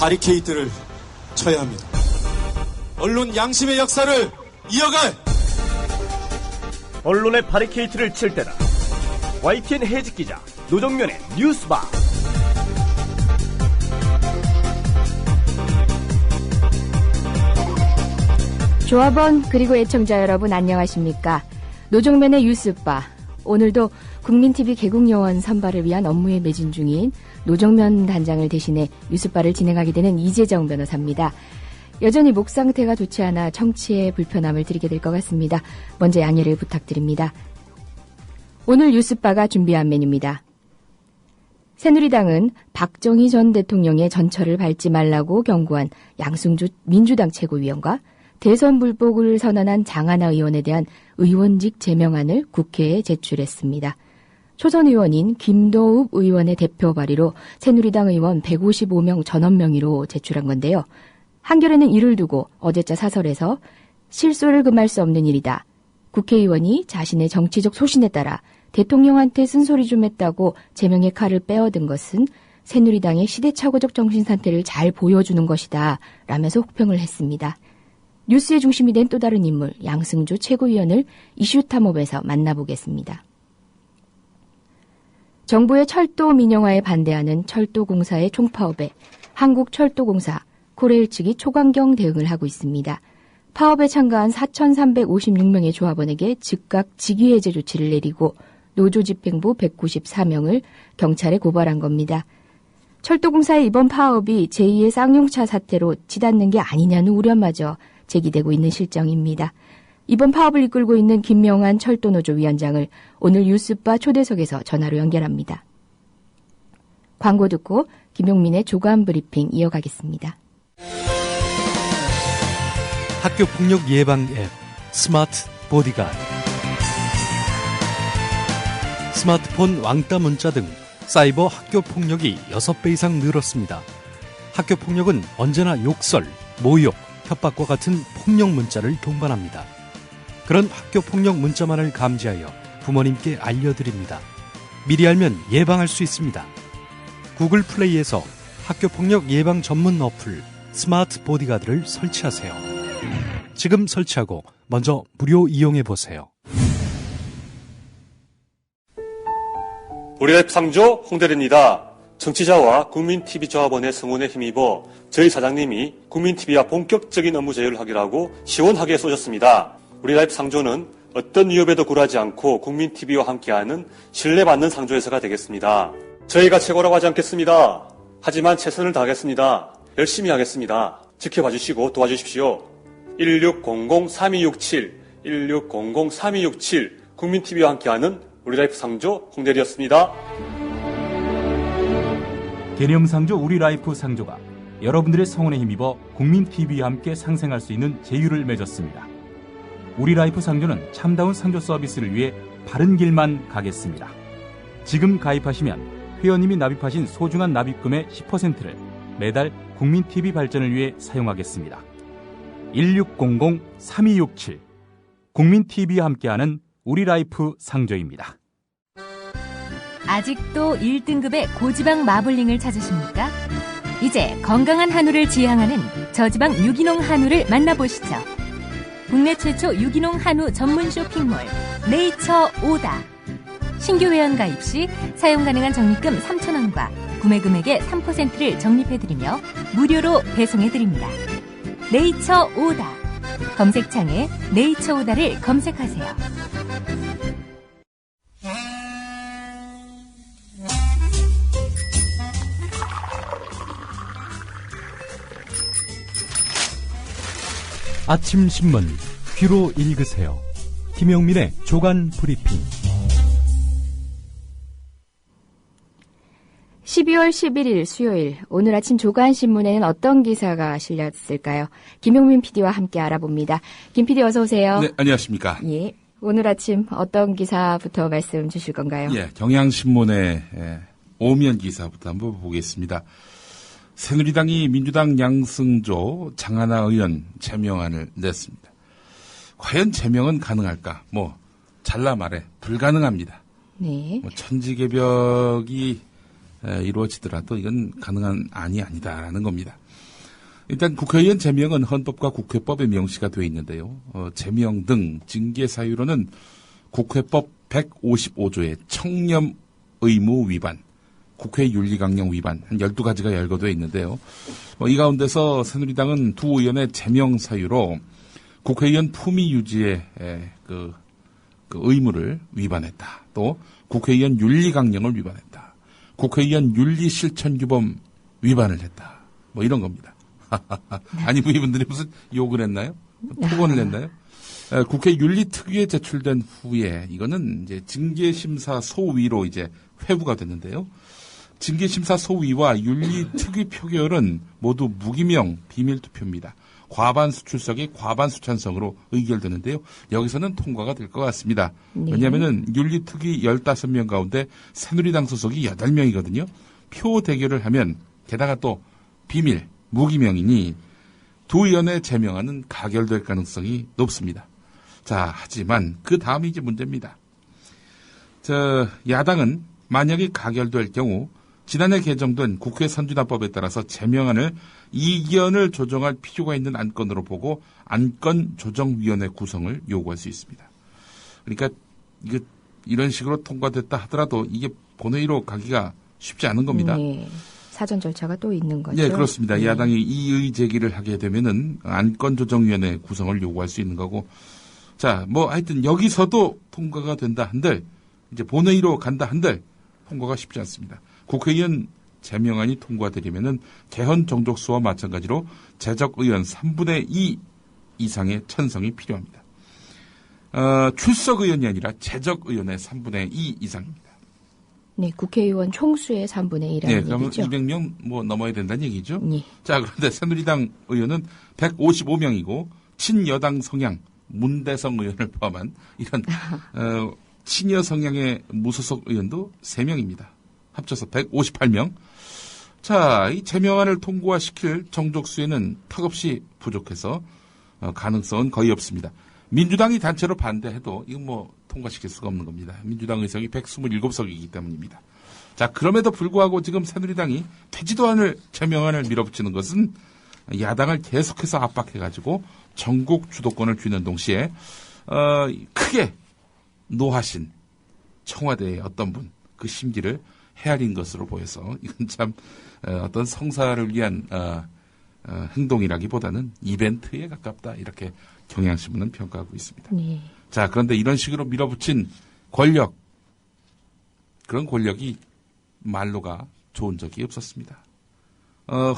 바리케이트를 쳐야 합니다. 언론 양심의 역사를 이어갈 언론의 바리케이트를 칠 때다. YTN 해직 기자 노정면의 뉴스바. 조합원 그리고 애청자 여러분 안녕하십니까? 노정면의 뉴스바. 오늘도 국민TV 개국요원 선발을 위한 업무에 매진 중인 노정면 단장을 대신해 뉴스바를 진행하게 되는 이재정 변호사입니다. 여전히 목 상태가 좋지 않아 청취에 불편함을 드리게 될 것 같습니다. 먼저 양해를 부탁드립니다. 오늘 뉴스바가 준비한 메뉴입니다. 새누리당은 박정희 전 대통령의 전철을 밟지 말라고 경고한 양승주 민주당 최고위원과 대선 불복을 선언한 장하나 의원에 대한 의원직 제명안을 국회에 제출했습니다. 초선 의원인 김도읍 의원의 대표 발의로 새누리당 의원 155명 전원 명의로 제출한 건데요. 한겨레는 이를 두고 어제자 사설에서 실소를 금할 수 없는 일이다. 국회의원이 자신의 정치적 소신에 따라 대통령한테 쓴소리 좀 했다고 제명의 칼을 빼어든 것은 새누리당의 시대착오적 정신상태를 잘 보여주는 것이다 라면서 혹평을 했습니다. 뉴스의 중심이 된 또 다른 인물 양승주 최고위원을 이슈탐험에서 만나보겠습니다. 정부의 철도 민영화에 반대하는 철도공사의 총파업에 한국철도공사, 코레일 측이 초강경 대응을 하고 있습니다. 파업에 참가한 4,356명의 조합원에게 즉각 직위해제 조치를 내리고 노조 집행부 194명을 경찰에 고발한 겁니다. 철도공사의 이번 파업이 제2의 쌍용차 사태로 치닫는 게 아니냐는 우려마저 제기되고 있는 실정입니다. 이번 파업을 이끌고 있는 김명환 철도노조 위원장을 오늘 뉴스바 초대석에서 전화로 연결합니다. 광고 듣고 김용민의 조간 브리핑 이어가겠습니다. 학교폭력 예방 앱 스마트 보디가드. 스마트폰 왕따 문자 등 사이버 학교폭력이 6배 이상 늘었습니다. 학교폭력은 언제나 욕설, 모욕, 협박과 같은 폭력 문자를 동반합니다. 그런 학교폭력 문자만을 감지하여 부모님께 알려드립니다. 미리 알면 예방할 수 있습니다. 구글 플레이에서 학교폭력 예방 전문 어플 스마트 보디가드를 설치하세요. 지금 설치하고 먼저 무료 이용해보세요. 우리 랩 상조 홍대리입니다. 정치자와 국민TV 조합원의 성원에 힘입어 저희 사장님이 국민TV와 본격적인 업무 제휴를 하기로 하고 시원하게 쏘셨습니다. 우리 라이프 상조는 어떤 위협에도 굴하지 않고 국민TV와 함께하는 신뢰받는 상조회사가 되겠습니다. 저희가 최고라고 하지 않겠습니다. 하지만 최선을 다하겠습니다. 열심히 하겠습니다. 지켜봐 주시고 도와주십시오. 1600-3267, 1600-3267 국민TV와 함께하는 우리 라이프 상조 홍대리였습니다. 개념상조 우리라이프 상조가 여러분들의 성원에 힘입어 국민TV와 함께 상생할 수 있는 제휴를 맺었습니다. 우리라이프 상조는 참다운 상조 서비스를 위해 바른 길만 가겠습니다. 지금 가입하시면 회원님이 납입하신 소중한 납입금의 10%를 매달 국민TV 발전을 위해 사용하겠습니다. 1600-3267 국민TV와 함께하는 우리라이프 상조입니다. 아직도 1등급의 고지방 마블링을 찾으십니까? 이제 건강한 한우를 지향하는 저지방 유기농 한우를 만나보시죠. 국내 최초 유기농 한우 전문 쇼핑몰 네이처 오다. 신규 회원 가입 시 사용 가능한 적립금 3,000원과 구매 금액의 3%를 적립해드리며 무료로 배송해드립니다. 네이처 오다. 검색창에 네이처 오다를 검색하세요. 아침 신문 귀로 읽으세요. 김용민의 조간 브리핑. 12월 11일 수요일 오늘 아침 조간신문에는 어떤 기사가 실렸을까요? 김용민 PD와 함께 알아봅니다. 김 PD 어서 오세요. 네, 안녕하십니까. 예, 오늘 아침 어떤 기사부터 말씀 주실 건가요? 예, 경향신문의 오면 기사부터 한번 보겠습니다. 새누리당이 민주당 양승조 장하나 의원 제명안을 냈습니다. 과연 제명은 가능할까? 잘라 말해 불가능합니다. 네. 천지개벽이 이루어지더라도 이건 가능한 안이 아니다라는 겁니다. 일단 국회의원 제명은 헌법과 국회법에 명시가 되어 있는데요. 제명 등 징계 사유로는 국회법 155조의 청렴 의무 위반, 국회 윤리강령 위반 한 12가지가 열거되어 있는데요. 이 가운데서 새누리당은 두 의원의 제명 사유로 국회의원 품위 유지의 그 의무를 위반했다. 또 국회의원 윤리강령을 위반했다. 국회의원 윤리실천규범 위반을 했다. 뭐 이런 겁니다. 아니, 이분들이 무슨 욕을 했나요? 폭언을 했나요? 국회 윤리특위에 제출된 후에 이거는 이제 징계심사 소위로 이제 회부가 됐는데요. 징계심사 소위와 윤리특위 표결은 모두 무기명 비밀투표입니다. 과반수 출석이 과반수 찬성으로 의결되는데요. 여기서는 통과가 될 것 같습니다. 네. 왜냐하면 윤리특위 15명 가운데 새누리당 소속이 8명이거든요. 표 대결을 하면 게다가 또 비밀, 무기명이니 두 의원의 제명안은 가결될 가능성이 높습니다. 자, 하지만 그 다음이 이제 문제입니다. 야당은 만약에 가결될 경우 지난해 개정된 국회 선진화법에 따라서 제명안을 이견을 조정할 필요가 있는 안건으로 보고 안건조정위원회 구성을 요구할 수 있습니다. 그러니까 이런 식으로 통과됐다 하더라도 이게 본회의로 가기가 쉽지 않은 겁니다. 네. 사전 절차가 또 있는 거죠. 네, 그렇습니다. 네. 야당이 이의 제기를 하게 되면은 안건조정위원회 구성을 요구할 수 있는 거고, 자, 뭐 하여튼 여기서도 통과가 된다 한들 이제 본회의로 간다 한들 통과가 쉽지 않습니다. 국회의원 제명안이 통과되려면은 개헌 정족수와 마찬가지로 재적 의원 3분의 2 이상의 찬성이 필요합니다. 출석 의원이 아니라 재적 의원의 3분의 2 이상입니다. 네, 국회의원 총수의 3분의 1이라는 네, 그러면 얘기죠. 200명 뭐 넘어야 된다는 얘기죠. 네. 자, 그런데 새누리당 의원은 155명이고 친여당 성향 문대성 의원을 포함한 이런 친여 성향의 무소속 의원도 3명입니다. 합쳐서 158명. 자, 이 제명안을 통과시킬 정족수에는 턱없이 부족해서 가능성은 거의 없습니다. 민주당이 단체로 반대해도 이건 뭐 통과시킬 수가 없는 겁니다. 민주당 의석이 127석이기 때문입니다. 자, 그럼에도 불구하고 지금 새누리당이 되지도 않을 제명안을 밀어붙이는 것은 야당을 계속해서 압박해가지고 전국 주도권을 쥐는 동시에 크게 노하신 청와대의 어떤 분 그 심기를 헤아린 것으로 보여서 이건 참 어떤 성사를 위한 행동이라기보다는 이벤트에 가깝다 이렇게 경향신문은 평가하고 있습니다. 네. 자, 그런데 이런 식으로 밀어붙인 권력, 그런 권력이 말로가 좋은 적이 없었습니다.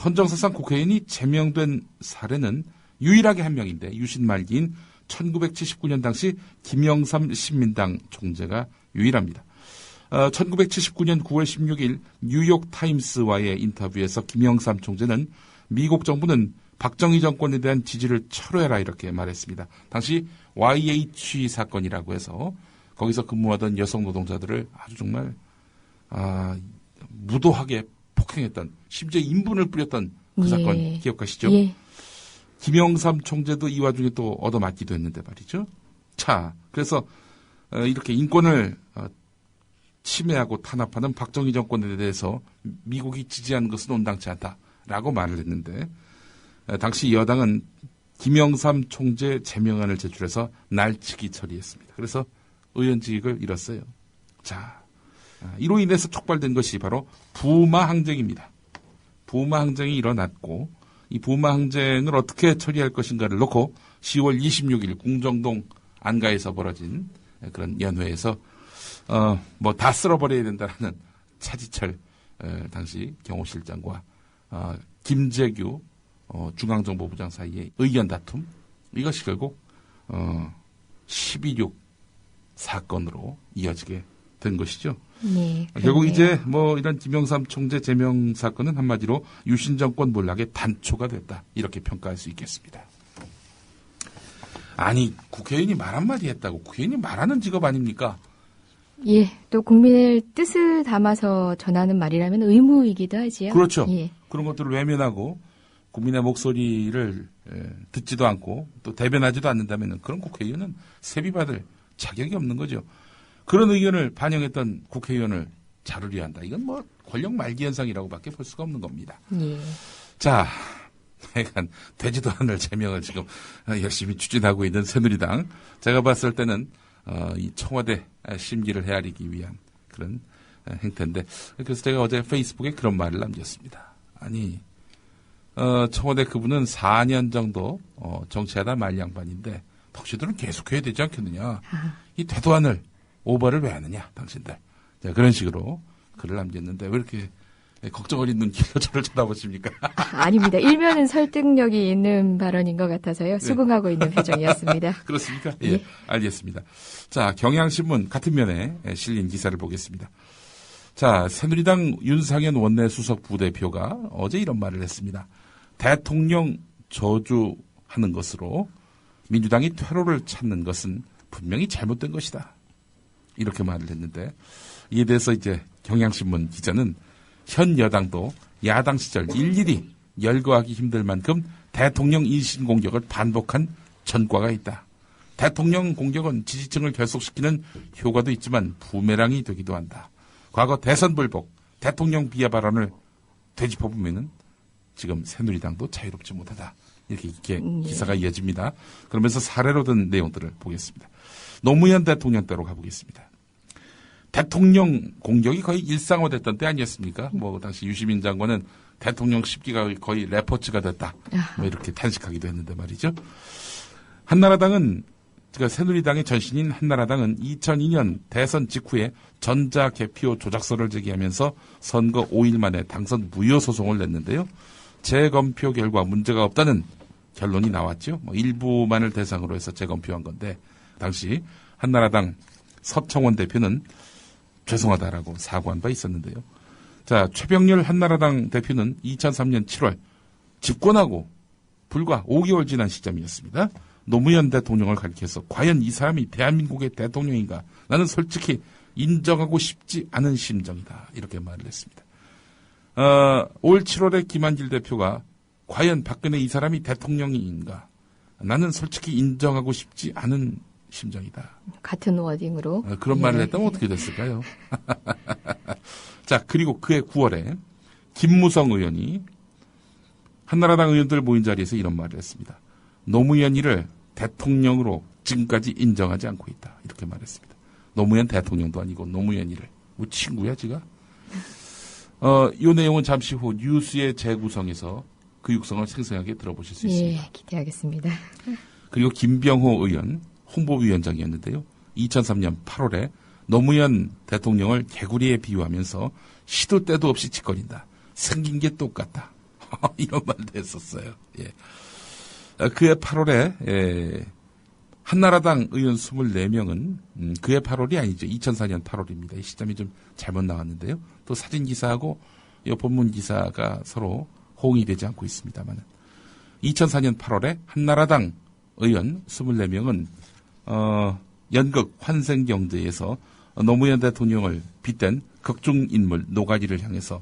헌정사상 국회의원이 제명된 사례는 유일하게 한 명인데 유신 말기인 1979년 당시 김영삼 신민당 총재가 유일합니다. 1979년 9월 16일 뉴욕타임스와의 인터뷰에서 김영삼 총재는 미국 정부는 박정희 정권에 대한 지지를 철회해라 이렇게 말했습니다. 당시 YH 사건이라고 해서 거기서 근무하던 여성 노동자들을 아주 정말 무도하게 폭행했던, 심지어 인분을 뿌렸던 그 사건 기억하시죠? 예. 김영삼 총재도 이 와중에 또 얻어맞기도 했는데 말이죠. 자, 그래서 이렇게 인권을 침해하고 탄압하는 박정희 정권에 대해서 미국이 지지하는 것은 온당치 않다라고 말을 했는데 당시 여당은 김영삼 총재 제명안을 제출해서 날치기 처리했습니다. 그래서 의원직을 잃었어요. 자, 이로 인해서 촉발된 것이 바로 부마 항쟁입니다. 부마 항쟁이 일어났고 이 부마 항쟁을 어떻게 처리할 것인가를 놓고 10월 26일 궁정동 안가에서 벌어진 그런 연회에서 뭐 다 쓸어버려야 된다라는 차지철 당시 경호실장과 김재규 중앙정보부장 사이의 의견 다툼, 이것이 결국 12.6 사건으로 이어지게 된 것이죠. 네, 결국 이제 뭐 이런 김영삼 총재 제명 사건은 한마디로 유신 정권 몰락의 단초가 됐다 이렇게 평가할 수 있겠습니다. 아니, 국회의원이 말 한마디 했다고 국회의원이 말하는 직업 아닙니까? 예, 또 국민의 뜻을 담아서 전하는 말이라면 의무이기도 하지요. 그렇죠. 예. 그런 것들을 외면하고 국민의 목소리를 듣지도 않고 또 대변하지도 않는다면 그런 국회의원은 세비받을 자격이 없는 거죠. 그런 의견을 반영했던 국회의원을 자르려 한다. 이건 뭐 권력 말기 현상이라고밖에 볼 수가 없는 겁니다. 예. 자, 약간 되지도 않을 제명을 지금 열심히 추진하고 있는 새누리당. 제가 봤을 때는 이 청와대 심기를 헤아리기 위한 그런 행태인데, 그래서 제가 어제 페이스북에 그런 말을 남겼습니다. 아니, 청와대 그분은 4년 정도 정치하다 말 양반인데 덕시들은 계속해야 되지 않겠느냐. 이 되도 않을 오버를 왜 하느냐, 당신들. 자, 그런 식으로 글을 남겼는데 왜 이렇게 걱정 어린 눈길로 저를 쳐다보십니까? 아닙니다. 일면은 설득력이 있는 발언인 것 같아서요. 수긍하고 있는 표정이었습니다. 그렇습니까? 예, 알겠습니다. 자, 경향신문 같은 면에 실린 기사를 보겠습니다. 자, 새누리당 윤상현 원내수석 부대표가 어제 이런 말을 했습니다. 대통령 저주하는 것으로 민주당이 퇴로를 찾는 것은 분명히 잘못된 것이다. 이렇게 말을 했는데, 이에 대해서 이제 경향신문 기자는 현 여당도 야당 시절 일일이 열거하기 힘들 만큼 대통령 인신공격을 반복한 전과가 있다. 대통령 공격은 지지층을 결속시키는 효과도 있지만 부메랑이 되기도 한다. 과거 대선 불복, 대통령 비하 발언을 되짚어보면은 지금 새누리당도 자유롭지 못하다. 이렇게 기사가 이어집니다. 그러면서 사례로 든 내용들을 보겠습니다. 노무현 대통령 때로 가보겠습니다. 대통령 공격이 거의 일상화됐던 때 아니었습니까? 뭐 당시 유시민 장관은 대통령 10기가 거의 레포츠가 됐다. 뭐 이렇게 탄식하기도 했는데 말이죠. 한나라당은, 그러니까 새누리당의 전신인 한나라당은 2002년 대선 직후에 전자개표 조작서를 제기하면서 선거 5일 만에 당선 무효 소송을 냈는데요. 재검표 결과 문제가 없다는 결론이 나왔죠. 뭐 일부만을 대상으로 해서 재검표한 건데, 당시 한나라당 서청원 대표는 죄송하다라고 사과한 바 있었는데요. 자, 최병렬 한나라당 대표는 2003년 7월 집권하고 불과 5개월 지난 시점이었습니다. 노무현 대통령을 가리켜서 과연 이 사람이 대한민국의 대통령인가? 나는 솔직히 인정하고 싶지 않은 심정이다. 이렇게 말을 했습니다. 올 7월에 김한길 대표가 과연 박근혜 이 사람이 대통령인가? 나는 솔직히 인정하고 싶지 않은 심정이다. 같은 워딩으로. 그런 말을 했다면 어떻게 됐을까요? 자, 그리고 그해 9월에 김무성 의원이 한나라당 의원들 모인 자리에서 이런 말을 했습니다. 노무현이를 대통령으로 지금까지 인정하지 않고 있다. 이렇게 말했습니다. 노무현 대통령도 아니고 노무현이를. 뭐 친구야, 지가? 이 내용은 잠시 후 뉴스의 재구성에서 그 육성을 생생하게 들어보실 수 있습니다. 예, 기대하겠습니다. 그리고 김병호 의원 홍보위원장이었는데요. 2003년 8월에 노무현 대통령을 개구리에 비유하면서 시도 때도 없이 짓거린다. 생긴 게 똑같다. 이런 말도 했었어요. 예. 그해 8월에 한나라당 의원 24명은 그해 8월이 아니죠. 2004년 8월입니다. 이 시점이 좀 잘못 나왔는데요. 또 사진 기사하고 이 본문 기사가 서로 호응이 되지 않고 있습니다만 2004년 8월에 한나라당 의원 24명은 연극 환생경제에서 노무현 대통령을 빗댄 극중인물 노가리를 향해서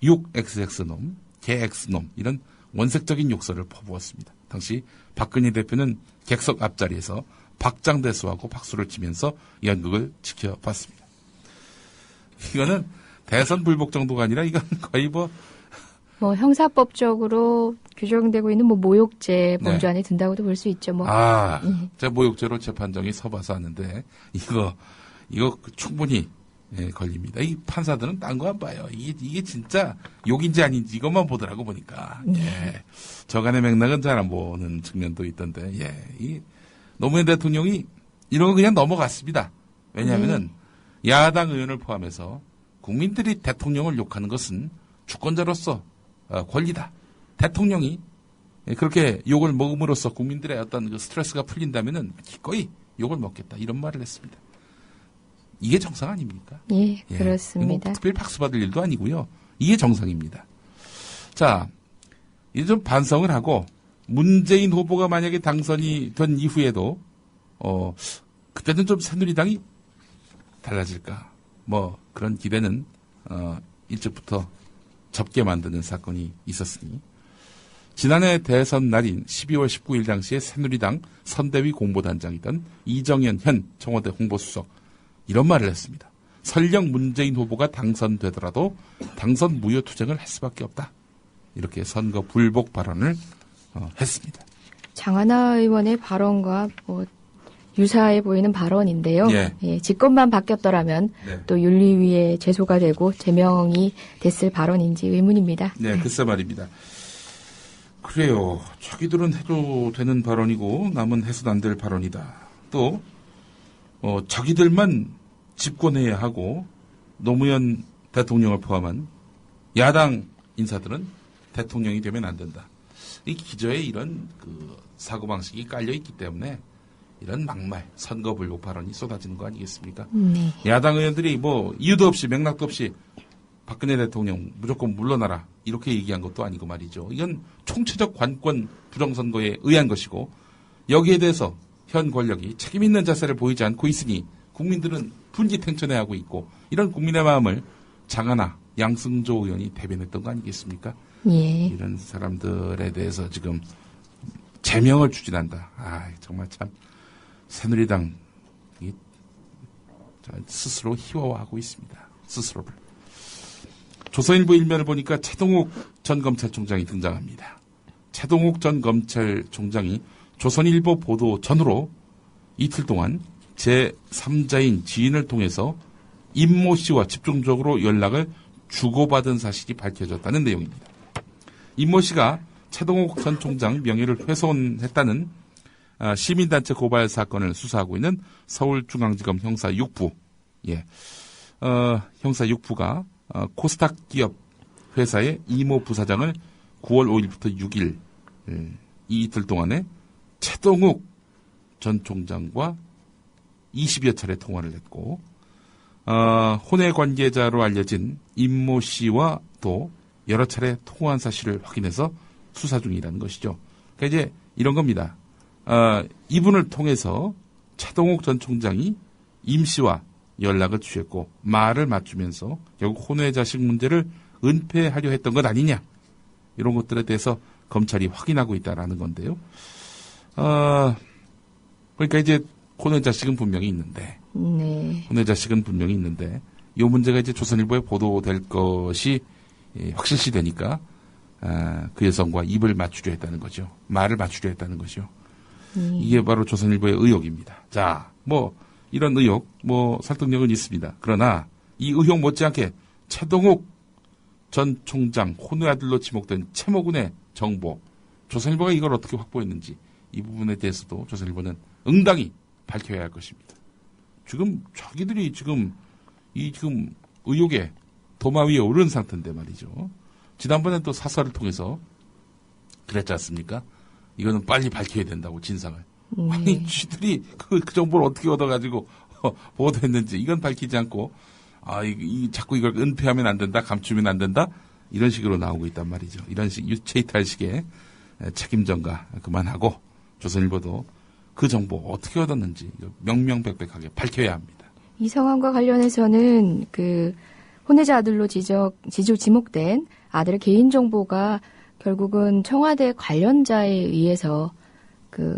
6XX놈, 개X놈 이런 원색적인 욕설을 퍼부었습니다. 당시 박근혜 대표는 객석 앞자리에서 박장대소하고 박수를 치면서 연극을 지켜봤습니다. 이거는 대선 불복 정도가 아니라 이건 거의 뭐 형사법적으로 규정되고 있는 모욕죄 범주 안에 든다고도 볼 수 있죠. 제가 모욕죄로 재판정에 서봐서 아는데 이거 충분히 걸립니다. 이 판사들은 딴 거 안 봐요. 이게 진짜 욕인지 아닌지 이것만 보더라고 보니까. 저간의 맥락은 잘 안 보는 측면도 있던데. 이 노무현 대통령이 이런 거 그냥 넘어갔습니다. 왜냐하면은 야당 의원을 포함해서 국민들이 대통령을 욕하는 것은 주권자로서 권리다. 대통령이 그렇게 욕을 먹음으로써 국민들의 어떤 그 스트레스가 풀린다면은 기꺼이 욕을 먹겠다. 이런 말을 했습니다. 이게 정상 아닙니까? 예, 그렇습니다. 뭐 특별히 박수 받을 일도 아니고요. 이게 정상입니다. 자, 이제 좀 반성을 하고 문재인 후보가 만약에 당선이 된 이후에도 그때는 좀 새누리당이 달라질까? 뭐 그런 기대는 일찍부터 접게 만드는 사건이 있었으니 지난해 대선 날인 12월 19일 당시에 새누리당 선대위 공보단장이던 이정현 현 청와대 홍보수석 이런 말을 했습니다. 설령 문재인 후보가 당선되더라도 당선 무효 투쟁을 할 수밖에 없다. 이렇게 선거 불복 발언을 했습니다. 장하나 의원의 발언과 유사해 보이는 발언인데요. 예. 직권만 바뀌었더라면 네. 또 윤리위에 제소가 되고 제명이 됐을 발언인지 의문입니다. 네, 글쎄 말입니다. 그래요. 자기들은 해도 되는 발언이고 남은 해서도 안 될 발언이다. 또 자기들만 집권해야 하고 노무현 대통령을 포함한 야당 인사들은 대통령이 되면 안 된다. 이 기저에 이런 사고방식이 깔려있기 때문에 이런 막말, 선거 불복 발언이 쏟아지는 거 아니겠습니까? 네. 야당 의원들이 이유도 없이 맥락도 없이 박근혜 대통령 무조건 물러나라 이렇게 얘기한 것도 아니고 말이죠. 이건 총체적 관권 부정선거에 의한 것이고 여기에 대해서 현 권력이 책임 있는 자세를 보이지 않고 있으니 국민들은 분기탱천해하고 있고 이런 국민의 마음을 장하나 양승조 의원이 대변했던 거 아니겠습니까? 예. 이런 사람들에 대해서 지금 제명을 추진한다. 정말 참 새누리당 스스로 희화화하고 있습니다. 스스로를. 조선일보 일면을 보니까 최동욱 전 검찰총장이 등장합니다. 최동욱 전 검찰총장이 조선일보 보도 전후로 이틀 동안 제3자인 지인을 통해서 임모 씨와 집중적으로 연락을 주고받은 사실이 밝혀졌다는 내용입니다. 임모 씨가 최동욱 전 총장 명예를 훼손했다는 시민단체 고발 사건을 수사하고 있는 서울중앙지검 형사 6부, 형사 6부가 코스닥 기업 회사의 이모 부사장을 9월 5일부터 6일 이 이틀 동안에 최동욱 전 총장과 20여 차례 통화를 했고 혼외 관계자로 알려진 임모 씨와 또 여러 차례 통화한 사실을 확인해서 수사 중이라는 것이죠. 그러니까 이제 이런 겁니다. 이분을 통해서 최동욱 전 총장이 임 씨와 연락을 취했고 말을 맞추면서 결국 혼외 자식 문제를 은폐하려 했던 것 아니냐 이런 것들에 대해서 검찰이 확인하고 있다라는 건데요. 그러니까 이제 혼외 자식은 분명히 있는데, 네. 혼외 자식은 분명히 있는데 이 문제가 이제 조선일보에 보도될 것이 확실시되니까 그 여성과 입을 맞추려 했다는 거죠. 말을 맞추려 했다는 거죠. 이게 바로 조선일보의 의혹입니다. 자, 이런 의혹, 설득력은 있습니다. 그러나 이 의혹 못지않게 최동욱 전 총장 혼외 아들로 지목된 최모군의 정보, 조선일보가 이걸 어떻게 확보했는지 이 부분에 대해서도 조선일보는 응당히 밝혀야 할 것입니다. 지금 자기들이 지금 의혹의 도마 위에 오른 상태인데 말이죠. 지난번에 또 사설을 통해서 그랬지 않습니까? 이거는 빨리 밝혀야 된다고 진상을. 아니 쥐들이 그 정보를 어떻게 얻어가지고 보도했는지 이건 밝히지 않고 자꾸 이걸 은폐하면 안 된다, 감추면 안 된다 이런 식으로 나오고 있단 말이죠. 이런 유체이탈식의 책임 전가 그만하고 조선일보도 그 정보 어떻게 얻었는지 명명백백하게 밝혀야 합니다. 이 상황과 관련해서는 혼외자 아들로 지목된 아들의 개인정보가 결국은 청와대 관련자에 의해서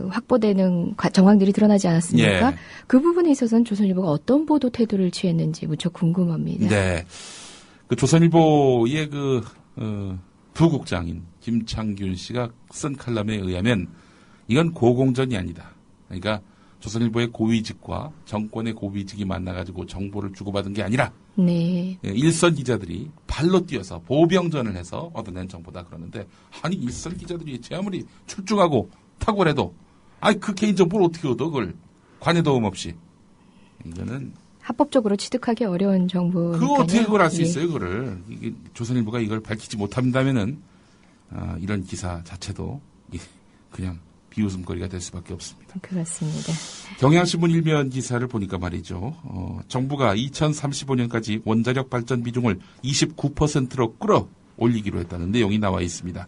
확보되는 정황들이 드러나지 않았습니까? 예. 그 부분에 있어서는 조선일보가 어떤 보도 태도를 취했는지 무척 궁금합니다. 네. 조선일보의 부국장인 김창균 씨가 쓴 칼럼에 의하면 이건 고공전이 아니다. 그러니까 조선일보의 고위직과 정권의 고위직이 만나가지고 정보를 주고받은 게 아니라 네. 일선 기자들이 발로 뛰어서 보병전을 해서 얻어낸 정보다 그러는데 아니 일선 기자들이 제 아무리 출중하고 탁월해도 그 개인정보를 어떻게 얻어 그걸 관여도움 없이 이거는 합법적으로 취득하기 어려운 정보니까요. 그거 어떻게 그걸 알 수 있어요 그거를 조선일보가 이걸 밝히지 못한다면은 이런 기사 자체도 그냥 비웃음거리가 될 수밖에 없습니다. 그렇습니다. 경향신문 일면 기사를 보니까 말이죠. 정부가 2035년까지 원자력 발전 비중을 29%로 끌어올리기로 했다는 내용이 나와 있습니다.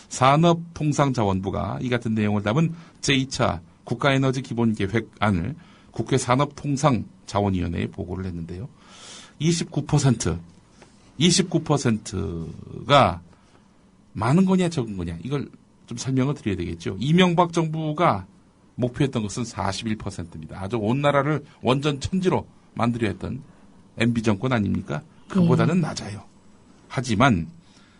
산업통상자원부가 이 같은 내용을 담은 제2차 국가에너지 기본계획안을 국회 산업통상자원위원회에 보고를 했는데요. 29%가 많은 거냐 적은 거냐 이걸 좀 설명을 드려야 되겠죠. 이명박 정부가 목표했던 것은 41%입니다. 아주 온 나라를 원전 천지로 만들려 했던 MB 정권 아닙니까? 그보다는 낮아요. 하지만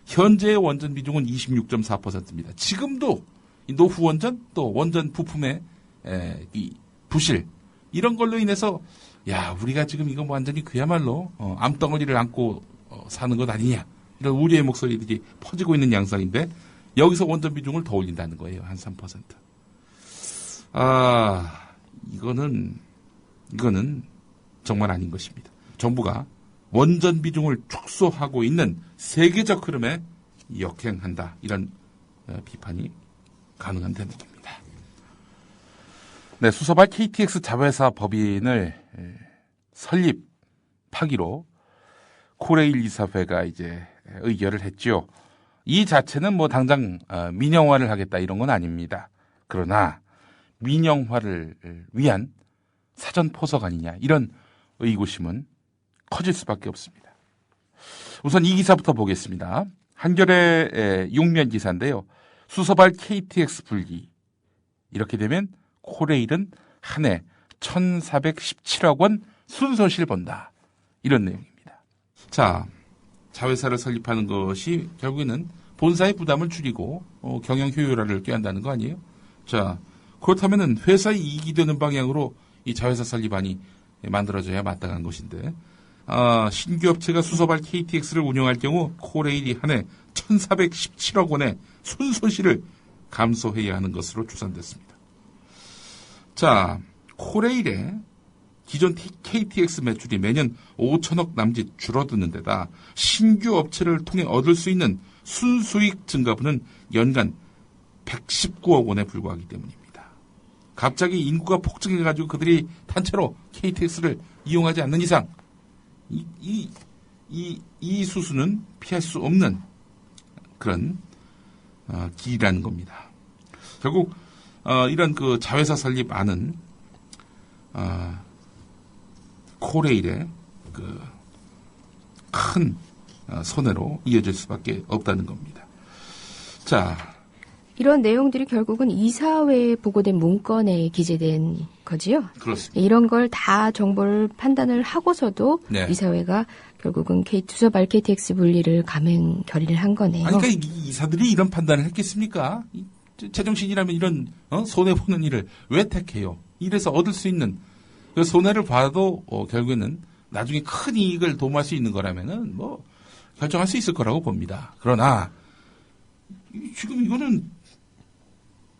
현재의 원전 비중은 26.4%입니다. 지금도 이 노후 원전 또 원전 부품의 이 부실 이런 걸로 인해서 야 우리가 지금 이거 완전히 그야말로 암덩어리를 안고 사는 것 아니냐 이런 우려의 목소리들이 퍼지고 있는 양상인데 여기서 원전 비중을 더 올린다는 거예요. 한 3%. 이거는 정말 아닌 것입니다. 정부가 원전 비중을 축소하고 있는 세계적 흐름에 역행한다. 이런 비판이 가능한 되는 겁니다. 네, 수서발 KTX 자회사 법인을 설립하기로 코레일 이사회가 이제 의결을 했죠. 이 자체는 뭐 당장 민영화를 하겠다 이런 건 아닙니다. 그러나 민영화를 위한 사전 포석 아니냐 이런 의구심은 커질 수밖에 없습니다. 우선 이 기사부터 보겠습니다. 한겨레 6면 기사인데요. 수서발 KTX 분리 이렇게 되면 코레일은 한 해 1,417억 원 순손실 본다. 이런 내용입니다. 자, 자회사를 설립하는 것이 결국에는 본사의 부담을 줄이고 경영 효율화를 꾀한다는 거 아니에요? 자, 그렇다면은 회사의 이익이 되는 방향으로 이 자회사 설립안이 만들어져야 마땅한 것인데 신규 업체가 수서발 KTX를 운영할 경우 코레일이 한 해 1,417억 원의 순손실을 감소해야 하는 것으로 추산됐습니다. 자, 코레일의 기존 KTX 매출이 매년 5천억 남짓 줄어드는 데다 신규 업체를 통해 얻을 수 있는 순수익 증가분은 연간 119억 원에 불과하기 때문입니다. 갑자기 인구가 폭증해가지고 그들이 단체로 KTX를 이용하지 않는 이상 이 수수는 피할 수 없는 그런 길이라는 겁니다. 결국 이런 그 자회사 설립안은 코레일의 그 큰 손해로 이어질 수밖에 없다는 겁니다. 자, 이런 내용들이 결국은 이사회에 보고된 문건에 기재된 거지요? 그렇습니다. 이런 걸 다 정보를 판단을 하고서도 네. 이사회가 결국은 수서발 KTX 분리를 감행 결의를 한 거네요. 아니, 그러니까 이사들이 이런 판단을 했겠습니까? 제정신이라면 이런 손해보는 일을 왜 택해요? 이래서 얻을 수 있는 그 손해를 봐도 결국에는 나중에 큰 이익을 도모할 수 있는 거라면은 뭐 결정할 수 있을 거라고 봅니다. 그러나 지금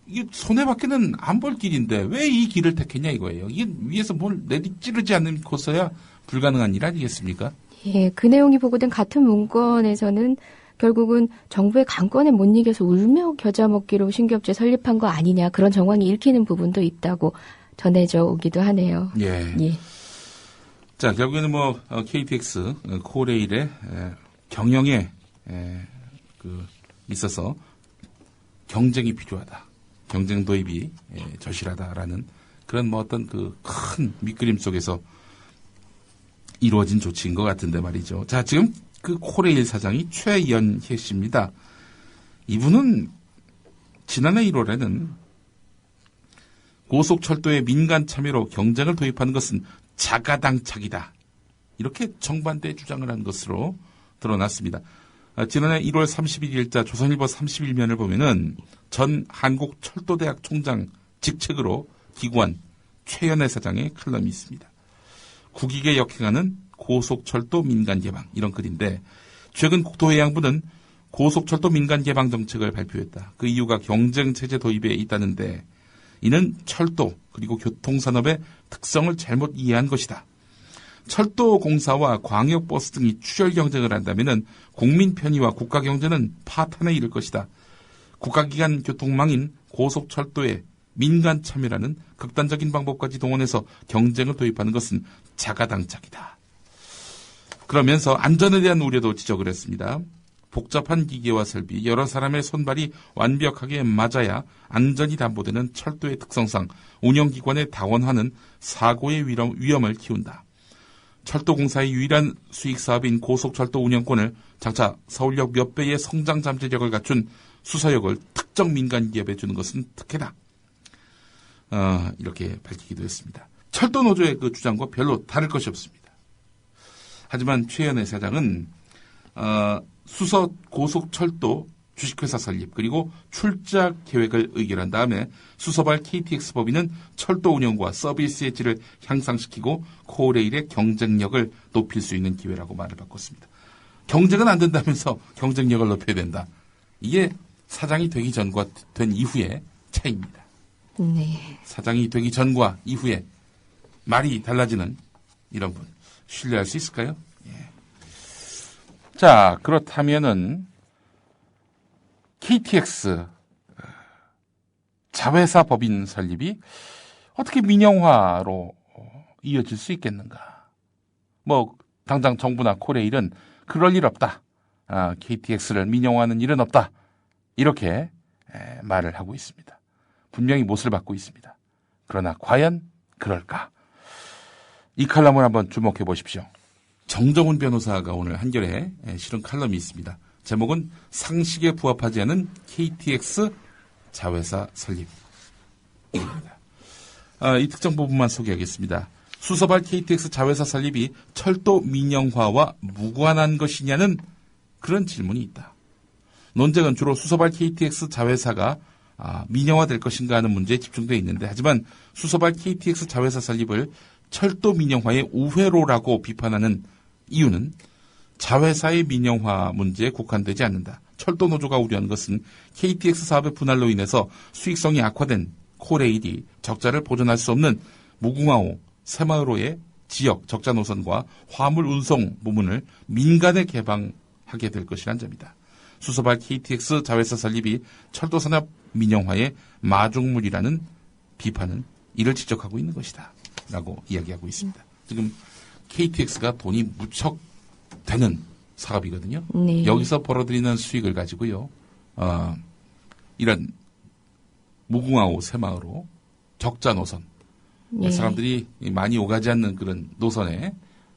이게 손해밖에는 안 볼 길인데 왜 이 길을 택했냐 이거예요. 이게 위에서 뭘 내리찌르지 않고서야 불가능한 일 아니겠습니까? 예, 그 내용이 보고된 같은 문건에서는 결국은 정부의 강권에 못 이겨서 울며 겨자 먹기로 신규업체 설립한 거 아니냐 그런 정황이 읽히는 부분도 있다고 전해져 오기도 하네요. 예. 예. 자, 결국에는 뭐 KTX 코레일의 경영에 있어서 경쟁이 필요하다. 경쟁 도입이 절실하다라는 그런 뭐 어떤 그 큰 밑그림 속에서 이루어진 조치인 것 같은데 말이죠. 자, 지금 그 코레일 사장이 최연혜 씨입니다. 이분은 지난해 1월에는 고속철도의 민간 참여로 경쟁을 도입하는 것은 자가당착이다. 이렇게 정반대 주장을 한 것으로 드러났습니다. 지난해 1월 31일자 조선일보 31면을 보면은 전 한국철도대학 총장 직책으로 기고한 최연혜 사장의 칼럼이 있습니다. 국익에 역행하는 고속철도 민간 개방 이런 글인데 최근 국토해양부는 고속철도 민간 개방 정책을 발표했다. 그 이유가 경쟁체제 도입에 있다는데 이는 철도 그리고 교통산업의 특성을 잘못 이해한 것이다. 철도공사와 광역버스 등이 추절 경쟁을 한다면 국민 편의와 국가 경제는 파탄에 이를 것이다. 국가기관 교통망인 고속철도에 민간 참여라는 극단적인 방법까지 동원해서 경쟁을 도입하는 것은 자가당착이다. 그러면서 안전에 대한 우려도 지적을 했습니다. 복잡한 기계와 설비, 여러 사람의 손발이 완벽하게 맞아야 안전이 담보되는 철도의 특성상 운영기관의 다원화는 사고의 위험을 키운다. 철도공사의 유일한 수익사업인 고속철도 운영권을 장차 서울역 몇 배의 성장 잠재력을 갖춘 수서역을 특정 민간기업에 주는 것은 특혜다. 이렇게 밝히기도 했습니다. 철도노조의 그 주장과 별로 다를 것이 없습니다. 하지만 최연애 사장은 수서 고속철도 주식회사 설립 그리고 출자 계획을 의결한 다음에 수서발 KTX 법인은 철도 운영과 서비스의 질을 향상시키고 코레일의 경쟁력을 높일 수 있는 기회라고 말을 바꿨습니다. 경쟁은 안 된다면서 경쟁력을 높여야 된다. 이게 사장이 되기 전과 된 이후의 차이입니다. 네. 사장이 되기 전과 이후에 말이 달라지는 이런 분 신뢰할 수 있을까요? 예. 자, 그렇다면은 KTX 자회사 법인 설립이 어떻게 민영화로 이어질 수 있겠는가? 뭐 당장 정부나 코레일은 그럴 일 없다. KTX를 민영화하는 일은 없다. 이렇게 말을 하고 있습니다. 분명히 못을 받고 있습니다. 그러나 과연 그럴까? 이 칼럼을 한번 주목해 보십시오. 정정훈 변호사가 오늘 한겨레에 실은 칼럼이 있습니다. 제목은 상식에 부합하지 않은 KTX 자회사 설립입니다. 이 특정 부분만 소개하겠습니다. 수서발 KTX 자회사 설립이 철도 민영화와 무관한 것이냐는 그런 질문이 있다. 논쟁은 주로 수서발 KTX 자회사가 민영화될 것인가 하는 문제에 집중되어 있는데 하지만 수서발 KTX 자회사 설립을 철도 민영화의 우회로라고 비판하는 이유는 자회사의 민영화 문제에 국한되지 않는다. 철도 노조가 우려한 것은 KTX 사업의 분할로 인해서 수익성이 악화된 코레일이 적자를 보존할 수 없는 무궁화호, 새마을호의 지역 적자 노선과 화물 운송 부문을 민간에 개방하게 될 것이란 점이다. 수서발 KTX 자회사 설립이 철도 산업 민영화의 마중물이라는 비판은 이를 지적하고 있는 것이다. 라고 이야기하고 있습니다. 지금 KTX가 돈이 무척 되는 사업이거든요. 네. 여기서 벌어들이는 수익을 가지고요. 이런 무궁화호, 새마을호, 적자 노선. 네. 사람들이 많이 오가지 않는 그런 노선에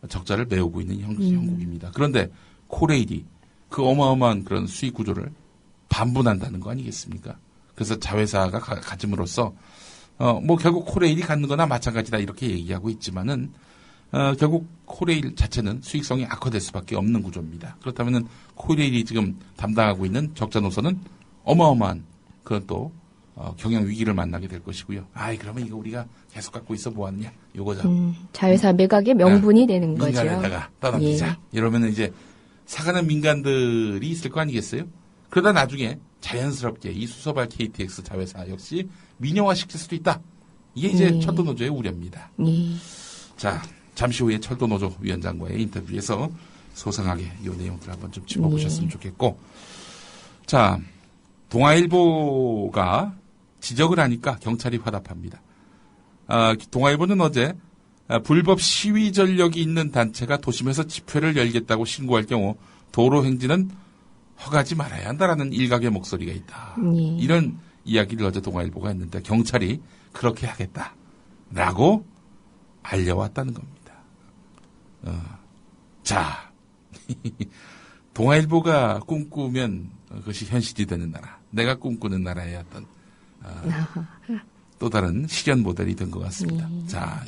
적자를 메우고 있는 형국입니다. 그런데 코레일이 그 어마어마한 그런 수익 구조를 반분한다는 거 아니겠습니까? 그래서 자회사가 가짐으로써 뭐 결국 코레일이 갖는 거나 마찬가지다 이렇게 얘기하고 있지만은 결국 코레일 자체는 수익성이 악화될 수밖에 없는 구조입니다. 그렇다면은 코레일이 지금 담당하고 있는 적자 노선은 어마어마한 그런 또 경영 위기를 만나게 될 것이고요. 그러면 이거 우리가 계속 갖고 있어 뭐하느냐 요거죠. 자회사 매각의 명분이 되는 거죠. 민간에다가 떠넘기자. 이러면은 이제 사가는 민간들이 있을 거 아니겠어요? 그러다 나중에 자연스럽게 이 수서발 KTX 자회사 역시 민영화시킬 수도 있다. 이게 이제 철도노조의 우려입니다. 자, 잠시 후에 철도노조 위원장과의 인터뷰에서 소상하게 이 내용들 한번 좀 짚어보셨으면 좋겠고, 자, 동아일보가 지적을 하니까 경찰이 화답합니다. 동아일보는 어제 불법 시위 전력이 있는 단체가 도심에서 집회를 열겠다고 신고할 경우 도로 행진은 허가하지 말아야 한다라는 일각의 목소리가 있다. 이런 이야기를 어제 동아일보가 했는데 경찰이 그렇게 하겠다라고 알려왔다는 겁니다. 자, 동아일보가 꿈꾸면 그것이 현실이 되는 나라, 내가 꿈꾸는 나라의 어떤 또 다른 실현 모델이 된 것 같습니다. 자,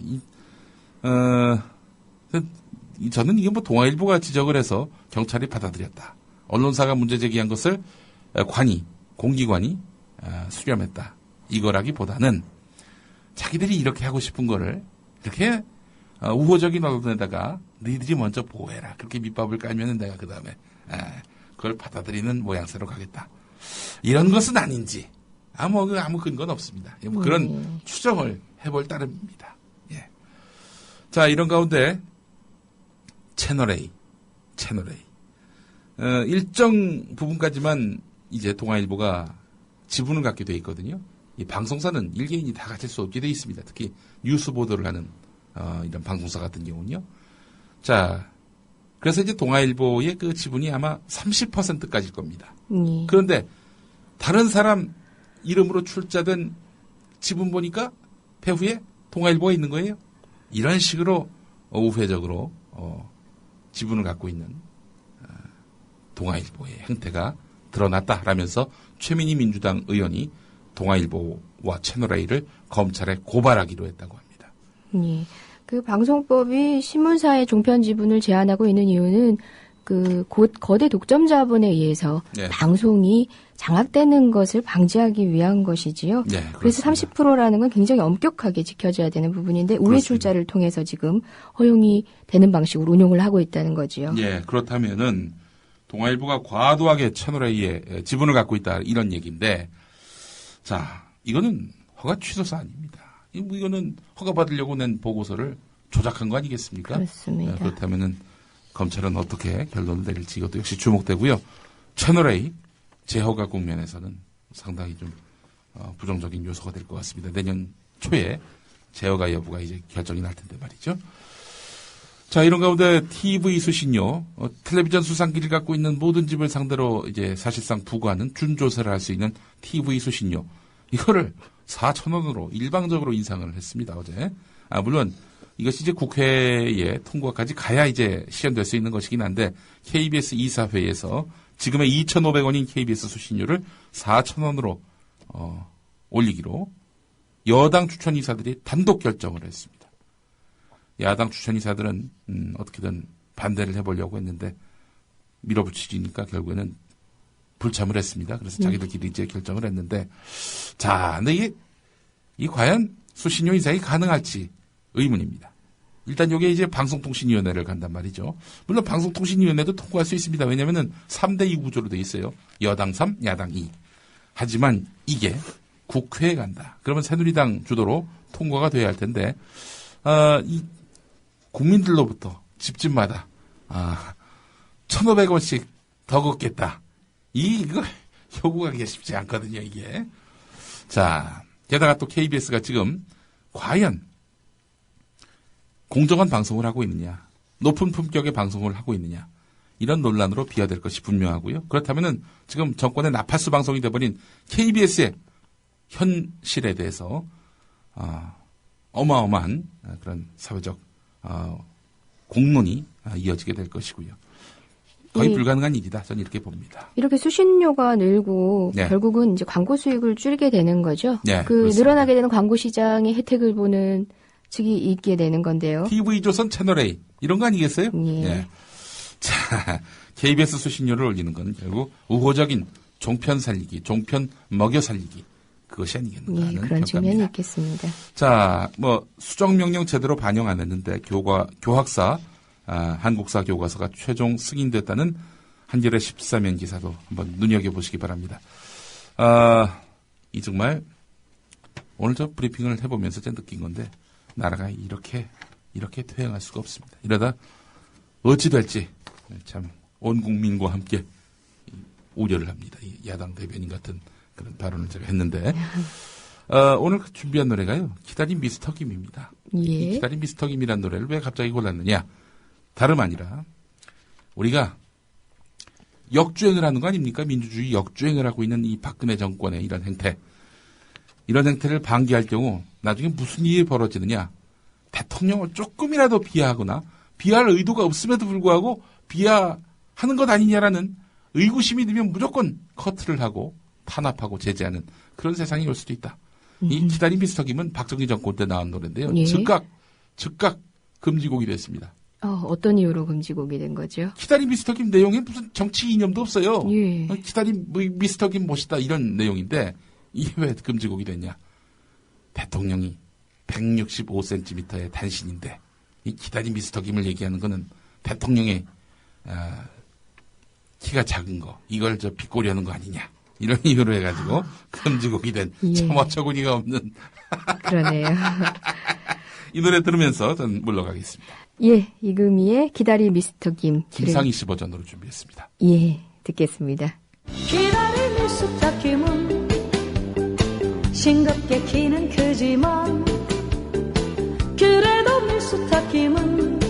저는 이게 뭐 동아일보가 지적을 해서 경찰이 받아들였다. 언론사가 문제 제기한 것을 공기관이 수렴했다. 이거라기보다는 자기들이 이렇게 하고 싶은 거를 이렇게 우호적인 언론에다가 너희들이 먼저 보호해라. 그렇게 밑밥을 깔면은 내가 그 다음에 그걸 받아들이는 모양새로 가겠다. 이런 것은 아닌지 아무 근거는 없습니다. 뭐 그런 추정을 해볼 따름입니다. 예. 자, 이런 가운데 채널A 일정 부분까지만 이제 동아일보가 지분을 갖게 돼 있거든요. 이 방송사는 일개인이 다 가질 수 없게 돼 있습니다. 특히 뉴스 보도를 하는 이런 방송사 같은 경우는요. 자, 그래서 이제 동아일보의 그 지분이 아마 30%까지일 겁니다. 그런데 다른 사람 이름으로 출자된 지분 보니까 배후에 동아일보가 있는 거예요. 이런 식으로 우회적으로 지분을 갖고 있는 동아일보의 행태가 드러났다라면서 최민희 민주당 의원이 동아일보와 채널A를 검찰에 고발하기로 했다고 합니다. 그 방송법이 신문사의 종편 지분을 제한하고 있는 이유는 그 곧 거대 독점 자본에 의해서 네. 방송이 장악되는 것을 방지하기 위한 것이지요. 네, 그래서 30%라는 건 굉장히 엄격하게 지켜져야 되는 부분인데 우회 그렇습니다. 출자를 통해서 지금 허용이 되는 방식으로 운용을 하고 있다는 거지요. 예, 그렇다면은 동아일보가 과도하게 채널A에 지분을 갖고 있다 이런 얘기인데, 자, 이거는 허가 취소 사안입니다. 이거는 허가 받으려고 낸 보고서를 조작한 거 아니겠습니까? 그렇습니다. 예, 그렇다면은 검찰은 어떻게 결론을 내릴지 이것도 역시 주목되고요. 채널A 재허가 국면에서는 상당히 좀 부정적인 요소가 될 것 같습니다. 내년 초에 재허가 여부가 이제 결정이 날 텐데 말이죠. 자, 이런 가운데 TV 수신료, 텔레비전 수상기를 갖고 있는 모든 집을 상대로 이제 사실상 부과하는 준조사를 할 수 있는 TV 수신료, 이거를 4,000원으로 일방적으로 인상을 했습니다, 어제. 물론 이것이 이제 국회에 통과까지 가야 이제 실현될 수 있는 것이긴 한데, KBS 이사회에서 지금의 2,500원인 KBS 수신료를 4,000원으로 올리기로 여당 추천이사들이 단독 결정을 했습니다. 야당 추천이사들은 어떻게든 반대를 해보려고 했는데 밀어붙이니까 결국에는 불참을 했습니다. 그래서 자기들끼리 이제 결정을 했는데, 자, 근데 이게 과연 수신료 인상이 가능할지 의문입니다. 일단 이게 이제 방송통신위원회를 간단 말이죠. 물론 방송통신위원회도 통과할 수 있습니다. 왜냐면은 3대2 구조로 돼 있어요. 여당 3, 야당 2. 하지만 이게 국회에 간다. 그러면 새누리당 주도로 통과가 돼야 할 텐데, 이 국민들로부터 집집마다 1,500원씩 더 걷겠다. 이거 요구가 쉽지 않거든요, 이게. 자, 게다가 또 KBS가 지금 과연 공정한 방송을 하고 있느냐, 높은 품격의 방송을 하고 있느냐, 이런 논란으로 비화될 것이 분명하고요. 그렇다면은 지금 정권의 나팔수 방송이 돼버린 KBS의 현실에 대해서 어마어마한 그런 사회적 공론이 이어지게 될 것이고요. 거의 불가능한 일이다. 저는 이렇게 봅니다. 이렇게 수신료가 늘고 네. 결국은 이제 광고 수익을 줄이게 되는 거죠. 네, 그 그렇습니다. 늘어나게 되는 광고 시장의 혜택을 보는 측이 있게 되는 건데요. TV조선 채널A 이런 거 아니겠어요? 예. 예. 자, KBS 수신료를 올리는 건 결국 우호적인 종편 살리기, 종편 먹여 살리기, 그것이 아니겠는가 예, 하는 그런 평가입니다. 측면이 있겠습니다. 자, 수정명령 제대로 반영 안 했는데 교학사, 한국사 교과서가 최종 승인됐다는 한겨레 14면 기사도 한번 눈여겨보시기 바랍니다. 이 정말 오늘 저 브리핑을 해보면서 제가 느낀 건데, 나라가 이렇게 퇴행할 수가 없습니다. 이러다 어찌 될지 참 온 국민과 함께 우려를 합니다. 이 야당 대변인 같은 그런 발언을 제가 했는데, 오늘 준비한 노래가요, 기다린 미스터 김입니다. 예. 이 기다린 미스터 김이라는 노래를 왜 갑자기 골랐느냐? 다름 아니라 우리가 역주행을 하는 거 아닙니까? 민주주의 역주행을 하고 있는 이 박근혜 정권의 이런 행태를 방기할 경우 나중에 무슨 일이 벌어지느냐? 대통령을 조금이라도 비하하거나 비할 의도가 없음에도 불구하고 비하하는 것 아니냐라는 의구심이 들면 무조건 커트를 하고 탄압하고 제재하는 그런 세상이 올 수도 있다. 이 기다린 미스터 김은 박정희 정권 때 나온 노래인데요. 예. 즉각 금지곡이 됐습니다. 어떤 이유로 금지곡이 된 거죠? 기다린 미스터 김 내용에 무슨 정치 이념도 없어요. 예. 기다린 미스터 김 멋있다 이런 내용인데 이게 왜 금지곡이 됐냐? 대통령이 165cm의 단신인데 이 기다린 미스터 김을 얘기하는 거는 대통령의 키가 작은 거, 이걸 비꼬려는 거 아니냐, 이런 이유로 해가지고 금지곡이 된 참 어처구니가 없는 그러네요. 이 노래 들으면서 전 물러가겠습니다. 예, 이금희의 기다리 미스터 김. 김상희 씨 버전으로 준비했습니다. 예, 듣겠습니다. 기다리 미스터 김은 싱겁게 키는 크지만 그래도 미스터 김은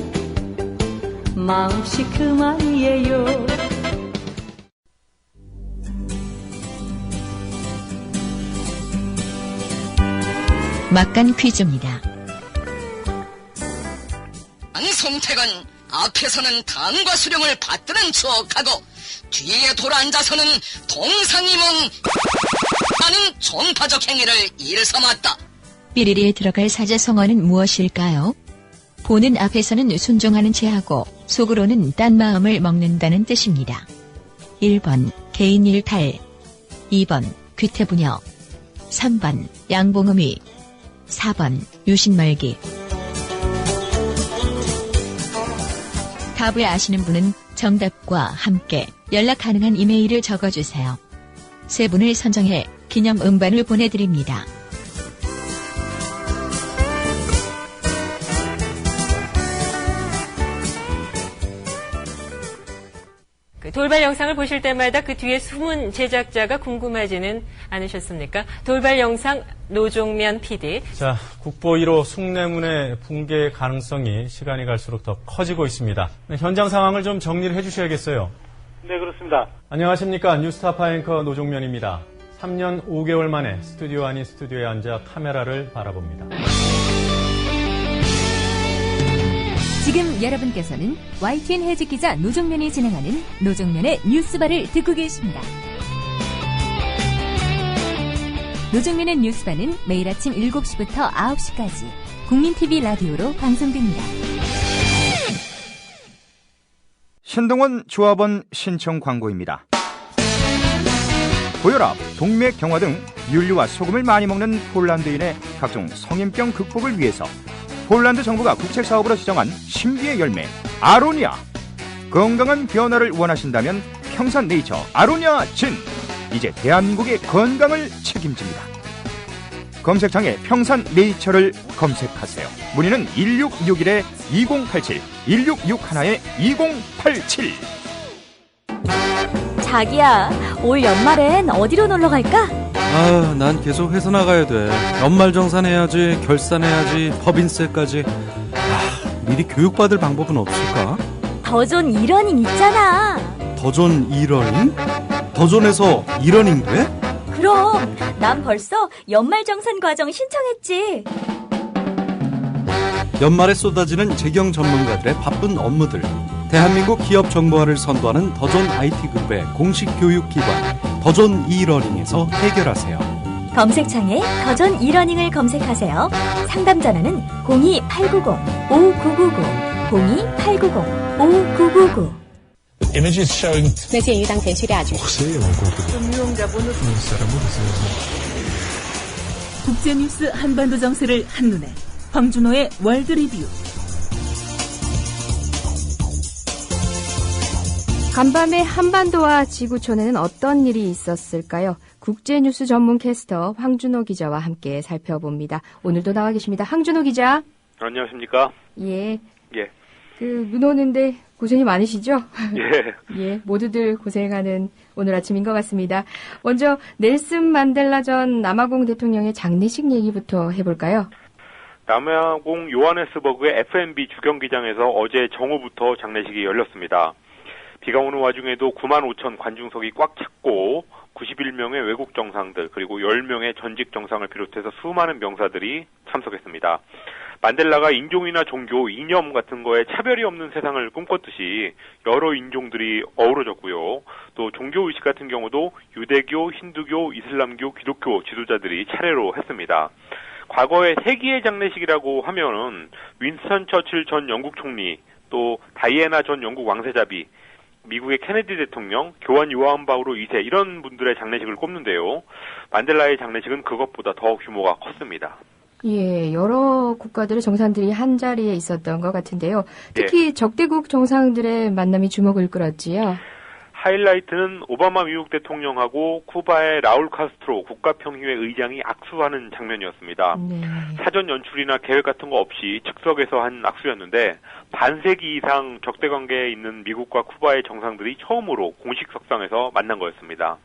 마음씨 그만이에요. 막간 퀴즈입니다. 송택은 앞에서는 당과 수령을 받드는 척하고 뒤에 돌아앉아서는 동상이몽 하는 종파적 행위를 일삼았다. 삐리리에 들어갈 사자성어는 무엇일까요? 보는 앞에서는 순종하는 체하고 속으로는 딴 마음을 먹는다는 뜻입니다. 1번 개인 일탈, 2번 귀태부녀, 3번 양봉음이, 4번 유신말기. 답을 아시는 분은 정답과 함께 연락 가능한 이메일을 적어주세요. 세 분을 선정해 기념 음반을 보내드립니다. 돌발 영상을 보실 때마다 그 뒤에 숨은 제작자가 궁금하지는 않으셨습니까? 돌발 영상 노종면 PD. 자, 국보 1호 숭례문의 붕괴 가능성이 시간이 갈수록 더 커지고 있습니다. 현장 상황을 좀 정리를 해주셔야겠어요. 네, 그렇습니다. 안녕하십니까. 뉴스타파 앵커 노종면입니다. 3년 5개월 만에 스튜디오 아닌 스튜디오에 앉아 카메라를 바라봅니다. 지금 여러분께서는 YTN 해직 기자 노종면이 진행하는 노종면의 뉴스바를 듣고 계십니다. 노종면의 뉴스바는 매일 아침 7시부터 9시까지 국민TV 라디오로 방송됩니다. 신동원 조합원 신청 광고입니다. 고혈압, 동맥 경화 등 윤리와 소금을 많이 먹는 폴란드인의 각종 성인병 극복을 위해서 폴란드 정부가 국책사업으로 지정한 신비의 열매 아로니아. 건강한 변화를 원하신다면 평산네이처 아로니아 진. 이제 대한민국의 건강을 책임집니다. 검색창에 평산네이처를 검색하세요. 문의는 1661-2087 1661-2087. 자기야, 올 연말엔 어디로 놀러 갈까? 아, 난 계속 회사 나가야 돼. 연말정산해야지, 결산해야지, 법인세까지. 미리 교육받을 방법은 없을까? 더존 이러닝 있잖아. 더존 이러닝? 더존에서 이러닝 돼? 그럼 난 벌써 연말정산 과정 신청했지. 연말에 쏟아지는 재경 전문가들의 바쁜 업무들. 대한민국 기업 정보화를 선도하는 더존 IT그룹의 공식 교육기관 더존 이러닝에서 해결하세요. 검색창에 더존 이러닝을 검색하세요. 상담 전화는 02-890-5999 02-890-5999. Images showing 那些鱼当前序列중 국제뉴스 한반도 정세를 한눈에 황준호의 월드리뷰. 간밤에 한반도와 지구촌에는 어떤 일이 있었을까요? 국제뉴스 전문 캐스터 황준호 기자와 함께 살펴봅니다. 오늘도 나와 계십니다. 황준호 기자. 안녕하십니까? 예. 예. 눈 오는데 고생이 많으시죠? 예. 예, 모두들 고생하는 오늘 아침인 것 같습니다. 먼저 넬슨 만델라 전 남아공 대통령의 장례식 얘기부터 해볼까요? 남아공 요하네스버그의 FMB 주경기장에서 어제 정오부터 장례식이 열렸습니다. 비가 오는 와중에도 9만 5천 관중석이 꽉 찼고 91명의 외국 정상들 그리고 10명의 전직 정상을 비롯해서 수많은 명사들이 참석했습니다. 만델라가 인종이나 종교, 이념 같은 거에 차별이 없는 세상을 꿈꿨듯이 여러 인종들이 어우러졌고요. 또 종교의식 같은 경우도 유대교, 힌두교, 이슬람교, 기독교 지도자들이 차례로 했습니다. 과거의 세기의 장례식이라고 하면은 윈스턴 처칠 전 영국 총리, 또 다이애나 전 영국 왕세자비, 미국의 케네디 대통령, 교환 요한 바오로 2세 이런 분들의 장례식을 꼽는데요. 만델라의 장례식은 그것보다 더 규모가 컸습니다. 예, 여러 국가들의 정상들이 한 자리에 있었던 것 같은데요. 특히 예. 적대국 정상들의 만남이 주목을 끌었지요. 하이라이트는 오바마 미국 대통령하고 쿠바의 라울 카스트로 국가평의회 의장이 악수하는 장면이었습니다. 네. 사전 연출이나 계획 같은 거 없이 즉석에서 한 악수였는데 반세기 이상 적대 관계에 있는 미국과 쿠바의 정상들이 처음으로 공식 석상에서 만난 거였습니다.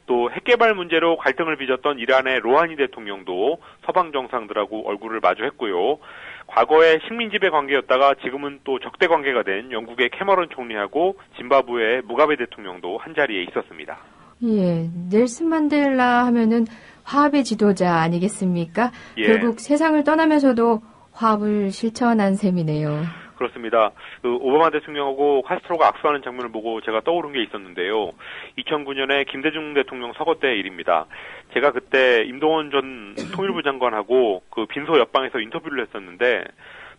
또 핵개발 문제로 갈등을 빚었던 이란의 로하니 대통령도 서방 정상들하고 얼굴을 마주했고요. 과거에 식민지배 관계였다가 지금은 또 적대 관계가 된 영국의 캐머런 총리하고 짐바브웨의 무가베 대통령도 한자리에 있었습니다. 예, 넬슨 만델라 하면은 화합의 지도자 아니겠습니까? 예. 결국 세상을 떠나면서도 화합을 실천한 셈이네요. 그렇습니다. 오바마 대통령하고 카스트로가 악수하는 장면을 보고 제가 떠오른 게 있었는데요. 2009년에 김대중 대통령 서거 때 일입니다. 제가 그때 임동원 전 통일부 장관하고 그 빈소 옆방에서 인터뷰를 했었는데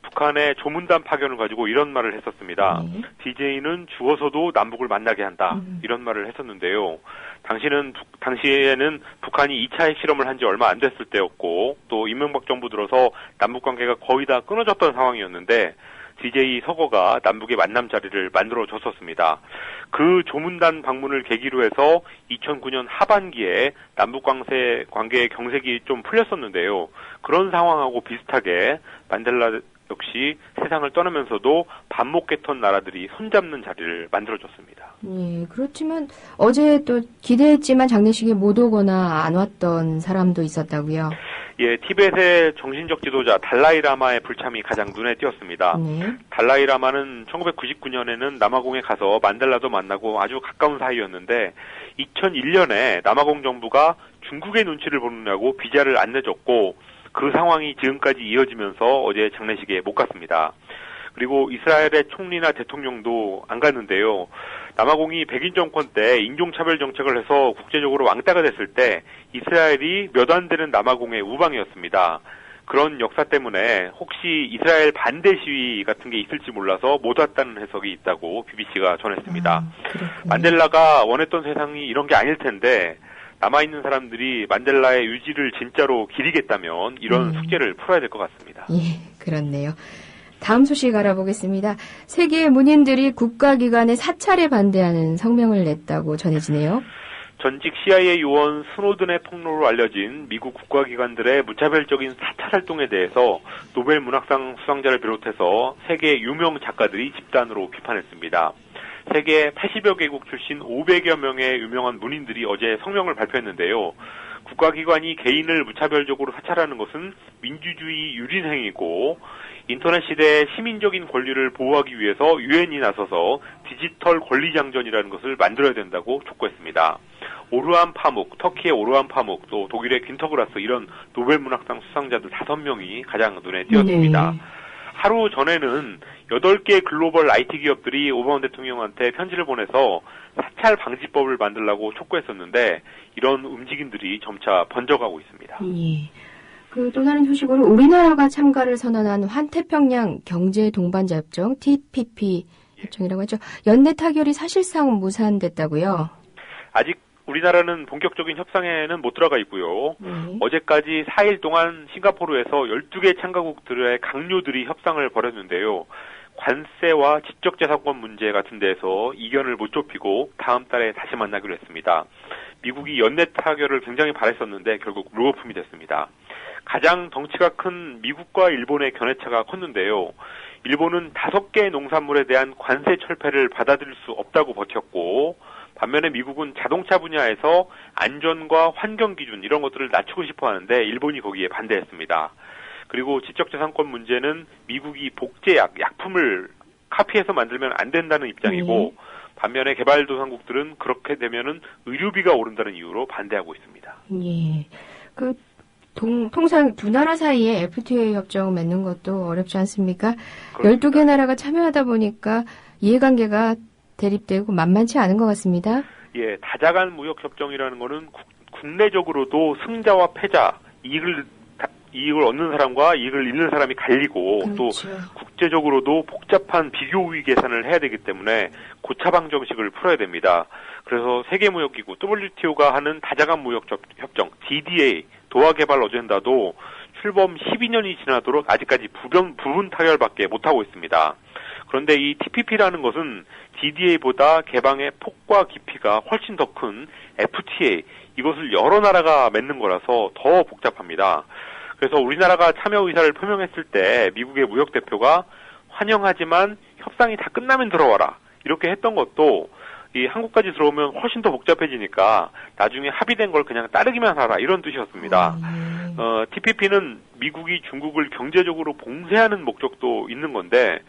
북한의 조문단 파견을 가지고 이런 말을 했었습니다. DJ는 죽어서도 남북을 만나게 한다. 이런 말을 했었는데요. 당시에는 북한이 2차 핵실험을 한 지 얼마 안 됐을 때였고 또 이명박 정부 들어서 남북 관계가 거의 다 끊어졌던 상황이었는데 DJ 서거가 남북의 만남 자리를 만들어줬었습니다. 그 조문단 방문을 계기로 해서 2009년 하반기에 남북 관계의 경색이 좀 풀렸었는데요. 그런 상황하고 비슷하게 만델라 역시 세상을 떠나면서도 반목했던 나라들이 손잡는 자리를 만들어줬습니다. 예, 그렇지만 어제 또 기대했지만 장례식에 못 오거나 안 왔던 사람도 있었다고요? 예, 티벳의 정신적 지도자 달라이라마의 불참이 가장 눈에 띄었습니다. 달라이라마는 1999년에는 남아공에 가서 만델라도 만나고 아주 가까운 사이였는데 2001년에 남아공 정부가 중국의 눈치를 보느냐고 비자를 안 내줬고 그 상황이 지금까지 이어지면서 어제 장례식에 못 갔습니다. 그리고 이스라엘의 총리나 대통령도 안 갔는데요. 남아공이 백인 정권 때 인종차별 정책을 해서 국제적으로 왕따가 됐을 때 이스라엘이 몇 안 되는 남아공의 우방이었습니다. 그런 역사 때문에 혹시 이스라엘 반대 시위 같은 게 있을지 몰라서 못 왔다는 해석이 있다고 BBC가 전했습니다. 만델라가 원했던 세상이 이런 게 아닐 텐데 남아있는 사람들이 만델라의 유지를 진짜로 기리겠다면 이런 숙제를 풀어야 될 것 같습니다. 예, 그렇네요. 다음 소식 알아보겠습니다. 세계 문인들이 국가기관에 사찰에 반대하는 성명을 냈다고 전해지네요. 전직 CIA 요원 스노든의 폭로로 알려진 미국 국가기관들의 무차별적인 사찰 활동에 대해서 노벨 문학상 수상자를 비롯해서 세계 유명 작가들이 집단으로 비판했습니다. 세계 80여 개국 출신 500여 명의 유명한 문인들이 어제 성명을 발표했는데요. 국가기관이 개인을 무차별적으로 사찰하는 것은 민주주의 유린 행위고 인터넷 시대의 시민적인 권리를 보호하기 위해서 유엔이 나서서 디지털 권리장전이라는 것을 만들어야 된다고 촉구했습니다. 오르한 파묵, 터키의 오르한 파묵, 또 독일의 퀸터그라스 이런 노벨 문학상 수상자들 5명이 가장 눈에 띄었습니다. 하루 전에는 8개 글로벌 IT 기업들이 오바마 대통령한테 편지를 보내서 사찰 방지법을 만들라고 촉구했었는데 이런 움직임들이 점차 번져가고 있습니다. 예. 또 다른 소식으로 우리나라가 참가를 선언한 환태평양 경제 동반자 협정 TPP 협정이라고 하죠. 연내 타결이 사실상 무산됐다고요? 아직 우리나라는 본격적인 협상에는 못 들어가 있고요. 어제까지 4일 동안 싱가포르에서 12개 참가국들의 강요들이 협상을 벌였는데요. 관세와 지적재산권 문제 같은 데에서 이견을 못 좁히고 다음 달에 다시 만나기로 했습니다. 미국이 연내 타결을 굉장히 바랬었는데 결국 물거품이 됐습니다. 가장 덩치가 큰 미국과 일본의 견해차가 컸는데요. 일본은 5개의 농산물에 대한 관세 철폐를 받아들일 수 없다고 버텼고 반면에 미국은 자동차 분야에서 안전과 환경 기준 이런 것들을 낮추고 싶어 하는데 일본이 거기에 반대했습니다. 그리고 지적재산권 문제는 미국이 복제약, 약품을 카피해서 만들면 안 된다는 입장이고 반면에 개발도상국들은 그렇게 되면은 의료비가 오른다는 이유로 반대하고 있습니다. 예. 통상 두 나라 사이에 FTA 협정 맺는 것도 어렵지 않습니까? 그렇습니다. 12개 나라가 참여하다 보니까 이해관계가 대립되고 만만치 않은 것 같습니다. 예, 다자간 무역협정이라는 거는 국내적으로도 승자와 패자, 이익을 얻는 사람과 이익을 잃는 사람이 갈리고 그렇죠. 또 국제적으로도 복잡한 비교 우위 계산을 해야 되기 때문에 고차방 정식을 풀어야 됩니다. 그래서 세계무역기구 WTO가 하는 다자간 무역협정 DDA 도하개발 어젠다도 출범 12년이 지나도록 아직까지 부분 타결밖에 못하고 있습니다. 그런데 이 TPP라는 것은 DDA보다 개방의 폭과 깊이가 훨씬 더 큰 FTA, 이것을 여러 나라가 맺는 거라서 더 복잡합니다. 그래서 우리나라가 참여 의사를 표명했을 때 미국의 무역대표가 환영하지만 협상이 다 끝나면 들어와라 이렇게 했던 것도 이 한국까지 들어오면 훨씬 더 복잡해지니까 나중에 합의된 걸 그냥 따르기만 하라 이런 뜻이었습니다. TPP는 미국이 중국을 경제적으로 봉쇄하는 목적도 있는 건데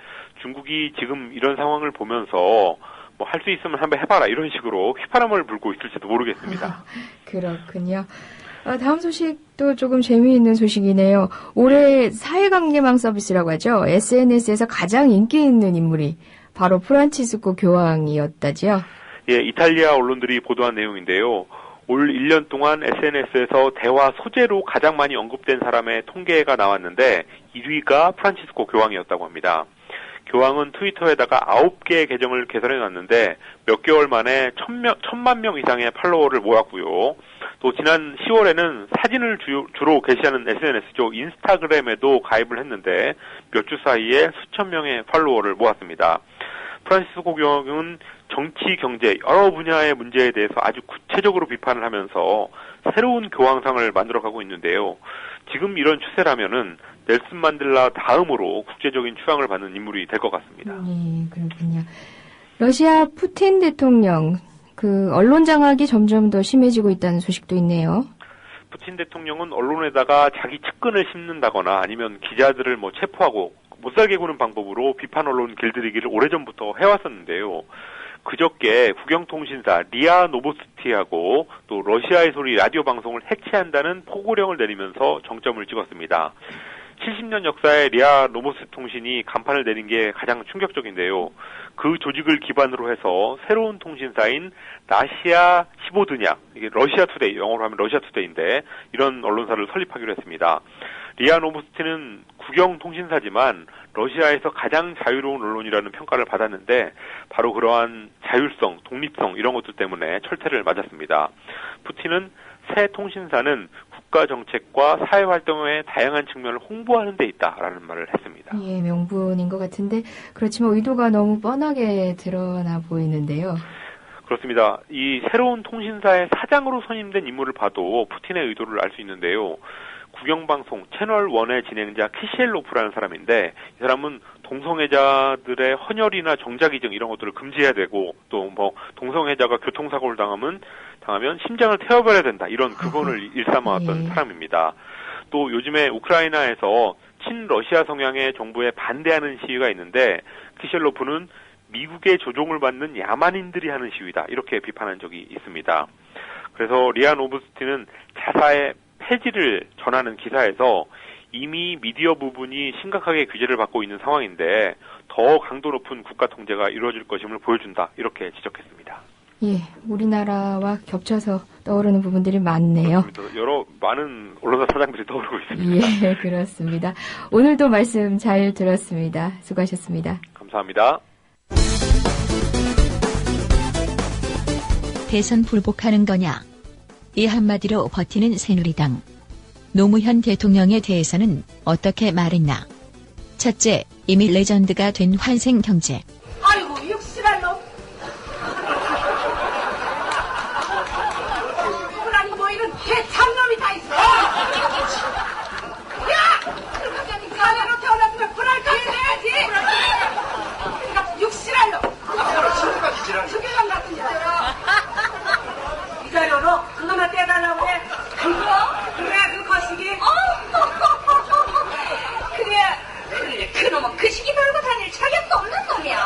중국이 지금 이런 상황을 보면서 뭐 할 수 있으면 한번 해봐라 이런 식으로 휘파람을 불고 있을지도 모르겠습니다. 그렇군요. 다음 소식도 조금 재미있는 소식이네요. 올해 사회관계망 서비스라고 하죠. SNS에서 가장 인기 있는 인물이 바로 프란치스코 교황이었다지요. 예, 이탈리아 언론들이 보도한 내용인데요. 올 1년 동안 SNS에서 대화 소재로 가장 많이 언급된 사람의 통계가 나왔는데 1위가 프란치스코 교황이었다고 합니다. 교황은 트위터에다가 9개의 계정을 개설해놨는데 몇 개월 만에 1,000만 명 이상의 팔로워를 모았고요. 또 지난 10월에는 사진을 주로 게시하는 SNS죠. 인스타그램에도 가입을 했는데 몇 주 사이에 수천 명의 팔로워를 모았습니다. 프란시스코 교황은 정치, 경제 여러 분야의 문제에 대해서 아주 구체적으로 비판을 하면서 새로운 교황상을 만들어가고 있는데요. 지금 이런 추세라면은 넬슨 만델라 다음으로 국제적인 추앙을 받는 인물이 될 것 같습니다. 네, 그렇군요. 러시아 푸틴 대통령 언론 장악이 점점 더 심해지고 있다는 소식도 있네요. 푸틴 대통령은 언론에다가 자기 측근을 심는다거나 아니면 기자들을 체포하고 못살게 구는 방법으로 비판 언론 길들이기를 오래전부터 해왔었는데요. 그저께 국영통신사 리아 노보스티하고 또 러시아의 소리 라디오 방송을 해체한다는 포고령을 내리면서 정점을 찍었습니다. 70년 역사의 리아 노보스티 통신이 간판을 내린 게 가장 충격적인데요. 그 조직을 기반으로 해서 새로운 통신사인 라시아 15드냐, 이게 러시아 투데이, 영어로 하면 러시아 투데이인데 이런 언론사를 설립하기로 했습니다. 리아 노보스티는 국영 통신사지만 러시아에서 가장 자유로운 언론이라는 평가를 받았는데 바로 그러한 자율성, 독립성 이런 것들 때문에 철퇴를 맞았습니다. 푸틴은 새 통신사는 국가 정책과 사회 활동의 다양한 측면을 홍보하는 데 있다라는 말을 했습니다. 예, 명분인 것 같은데 그렇지만 의도가 너무 뻔하게 드러나 보이는데요. 그렇습니다. 이 새로운 통신사의 사장으로 선임된 인물을 봐도 푸틴의 의도를 알 수 있는데요. 국영방송 채널1의 진행자 키시엘로프라는 사람인데 이 사람은 동성애자들의 헌혈이나 정자기증 이런 것들을 금지해야 되고 또 동성애자가 교통사고를 당하면 심장을 태워버려야 된다 이런 극언을 일삼아왔던 사람입니다. 또 요즘에 우크라이나에서 친러시아 성향의 정부에 반대하는 시위가 있는데 키시엘로프는 미국의 조종을 받는 야만인들이 하는 시위다 이렇게 비판한 적이 있습니다. 그래서 리아 노보스티는 자사의 폐지를 전하는 기사에서 이미 미디어 부분이 심각하게 규제를 받고 있는 상황인데 더 강도 높은 국가 통제가 이루어질 것임을 보여준다 이렇게 지적했습니다. 예, 우리나라와 겹쳐서 떠오르는 부분들이 많네요. 많은 언론사 사장들이 떠오르고 있습니다. 예, 그렇습니다. 오늘도 말씀 잘 들었습니다. 수고하셨습니다. 감사합니다. 대선 불복하는 거냐? 이 한마디로 버티는 새누리당. 노무현 대통령에 대해서는 어떻게 말했나? 첫째, 이미 레전드가 된 환생경제. 아이고, 육실한 놈. 그러니 뭐 이런 개참놈이 다 있어. 야! 사내로 태어났으면 불알까지 내야지. 그러니까 육실한 놈. 주교장 같은 자로. 이 자료로 그거나 떼달라고 해. 그거? 그래, 그 거시기. 그래, 그놈은 그 시기 들고 다닐 자격도 없는 놈이야.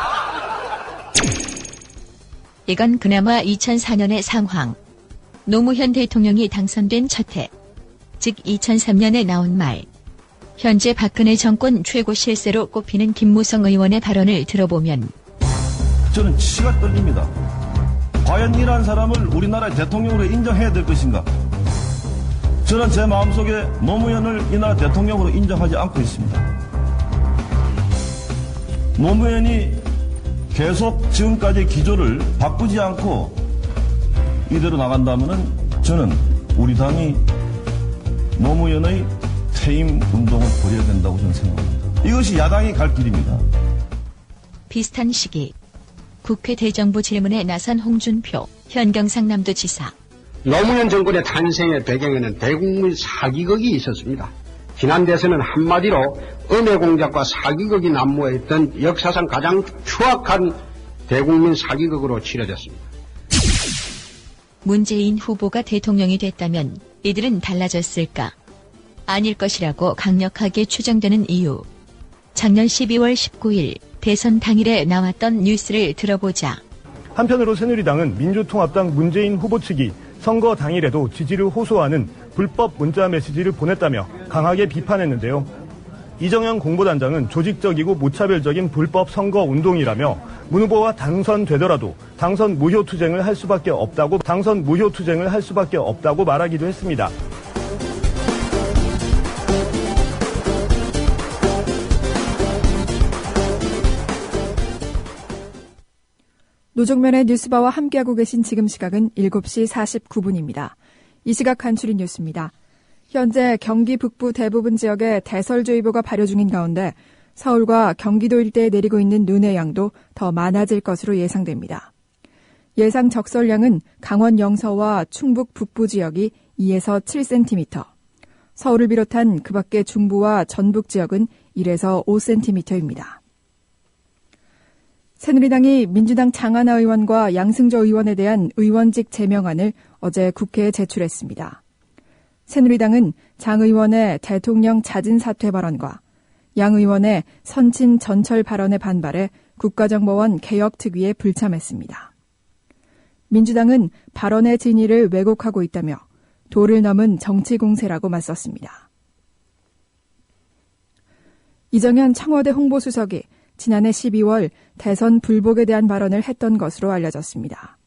이건 그나마 2004년의 상황. 노무현 대통령이 당선된 첫 해, 즉 2003년에 나온 말. 현재 박근혜 정권 최고 실세로 꼽히는 김무성 의원의 발언을 들어보면 저는 치가 떨립니다. 과연 이러한 사람을 우리나라의 대통령으로 인정해야 될 것인가? 저는 제 마음속에 노무현을 이 나라 대통령으로 인정하지 않고 있습니다. 노무현이 계속 지금까지 기조를 바꾸지 않고 이대로 나간다면 저는 우리 당이 노무현의 퇴임 운동을 벌여야 된다고 저는 생각합니다. 이것이 야당이 갈 길입니다. 비슷한 시기 국회 대정부 질문에 나선 홍준표 현 경상남도지사. 노무현 정권의 탄생의 배경에는 대국민 사기극이 있었습니다. 지난 대선은 한마디로 은혜공작과 사기극이 난무했던 역사상 가장 추악한 대국민 사기극으로 치러졌습니다. 문재인 후보가 대통령이 됐다면 이들은 달라졌을까? 아닐 것이라고 강력하게 추정되는 이유. 작년 12월 19일 대선 당일에 나왔던 뉴스를 들어보자. 한편으로 새누리당은 민주통합당 문재인 후보 측이 선거 당일에도 지지를 호소하는 불법 문자 메시지를 보냈다며 강하게 비판했는데요. 이정현 공보단장은 조직적이고 무차별적인 불법 선거 운동이라며 문 후보와 당선되더라도 당선 무효 투쟁을 할 수밖에 없다고 말하기도 했습니다. 노종면의 뉴스바와 함께하고 계신 지금 시각은 7시 49분입니다. 이 시각 간추린 뉴스입니다. 현재 경기 북부 대부분 지역에 대설주의보가 발효 중인 가운데 서울과 경기도 일대에 내리고 있는 눈의 양도 더 많아질 것으로 예상됩니다. 예상 적설량은 강원 영서와 충북 북부 지역이 2에서 7cm, 서울을 비롯한 그 밖의 중부와 전북 지역은 1에서 5cm입니다. 새누리당이 민주당 장하나 의원과 양승조 의원에 대한 의원직 제명안을 어제 국회에 제출했습니다. 새누리당은 장 의원의 대통령 잦은 사퇴 발언과 양 의원의 선친 전철 발언에 반발해 국가정보원 개혁특위에 불참했습니다. 민주당은 발언의 진위를 왜곡하고 있다며 도를 넘은 정치 공세라고 맞섰습니다. 이정현 청와대 홍보수석이 지난해 12월 대선 불복에 대한 발언을 했던 것으로 알려졌습니다.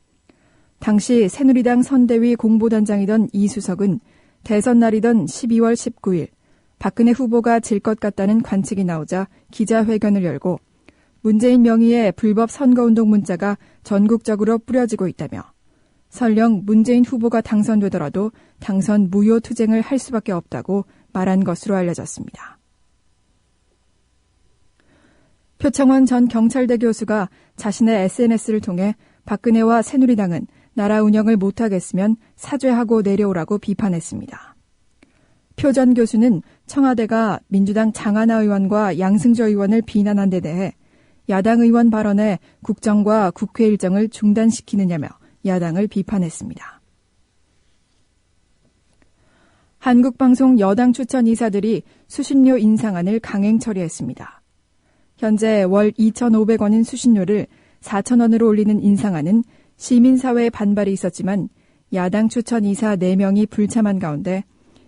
당시 새누리당 선대위 공보단장이던 이 수석은 대선 날이던 12월 19일 박근혜 후보가 질 것 같다는 관측이 나오자 기자회견을 열고 문재인 명의의 불법 선거운동 문자가 전국적으로 뿌려지고 있다며 설령 문재인 후보가 당선되더라도 당선 무효 투쟁을 할 수밖에 없다고 말한 것으로 알려졌습니다. 표창원 전 경찰대 교수가 자신의 SNS를 통해 박근혜와 새누리당은 나라 운영을 못하겠으면 사죄하고 내려오라고 비판했습니다. 표 전 교수는 청와대가 민주당 장하나 의원과 양승조 의원을 비난한 데 대해 야당 의원 발언에 국정과 국회 일정을 중단시키느냐며 야당을 비판했습니다. 한국방송 여당 추천 이사들이 수신료 인상안을 강행 처리했습니다. 현재 월 2,500원인 수신료를 4,000원으로 올리는 인상안은 시민사회의 반발이 있었지만 야당 추천 이사 4명이 불참한 가운데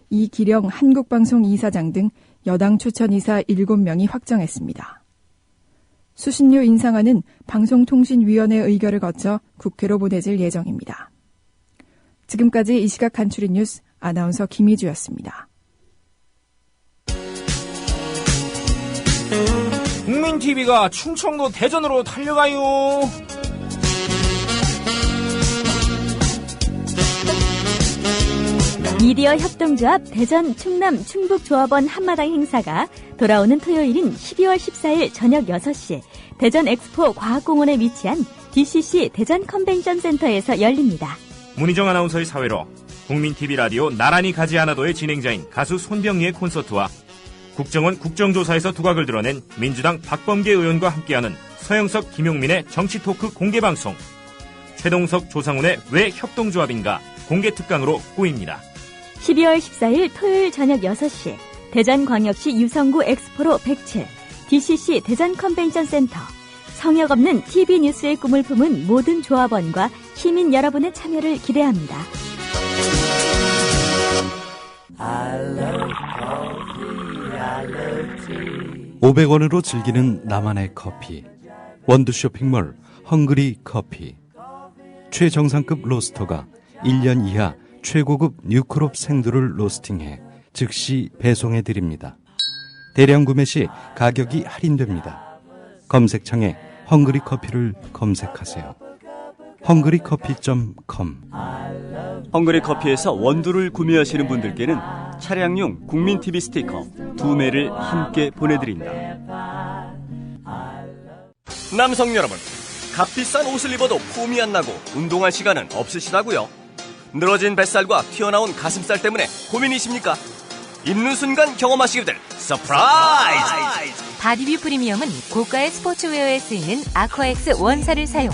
이기령 한국방송 이사장 등 여당 추천 이사 7명이 확정했습니다. 수신료 인상안은 방송통신위원회 의결을 거쳐 국회로 보내질 예정입니다. 지금까지 이 시각 간추린 뉴스 아나운서 김희주였습니다. 국민TV가 충청도 대전으로 달려가요. 미디어 협동조합 대전 충남 충북조합원 한마당 행사가 돌아오는 토요일인 12월 14일 저녁 6시 대전 엑스포 과학공원에 위치한 DCC 대전 컨벤션 센터에서 열립니다. 문희정 아나운서의 사회로 국민TV 라디오 나란히 가지 않아도의 진행자인 가수 손병희의 콘서트와 국정원 국정조사에서 두각을 드러낸 민주당 박범계 의원과 함께하는 서영석 김용민의 정치토크 공개방송, 최동석 조상훈의 왜 협동조합인가 공개특강으로 꾸입니다. 12월 14일 토요일 저녁 6시 대전광역시 유성구 엑스포로 107 DCC 대전 컨벤션 센터. 성역 없는 TV 뉴스의 꿈을 품은 모든 조합원과 시민 여러분의 참여를 기대합니다. 500원으로 즐기는 나만의 커피. 원두 쇼핑몰 헝그리 커피. 최정상급 로스터가 1년 이하 최고급 뉴크롭 생두를 로스팅해 즉시 배송해드립니다. 대량 구매 시 가격이 할인됩니다. 검색창에 헝그리 커피를 검색하세요. 헝그리커피.com. 헝그리 커피에서 원두를 구매하시는 분들께는 차량용 국민TV 스티커 2매를 함께 보내드립니다. 남성 여러분, 값비싼 옷을 입어도 폼이 안 나고 운동할 시간은 없으시다고요? 늘어진 뱃살과 튀어나온 가슴살 때문에 고민이십니까? 입는 순간 경험하시게 될 서프라이즈! 바디뷰 프리미엄은 고가의 스포츠웨어에 쓰이는 아쿠아엑스 원사를 사용,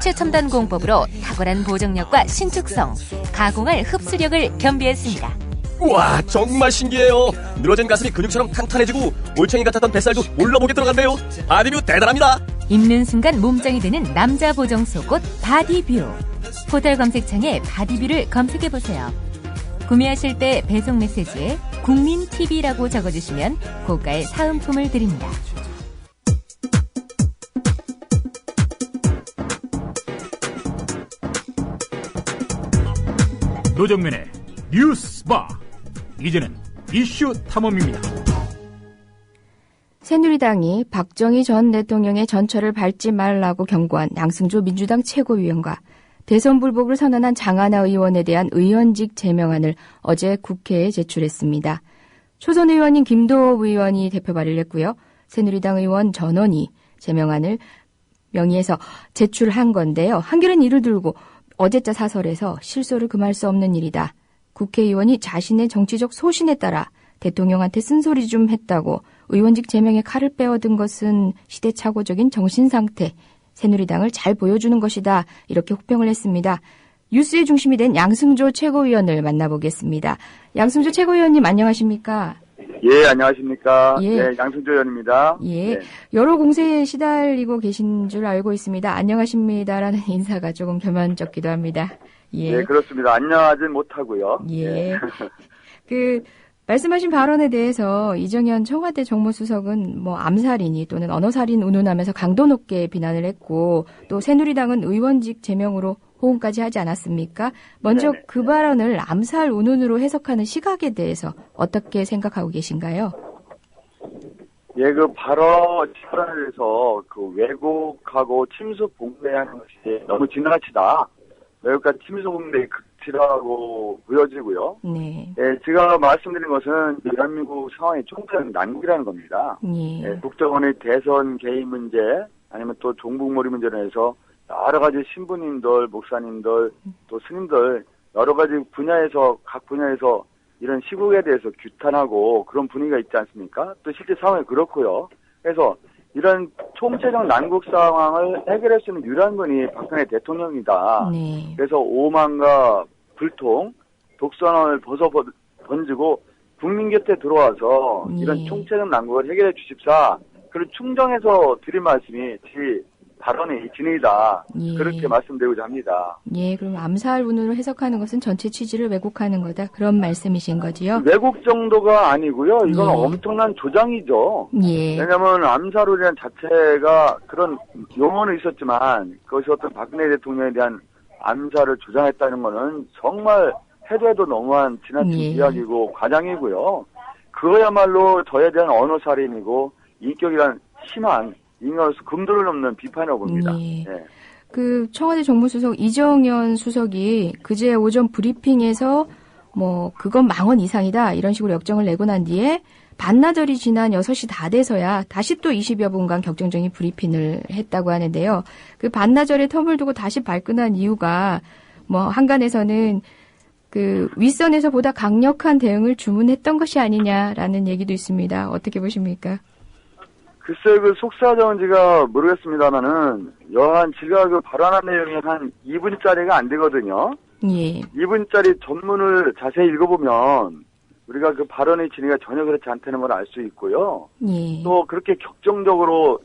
최첨단 공법으로 탁월한 보정력과 신축성, 가공할 흡수력을 겸비했습니다. 우와, 정말 신기해요. 늘어진 가슴이 근육처럼 탄탄해지고 올챙이 같았던 뱃살도 올라보게 들어간대요. 바디뷰 대단합니다. 입는 순간 몸짱이 되는 남자 보정 속옷 바디뷰. 포털 검색창에 바디뷰를 검색해보세요. 구매하실 때 배송 메시지에 국민TV라고 적어주시면 고가의 사은품을 드립니다. 노정면의 뉴스바. 이제는 이슈 탐험입니다. 새누리당이 박정희 전 대통령의 전철을 밟지 말라고 경고한 양승조 민주당 최고위원과 대선 불복을 선언한 장하나 의원에 대한 의원직 제명안을 어제 국회에 제출했습니다. 초선 의원인 김도읍 의원이 대표 발의를 했고요. 새누리당 의원 전원이 제명안을 명의해서 제출한 건데요. 한겨레는 이를 들고 어제자 사설에서 실소를 금할 수 없는 일이다. 국회의원이 자신의 정치적 소신에 따라 대통령한테 쓴소리 좀 했다고 의원직 제명에 칼을 빼어든 것은 시대착오적인 정신상태, 새누리당을 잘 보여주는 것이다. 이렇게 혹평을 했습니다. 뉴스의 중심이 된 양승조 최고위원을 만나보겠습니다. 양승조 최고위원님 안녕하십니까? 예, 안녕하십니까? 예. 네, 양승조 의원입니다. 예, 네. 여러 공세에 시달리고 계신 줄 알고 있습니다. 안녕하십니다라는 인사가 조금 겸연쩍기도 합니다. 예. 네, 그렇습니다. 안녕하진 못하고요. 예. 말씀하신 발언에 대해서 이정현 청와대 정무수석은 암살이니 또는 언어살인 운운하면서 강도 높게 비난을 했고 또 새누리당은 의원직 제명으로 호응까지 하지 않았습니까? 먼저 네네. 그 발언을 암살 운운으로 해석하는 시각에 대해서 어떻게 생각하고 계신가요? 예, 그 발언에 대해서 왜곡하고 침수 봉쇄하는 것이 너무 지나치다. 왜곡과 침수 봉쇄의 극치라고 보여지고요. 네. 예, 제가 말씀드린 것은 대한민국 상황의 총체적 난국이라는 겁니다. 예. 예, 국정원의 대선 개입 문제 아니면 또 종북몰이 문제로 해서 여러 가지 신부님들, 목사님들, 또 스님들 여러 가지 분야에서 각 분야에서 이런 시국에 대해서 규탄하고 그런 분위기가 있지 않습니까? 또 실제 상황이 그렇고요. 그래서 이런 총체적 난국 상황을 해결할 수 있는 유일한 분이 박근혜 대통령이다. 네. 그래서 오만과 불통, 독선을 벗어 던지고 국민 곁에 들어와서 이런 총체적 난국을 해결해 주십사. 그걸 충정해서 드린 말씀이 제 발언의 진의다. 예. 그렇게 말씀드리고자 합니다. 예, 그럼 암살 운운으로 해석하는 것은 전체 취지를 왜곡하는 거다. 그런 말씀이신 거지요? 왜곡 정도가 아니고요. 이건 예. 엄청난 조장이죠. 예. 왜냐하면 암살운이라는 자체가 그런 용어는 있었지만 그것이 어떤 박근혜 대통령에 대한 암살을 조장했다는 것은 정말 해도 너무한 지나친 예. 이야기고 과장이고요. 그거야말로 저에 대한 언어살인이고 인격이란 심한 인간으로서 금도를 넘는 비판이라고 봅니다. 예. 예. 청와대 정무수석 이정현 수석이 그제 오전 브리핑에서 그건 망언 이상이다 이런 식으로 역정을 내고 난 뒤에 반나절이 지난 6시 다 돼서야 다시 또 20여 분간 격정적인 브리핑을 했다고 하는데요. 그 반나절의 텀을 두고 다시 발끈한 이유가 한간에서는 윗선에서 보다 강력한 대응을 주문했던 것이 아니냐라는 얘기도 있습니다. 어떻게 보십니까? 글쎄, 속사정은 제가 모르겠습니다만은, 여한 제가 발언한 내용이 한 2분짜리가 안 되거든요. 예. 2분짜리 전문을 자세히 읽어보면, 우리가 그 발언의 진위가 전혀 그렇지 않다는 걸 알 수 있고요. 예. 또 그렇게 격정적으로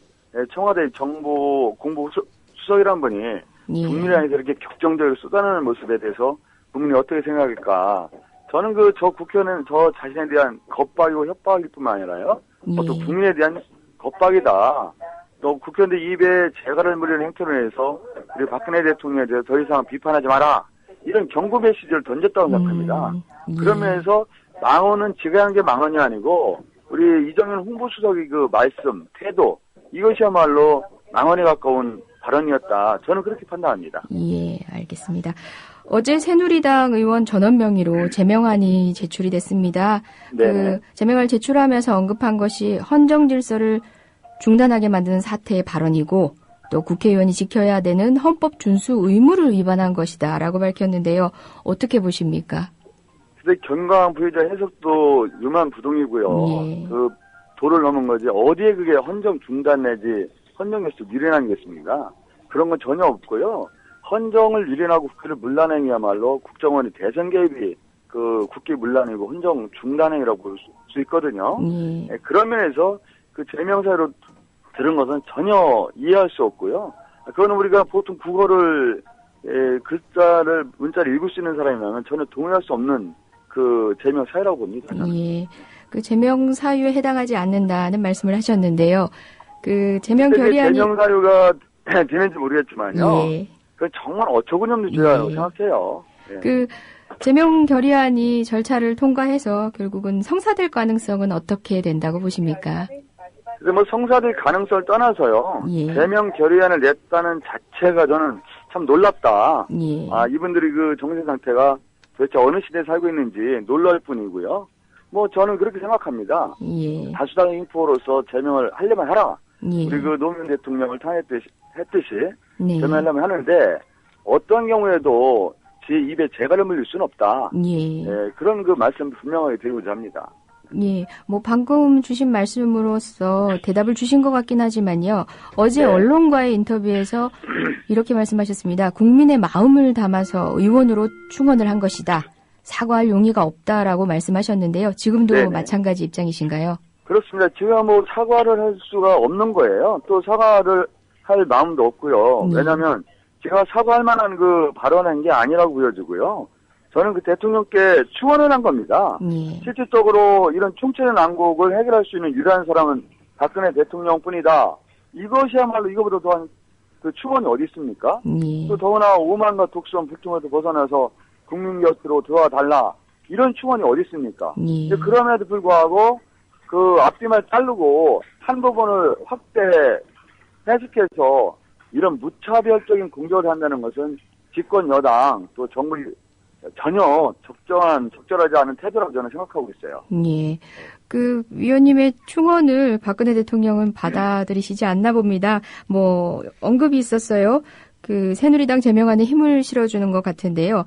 청와대 정보 공보 수석이란 분이 예. 국민에 대해서 이렇게 격정적으로 쏟아내는 모습에 대해서 국민이 어떻게 생각할까? 저는 저 국회의원은 저 자신에 대한 겁박이고 협박일 뿐만 아니라요. 또 국민에 대한 겁박이다. 또 국회의원들 입에 재갈을 물리는 행태로 해서 우리 박근혜 대통령에 대해서 더 이상 비판하지 마라. 이런 경고 메시지를 던졌다고 생각합니다. 그러면서 망언은 지가 한 게 망언이 아니고 우리 이정현 홍보수석의 말씀, 태도 이것이야말로 망언에 가까운 발언이었다. 저는 그렇게 판단합니다. 예, 알겠습니다. 어제 새누리당 의원 전원 명의로 제명안이 제출이 됐습니다. 제명안을 제출하면서 언급한 것이 헌정 질서를 중단하게 만드는 사태의 발언이고 또 국회의원이 지켜야 되는 헌법 준수 의무를 위반한 것이다라고 밝혔는데요. 어떻게 보십니까? 근데 경강 부의자 해석도 유만부동이고요. 예. 도를 넘은 거지. 어디에 그게 헌정 중단 내지 헌정 질서 유린하겠습니까? 그런 건 전혀 없고요. 헌정을 유린하고 국회를 물란행위야말로 국정원이 대선 개입이 국회 물란이고 헌정 중단행위라고 볼 수 있거든요. 네, 그런 면에서 제명 사유로 들은 것은 전혀 이해할 수 없고요. 그거는 우리가 보통 국어를 문자를 읽을 수 있는 사람이라면 전혀 동의할 수 없는 그 제명 사유라고 봅니다. 예. 그 제명 사유에 해당하지 않는다는 말씀을 하셨는데요. 그 제명 결의안이 제명 사유가 되는지 모르겠지만요. 예. 그 정말 어처구니없는 죄라고 생각해요. 예. 그 제명 결의안이 절차를 통과해서 결국은 성사될 가능성은 어떻게 된다고 보십니까? 근데 뭐 성사될 가능성을 떠나서요. 예. 제명 결의안을 냈다는 자체가 저는 참 놀랍다. 예. 아, 이분들이 그 정신 상태가 도대체 어느 시대에 살고 있는지 놀랄 뿐이고요. 뭐 저는 그렇게 생각합니다. 예. 다수당 인포로서 제명을 하려면 하라. 예. 우리 그 노무현 대통령을 탄핵했듯이 네. 제명하려면 하는데 어떤 경우에도 제 입에 재갈을 물릴 수는 없다. 예. 그런 그 말씀을 분명하게 드리고자 합니다. 예, 뭐 방금 주신 말씀으로서 대답을 주신 것 같긴 하지만요. 어제 언론과의 인터뷰에서 이렇게 말씀하셨습니다. 국민의 마음을 담아서 의원으로 충원을 한 것이다. 사과할 용의가 없다라고 말씀하셨는데요. 지금도 네네. 마찬가지 입장이신가요? 그렇습니다. 제가 뭐 사과를 할 수가 없는 거예요. 또 사과를 할 마음도 없고요. 왜냐하면 제가 사과할 만한 그 발언한 게 아니라고 보여지고요. 저는 그 대통령께 충원을 한 겁니다. 실질적으로 이런 총체적 난국을 해결할 수 있는 유일한 사람은 박근혜 대통령뿐이다. 이것이야말로 이거보다 더한 그 충원이 어디 있습니까? 또 더구나 오만과 독선, 불통에서 벗어나서 국민 곁으로 들어와 달라. 이런 충원이 어디 있습니까? 근데 그럼에도 불구하고 그 앞뒤만 자르고 한 부분을 확대 해석해서 이런 무차별적인 공격을 한다는 것은 집권 여당 또 정부 전혀 적절하지 않은 태도라고 저는 생각하고 있어요. 예. 그 위원님의 충원을 박근혜 대통령은 받아들이시지 않나 봅니다. 뭐 언급이 있었어요. 그 새누리당 제명안에 힘을 실어주는 것 같은데요.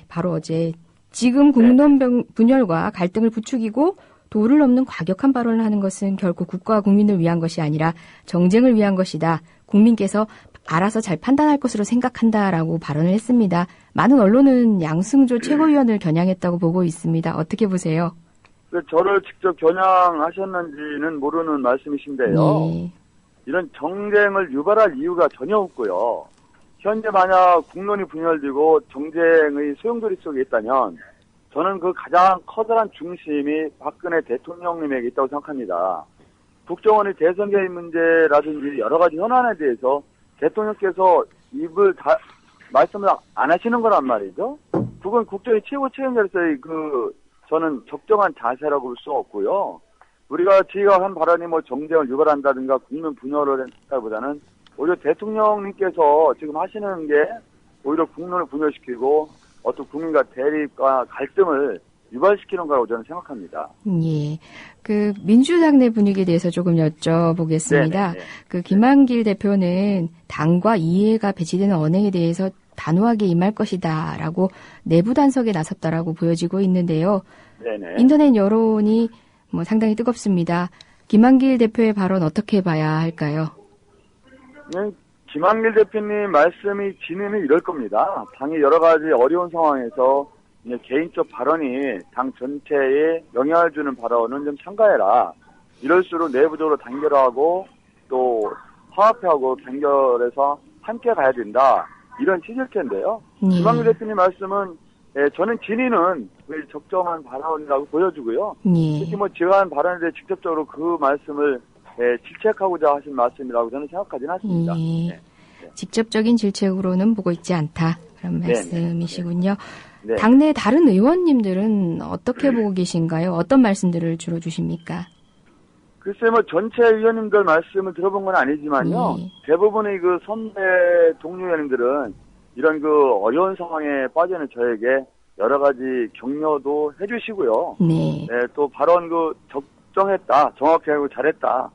바로 어제 지금 국론 분열과 갈등을 부추기고 도를 넘는 과격한 발언을 하는 것은 결코 국가와 국민을 위한 것이 아니라 정쟁을 위한 것이다. 국민께서 알아서 잘 판단할 것으로 생각한다라고 발언을 했습니다. 많은 언론은 양승조 최고위원을 겨냥했다고 보고 있습니다. 어떻게 보세요? 저를 직접 겨냥하셨는지는 모르는 말씀이신데요. 이런 정쟁을 유발할 이유가 전혀 없고요. 현재 만약 국론이 분열되고 정쟁의 소용돌이 속에 있다면 저는 그 가장 커다란 중심이 박근혜 대통령님에게 있다고 생각합니다. 국정원의 대선 개입 문제라든지 여러 가지 현안에 대해서 대통령께서 말씀을 안 하시는 거란 말이죠. 그건 국정의 최고 책임자로서의 저는 적정한 자세라고 볼 수 없고요. 제가 한 발언이 뭐 정쟁을 유발한다든가 국민 분열을 했다보다는 오히려 대통령님께서 지금 하시는 게 오히려 국론을 분열시키고 어떤 국민과 대립과 갈등을 유발시키는 거라고 저는 생각합니다. 예. 그 민주당 내 분위기에 대해서 조금 여쭤보겠습니다. 네네네. 그 김한길 대표는 당과 이해가 배치되는 언행에 대해서 단호하게 임할 것이다라고 내부 단속에 나섰다라고 보여지고 있는데요. 네네. 인터넷 여론이 뭐 상당히 뜨겁습니다. 김한길 대표의 발언 어떻게 봐야 할까요? 김한길 대표님 말씀이 진행은 이럴 겁니다. 당이 여러 가지 어려운 상황에서 개인적 발언이 당 전체에 영향을 주는 발언은 좀 삼가해라. 이럴수록 내부적으로 단결하고 또 화합하고 단결해서 함께 가야 된다. 이런 취지일 텐데요. 김한길 대표님 말씀은 저는 진위는 적정한 발언이라고 보여주고요. 특히 뭐 제가 한 발언에 대해 직접적으로 그 말씀을 질책하고자 하신 말씀이라고 저는 생각하지는 않습니다. 네. 직접적인 질책으로는 보고 있지 않다. 그런 말씀이시군요. 네. 당내 다른 의원님들은 어떻게 보고 계신가요? 어떤 말씀들을 주로 주십니까? 글쎄 뭐 전체 의원님들 말씀을 들어본 건 아니지만요. 대부분의 그 선배 동료 의원님들은 이런 그 어려운 상황에 빠지는 저에게 여러 가지 격려도 해주시고요. 네, 또 발언 적정했다, 정확하고 잘했다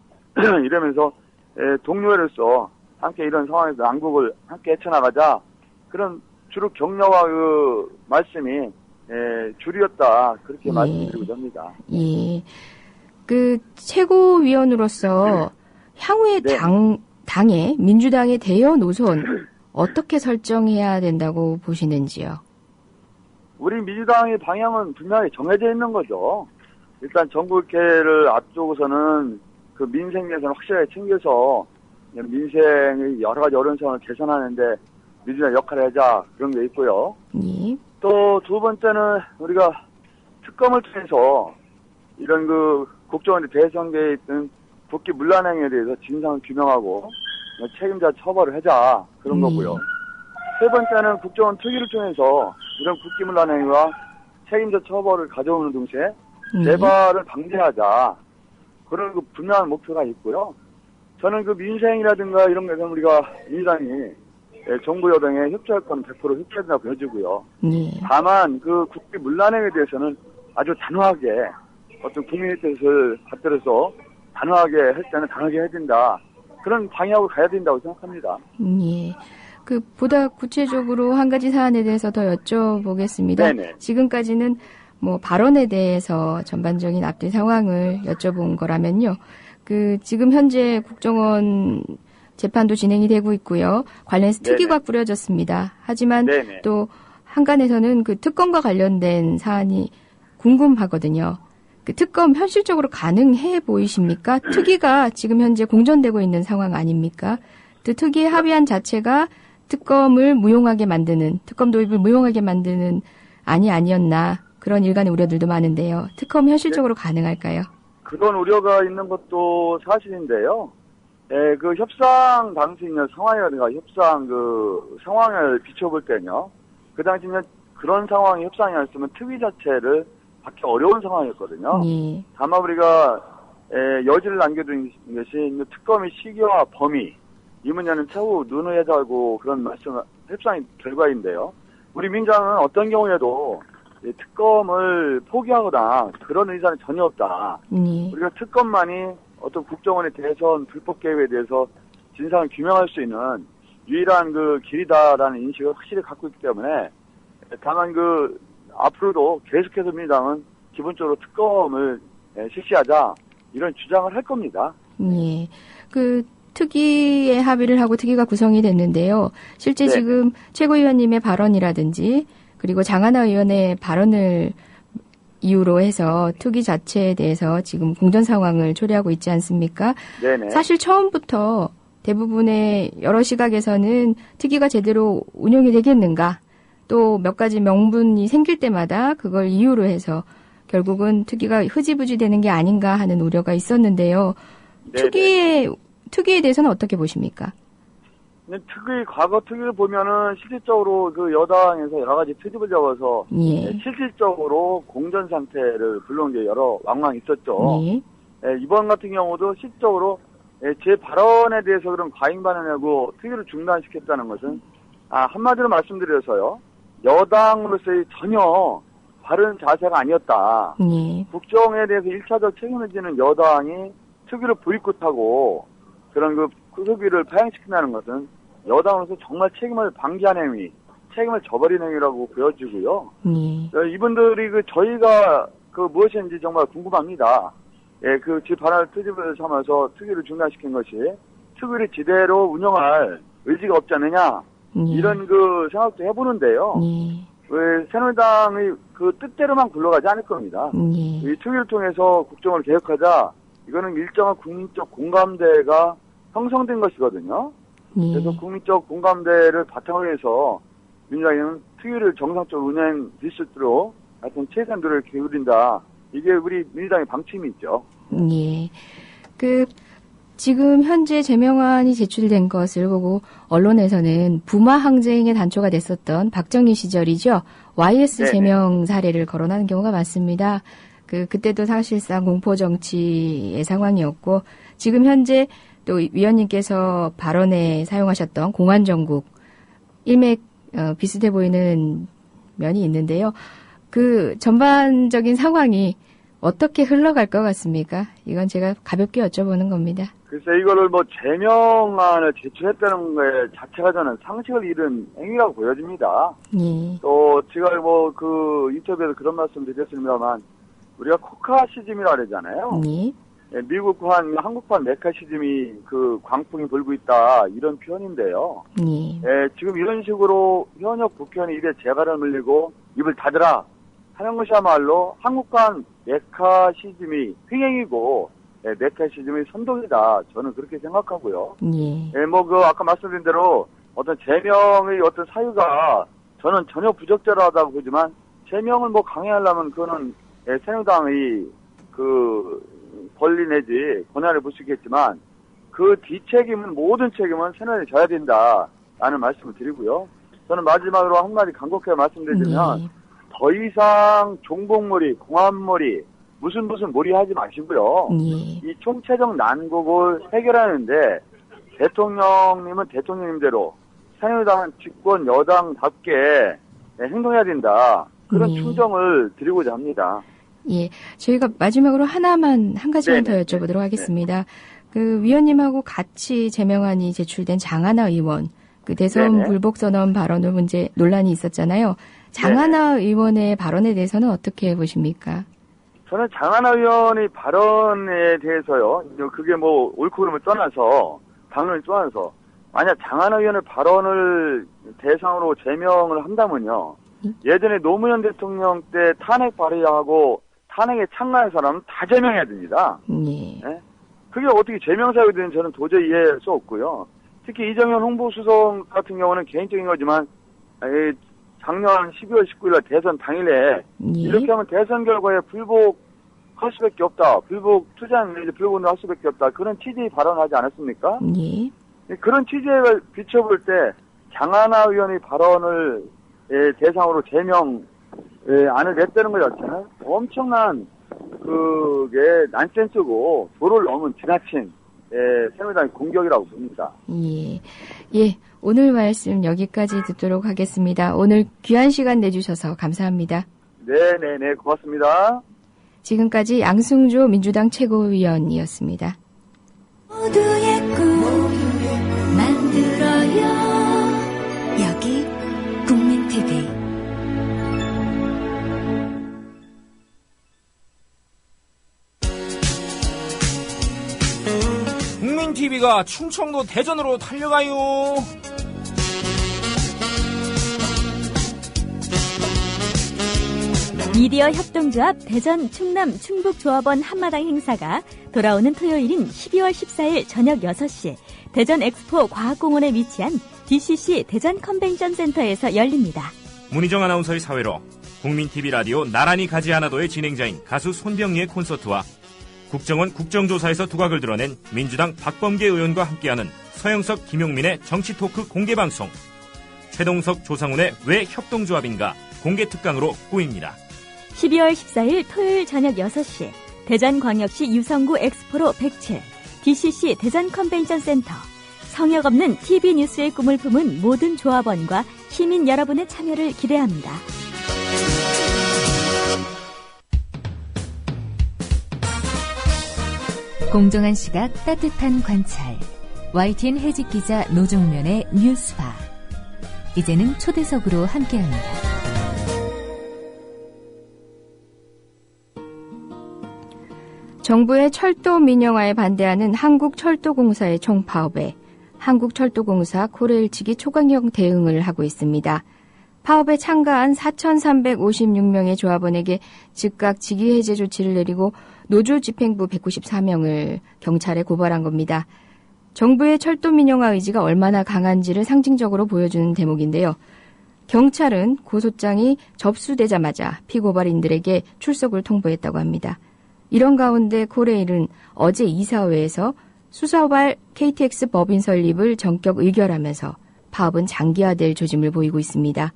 이러면서 동료로서 함께 이런 상황에서 난국을 함께 헤쳐나가자 그런 주로 격려와 그 말씀이 줄이었다 그렇게 말씀드리고자 합니다. 예. 그 최고위원으로서 향후의 당의 민주당의 대여 노선 어떻게 설정해야 된다고 보시는지요? 우리 민주당의 방향은 분명히 정해져 있는 거죠. 일단 정부국회를 앞두고서는 그 민생 예산을 확실하게 챙겨서 민생의 여러 가지 어려운 상황을 개선하는데 민주당 역할을 하자 그런 게 있고요. 또 두 번째는 우리가 특검을 통해서 이런 그 국정원의 대선계에 있던 국기 문란행위에 대해서 진상을 규명하고 책임자 처벌을 하자 그런 거고요. 세 번째는 국정원 특위를 통해서 이런 국기 문란행위와 책임자 처벌을 가져오는 동시에 재발을 방지하자 그런 그 분명한 목표가 있고요. 저는 그 민생이라든가 이런 것에서 우리가 민주당이 정부 여당에 협조할 건 100% 협조한다고 보여주고요. 다만 그 국기 문란행위에 대해서는 아주 단호하게 어떤 국민의 뜻을 받들어서 단호하게 할 때는 단호하게 해야 된다. 그런 방향으로 가야 된다고 생각합니다. 예. 그 보다 구체적으로 한 가지 사안에 대해서 더 여쭤보겠습니다. 네네. 지금까지는 뭐 발언에 대해서 전반적인 앞뒤 상황을 여쭤본 거라면요. 그 지금 현재 국정원 재판도 진행이 되고 있고요. 관련해서 특위가 꾸려졌습니다. 하지만 네네. 또 한간에서는 그 특검과 관련된 사안이 궁금하거든요. 그 특검 현실적으로 가능해 보이십니까? 특위가 지금 현재 공전되고 있는 상황 아닙니까? 그 특위의 합의안 자체가 특검을 무용하게 만드는, 특검 도입을 무용하게 만드는 안이 아니었나 그런 일간의 우려들도 많은데요. 특검 현실적으로 가능할까요? 그런 우려가 있는 것도 사실인데요. 예, 그 협상 당시 있는 상황이라든가 협상 그 상황을 비춰볼 때는요. 그 당시는 그런 상황이 협상이었으면 특위 자체를 받기 어려운 상황이었거든요. 다만 우리가 여지를 남겨둔 것이 특검의 시기와 범위 이 문제는 차후 논의하자고 그런 말씀 협상의 결과인데요. 우리 민주당은 어떤 경우에도 특검을 포기하거나 그런 의사는 전혀 없다. 우리가 특검만이 어떤 국정원의 대선 불법 개입에 대해서 진상을 규명할 수 있는 유일한 그 길이다라는 인식을 확실히 갖고 있기 때문에 다만 그 앞으로도 계속해서 민주당은 기본적으로 특검을 실시하자 이런 주장을 할 겁니다. 예. 그 특위에 합의를 하고 특위가 구성이 됐는데요. 실제 네. 지금 최고위원님의 발언이라든지 그리고 장하나 의원의 발언을 이유로 해서 특위 자체에 대해서 지금 공전 상황을 초래하고 있지 않습니까? 네네. 사실 처음부터 대부분의 여러 시각에서는 특위가 제대로 운영이 되겠는가? 또 몇 가지 명분이 생길 때마다 그걸 이유로 해서 결국은 특위가 흐지부지 되는 게 아닌가 하는 우려가 있었는데요. 특위에 대해서는 어떻게 보십니까? 과거 특위를 보면은 실질적으로 그 여당에서 여러 가지 트집을 잡아서 실질적으로 공전 상태를 불러온 게 여러 왕왕 있었죠. 이번 같은 경우도 실질적으로 제 발언에 대해서 그런 과잉 반응하고 특위를 중단시켰다는 것은 한마디로 말씀드려서요. 여당으로서의 전혀 바른 자세가 아니었다. 국정에 대해서 1차적 책임을 지는 여당이 특위를 보이콧하고 그런 그 특위를 파행시킨다는 것은 여당으로서 정말 책임을 방기하는 행위, 책임을 저버리는 행위라고 보여지고요. 이분들이 저희가 무엇인지 정말 궁금합니다. 예, 제 발언을 트집을 삼아서 특위를 중단시킨 것이 특위를 제대로 운영할 의지가 없지 않느냐, 이런 생각도 해보는데요. 왜 새누리당의 뜻대로만 굴러가지 않을 겁니다. 이 특위를 통해서 국정을 개혁하자, 이거는 일정한 국민적 공감대가 형성된 것이거든요. 그래서 국민적 공감대를 바탕으로 해서 민주당은 특위를 정상적으로 운영할 수 있도록 하여튼 최대한 노력을 기울인다. 이게 우리 민주당의 방침이죠. 예. 지금 현재 제명안이 제출된 것을 보고 언론에서는 부마 항쟁의 단초가 됐었던 박정희 시절이죠. YS 네네. 제명 사례를 거론하는 경우가 많습니다. 그때도 사실상 공포 정치의 상황이었고 지금 현재 또 위원님께서 발언에 사용하셨던 공안정국 일맥 비슷해 보이는 면이 있는데요. 전반적인 상황이 어떻게 흘러갈 것 같습니까? 이건 제가 가볍게 여쭤보는 겁니다. 글쎄 이거를 제명안을 제출했다는 것 자체가 저는 상식을 잃은 행위라고 보여집니다. 또 제가 인터뷰에서 그런 말씀 드렸습니다만 우리가 코카시즘이라고 그러잖아요. 미국판, 한국판 메카시즘이 광풍이 불고 있다 이런 표현인데요. 지금 이런 식으로 현역 국회의원이 입에 재갈을 물리고 입을 닫으라 하는 것이야말로 한국판 메카시즘이 횡행이고 메카시즘의 선동이다. 저는 그렇게 생각하고요. 아까 말씀드린 대로 어떤 제명의 어떤 사유가 저는 전혀 부적절하다고 보지만 제명을 강행하려면 그거는 새누리당의 권리 내지 권한을 볼 수 있겠지만 그 뒷책임은 모든 책임은 새누리당이 져야 된다라는 말씀을 드리고요. 저는 마지막으로 한마디 간곡하게 말씀드리면 더 이상 종북몰이, 공안몰이, 무슨 몰이 하지 마시고요. 이 총체적 난국을 해결하는데 대통령님은 대통령님대로 새누리당은 집권 여당답게 행동해야 된다. 그런 충정을 드리고자 합니다. 예, 저희가 마지막으로 한 가지만 더 여쭤보도록 하겠습니다. 그 위원님하고 같이 제명안이 제출된 장하나 의원, 그 대선 불복 선언 발언 문제 논란이 있었잖아요. 장하나 의원의 발언에 대해서는 어떻게 보십니까? 저는 장하나 의원의 발언에 대해서요. 그게 뭐 옳고 그름을 떠나서 당론을 떠나서 만약 장하나 의원의 발언을 대상으로 제명을 한다면요. 예전에 노무현 대통령 때 탄핵 발의하고 탄핵에 참가한 사람은 다 제명해야 됩니다. 네? 그게 어떻게 제명 사유가 되는지 저는 도저히 이해할 수 없고요. 특히 이정현 홍보수석 같은 경우는 개인적인 거지만 작년 12월 19일 날 대선 당일에 이렇게 하면 대선 결과에 불복할 수밖에 없다. 불복 투쟁 내지 불복을 할 수밖에 없다. 그런 취지의 발언하지 않았습니까? 그런 취지에 비춰볼 때 장하나 의원의 발언을 대상으로 제명 안을 냈다는 것 자체는 엄청난 그게 난센스고 도를 넘은 지나친 새누리당의 공격이라고 봅니다. 예, 오늘 말씀 여기까지 듣도록 하겠습니다. 오늘 귀한 시간 내주셔서 감사합니다. 네, 고맙습니다. 지금까지 양승조 민주당 최고위원이었습니다. 모두의 꿈 만들어요. 여기 국민TV. 국민TV가 충청도 대전으로 달려가요. 미디어 협동조합 대전 충남 충북조합원 한마당 행사가 돌아오는 토요일인 12월 14일 저녁 6시 대전 엑스포 과학공원에 위치한 DCC 대전 컨벤션 센터에서 열립니다. 문희정 아나운서의 사회로 국민TV 라디오 나란히 가지 않아도의 진행자인 가수 손병희의 콘서트와 국정원 국정조사에서 두각을 드러낸 민주당 박범계 의원과 함께하는 서영석, 김용민의 정치토크 공개방송. 최동석, 조상훈의 왜 협동조합인가 공개특강으로 꾸입니다. 12월 14일 토요일 저녁 6시 대전광역시 유성구 엑스포로 107 DCC 대전 컨벤션 센터. 성역 없는 TV 뉴스의 꿈을 품은 모든 조합원과 시민 여러분의 참여를 기대합니다. 공정한 시각, 따뜻한 관찰. YTN 해직 기자 노종면의 뉴스바. 이제는 초대석으로 함께합니다. 정부의 철도 민영화에 반대하는 한국철도공사의 총파업에 한국철도공사 코레일 측이 초강력 대응을 하고 있습니다. 파업에 참가한 4,356명의 조합원에게 즉각 직위해제 조치를 내리고 노조집행부 194명을 경찰에 고발한 겁니다. 정부의 철도 민영화 의지가 얼마나 강한지를 상징적으로 보여주는 대목인데요. 경찰은 고소장이 접수되자마자 피고발인들에게 출석을 통보했다고 합니다. 이런 가운데 코레일은 어제 이사회에서 수서발 KTX 법인 설립을 전격 의결하면서 파업은 장기화될 조짐을 보이고 있습니다.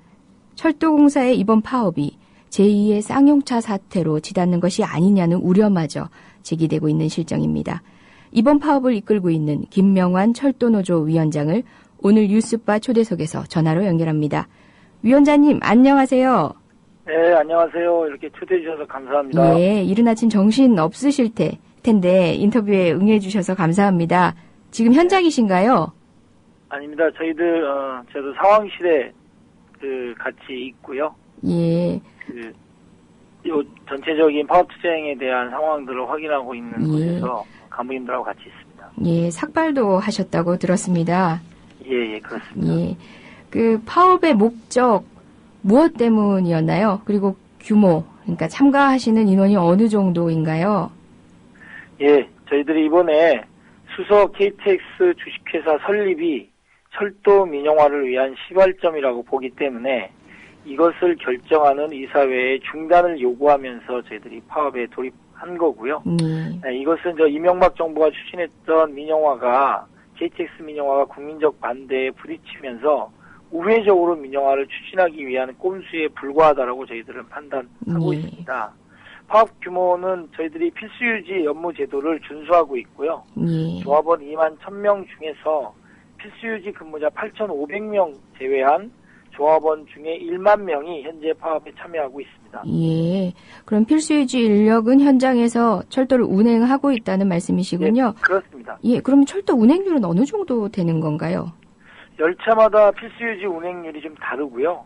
철도공사의 이번 파업이 제2의 쌍용차 사태로 치닫는 것이 아니냐는 우려마저 제기되고 있는 실정입니다. 이번 파업을 이끌고 있는 김명환 철도노조 위원장을 오늘 뉴스바 초대석에서 전화로 연결합니다. 위원장님, 안녕하세요. 네, 안녕하세요. 이렇게 초대해 주셔서 감사합니다. 예, 이른 아침 정신 없으실 텐데 인터뷰에 응해 주셔서 감사합니다. 지금 현장이신가요? 아닙니다. 저도 상황실에 같이 있고요. 예. 전체적인 파업 투쟁에 대한 상황들을 확인하고 있는 곳에서 간부님들하고 같이 있습니다. 예, 삭발도 하셨다고 들었습니다. 예, 그렇습니다. 예. 그 파업의 목적 무엇 때문이었나요? 그리고 규모, 그러니까 참가하시는 인원이 어느 정도인가요? 예, 저희들이 이번에 수서 KTX 주식회사 설립이 철도 민영화를 위한 시발점이라고 보기 때문에 이것을 결정하는 이사회의 중단을 요구하면서 저희들이 파업에 돌입한 거고요. 이것은 이명박 정부가 추진했던 민영화가 KTX 민영화가 국민적 반대에 부딪히면서 우회적으로 민영화를 추진하기 위한 꼼수에 불과하다라고 저희들은 판단하고 있습니다. 파업 규모는 저희들이 필수유지 연무 제도를 준수하고 있고요. 조합원 2만 1,000명 중에서 필수유지 근무자 8,500명 제외한 조합원 중에 1만 명이 현재 파업에 참여하고 있습니다. 예. 그럼 필수유지 인력은 현장에서 철도를 운행하고 있다는 말씀이시군요. 네, 그렇습니다. 예. 그럼 철도 운행률은 어느 정도 되는 건가요? 열차마다 필수유지 운행률이 좀 다르고요.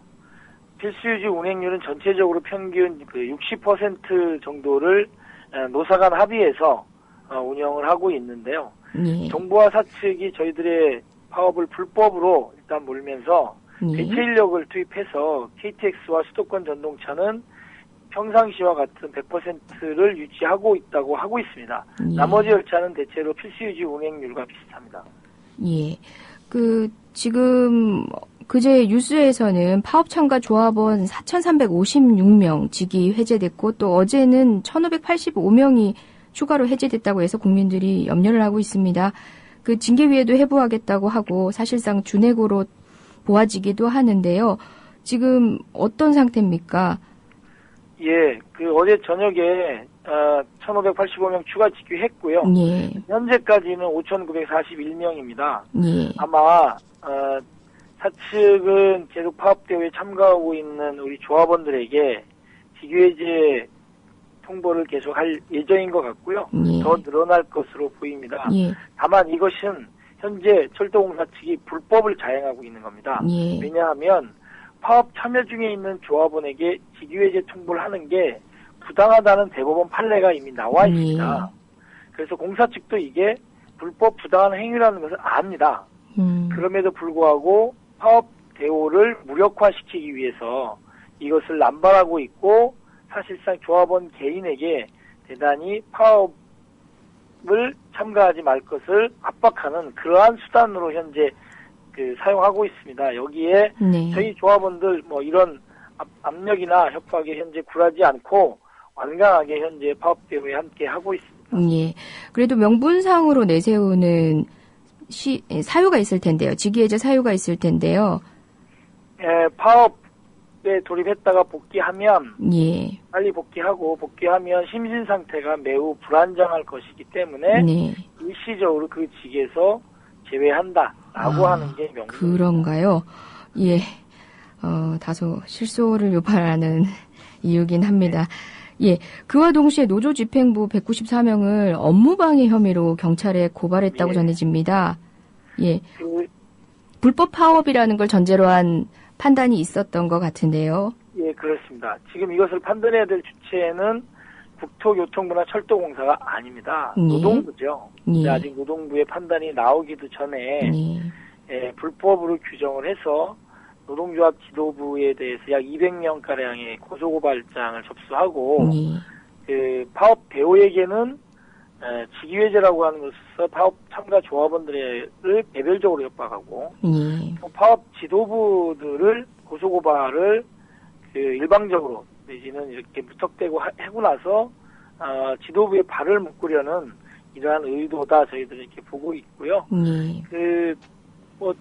필수유지 운행률은 전체적으로 평균 60% 정도를 노사 간 합의해서 운영을 하고 있는데요. 정부와 사측이 저희들의 파업을 불법으로 일단 몰면서 대체 인력을 투입해서 KTX와 수도권 전동차는 평상시와 같은 100%를 유지하고 있다고 하고 있습니다. 나머지 열차는 대체로 필수유지 운행률과 비슷합니다. 예. 지금 그제 뉴스에서는 파업 참가 조합원 4,356명 직이 해제됐고 또 어제는 1,585명이 추가로 해제됐다고 해서 국민들이 염려를 하고 있습니다. 징계위에도 해부하겠다고 하고 사실상 준해고로 보아지기도 하는데요. 지금 어떤 상태입니까? 예, 어제 저녁에 1,585명 추가 직위했고요. 예. 현재까지는 5,941명입니다. 예. 아마 사측은 계속 파업대회에 참가하고 있는 우리 조합원들에게 직위해제 통보를 계속할 예정인 것 같고요. 더 늘어날 것으로 보입니다. 다만 이것은 현재 철도공사 측이 불법을 자행하고 있는 겁니다. 왜냐하면 파업 참여 중에 있는 조합원에게 직위해제 통보를 하는 게 부당하다는 대법원 판례가 이미 나와 있습니다. 그래서 공사 측도 이게 불법 부당한 행위라는 것을 압니다. 그럼에도 불구하고 파업 대오를 무력화시키기 위해서 이것을 남발하고 있고 사실상 조합원 개인에게 대단히 파업을 참가하지 말 것을 압박하는 그러한 수단으로 현재 사용하고 있습니다. 여기에 저희 조합원들 이런 압력이나 협박에 현재 굴하지 않고 완강하게 현재 파업 대회에 함께 하고 있습니다. 예. 그래도 명분상으로 내세우는 사유가 있을 텐데요. 직위해제 사유가 있을 텐데요. 예, 파업에 돌입했다가 복귀하면 빨리 복귀하면 심신 상태가 매우 불안정할 것이기 때문에 일시적으로 그 직에서 제외한다라고 하는 게 명분. 그런가요? 예. 다소 실소를 유발하는 이유긴 합니다. 예. 그와 동시에 노조 집행부 194명을 업무방해 혐의로 경찰에 고발했다고 전해집니다. 예. 불법 파업이라는 걸 전제로 한 판단이 있었던 것 같은데요. 예, 그렇습니다. 지금 이것을 판단해야 될 주체는 국토교통부나 철도공사가 아닙니다. 노동부죠. 아직 노동부의 판단이 나오기도 전에 불법으로 규정을 해서 노동조합 지도부에 대해서 약 200명가량의 고소고발장을 접수하고 파업 대오에게는 직위해제라고 하는 것에서 파업 참가 조합원들을 개별적으로 협박하고 또 파업 지도부들을 고소고발을 일방적으로 내지는 이렇게 무턱대고 하고 나서 지도부의 발을 묶으려는 이러한 의도다 저희들은 이렇게 보고 있고요.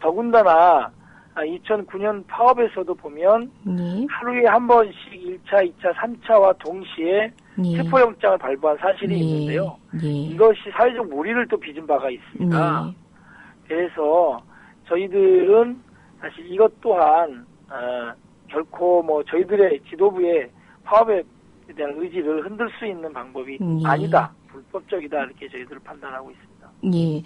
더군다나 2009년 파업에서도 보면 하루에 한 번씩 1차, 2차, 3차와 동시에 체포영장을 발부한 사실이 있는데요. 이것이 사회적 무리를 또 빚은 바가 있습니다. 그래서 저희들은 사실 이것 또한 결코 저희들의 지도부의 파업에 대한 의지를 흔들 수 있는 방법이 아니다. 불법적이다. 이렇게 저희들을 판단하고 있습니다. 예.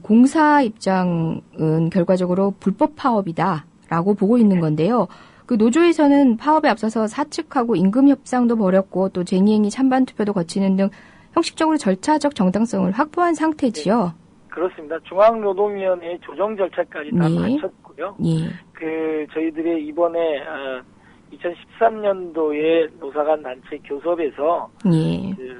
공사 입장은 결과적으로 불법 파업이다라고 보고 있는 건데요. 노조에서는 파업에 앞서서 사측하고 임금 협상도 벌였고 또 쟁의행위 찬반 투표도 거치는 등 형식적으로 절차적 정당성을 확보한 상태지요. 그렇습니다. 중앙노동위원회의 조정 절차까지 다 마쳤고요. 저희들의 이번에 2013년도에 노사간 단체 교섭에서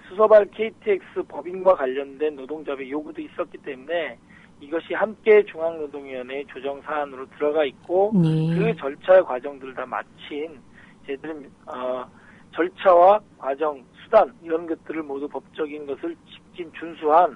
수서발 KTX 법인과 관련된 노동조합의 요구도 있었기 때문에 이것이 함께 중앙노동위원회 조정 사안으로 들어가 있고 그 절차 과정들을 다 마친 저희들은 절차와 과정, 수단 이런 것들을 모두 법적인 것을 지킨 준수한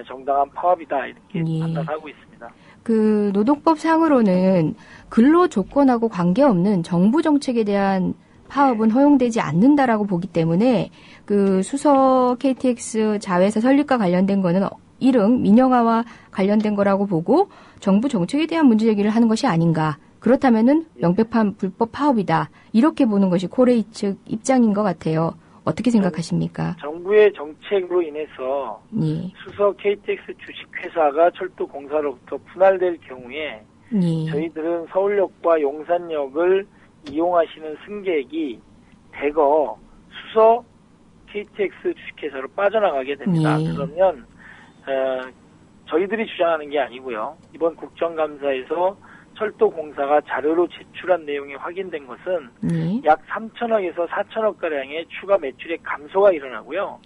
정당한 파업이다 이렇게 판단하고 있습니다. 그 노동법 상으로는 근로 조건하고 관계없는 정부 정책에 대한 파업은 허용되지 않는다라고 보기 때문에 그 수서 KTX 자회사 설립과 관련된 거는 일흥 민영화와 관련된 거라고 보고 정부 정책에 대한 문제 제기를 하는 것이 아닌가. 그렇다면은 명백한 불법 파업이다. 이렇게 보는 것이 코레이 측 입장인 것 같아요. 어떻게 생각하십니까? 정부의 정책으로 인해서 수서 KTX 주식회사가 철도공사로부터 분할될 경우에 저희들은 서울역과 용산역을 이용하시는 승객이 대거 수서 KTX 주식회사로 빠져나가게 됩니다. 그러면 저희들이 주장하는 게 아니고요. 이번 국정감사에서 철도공사가 자료로 제출한 내용이 확인된 것은 약 3천억에서 4천억가량의 추가 매출의 감소가 일어나고요.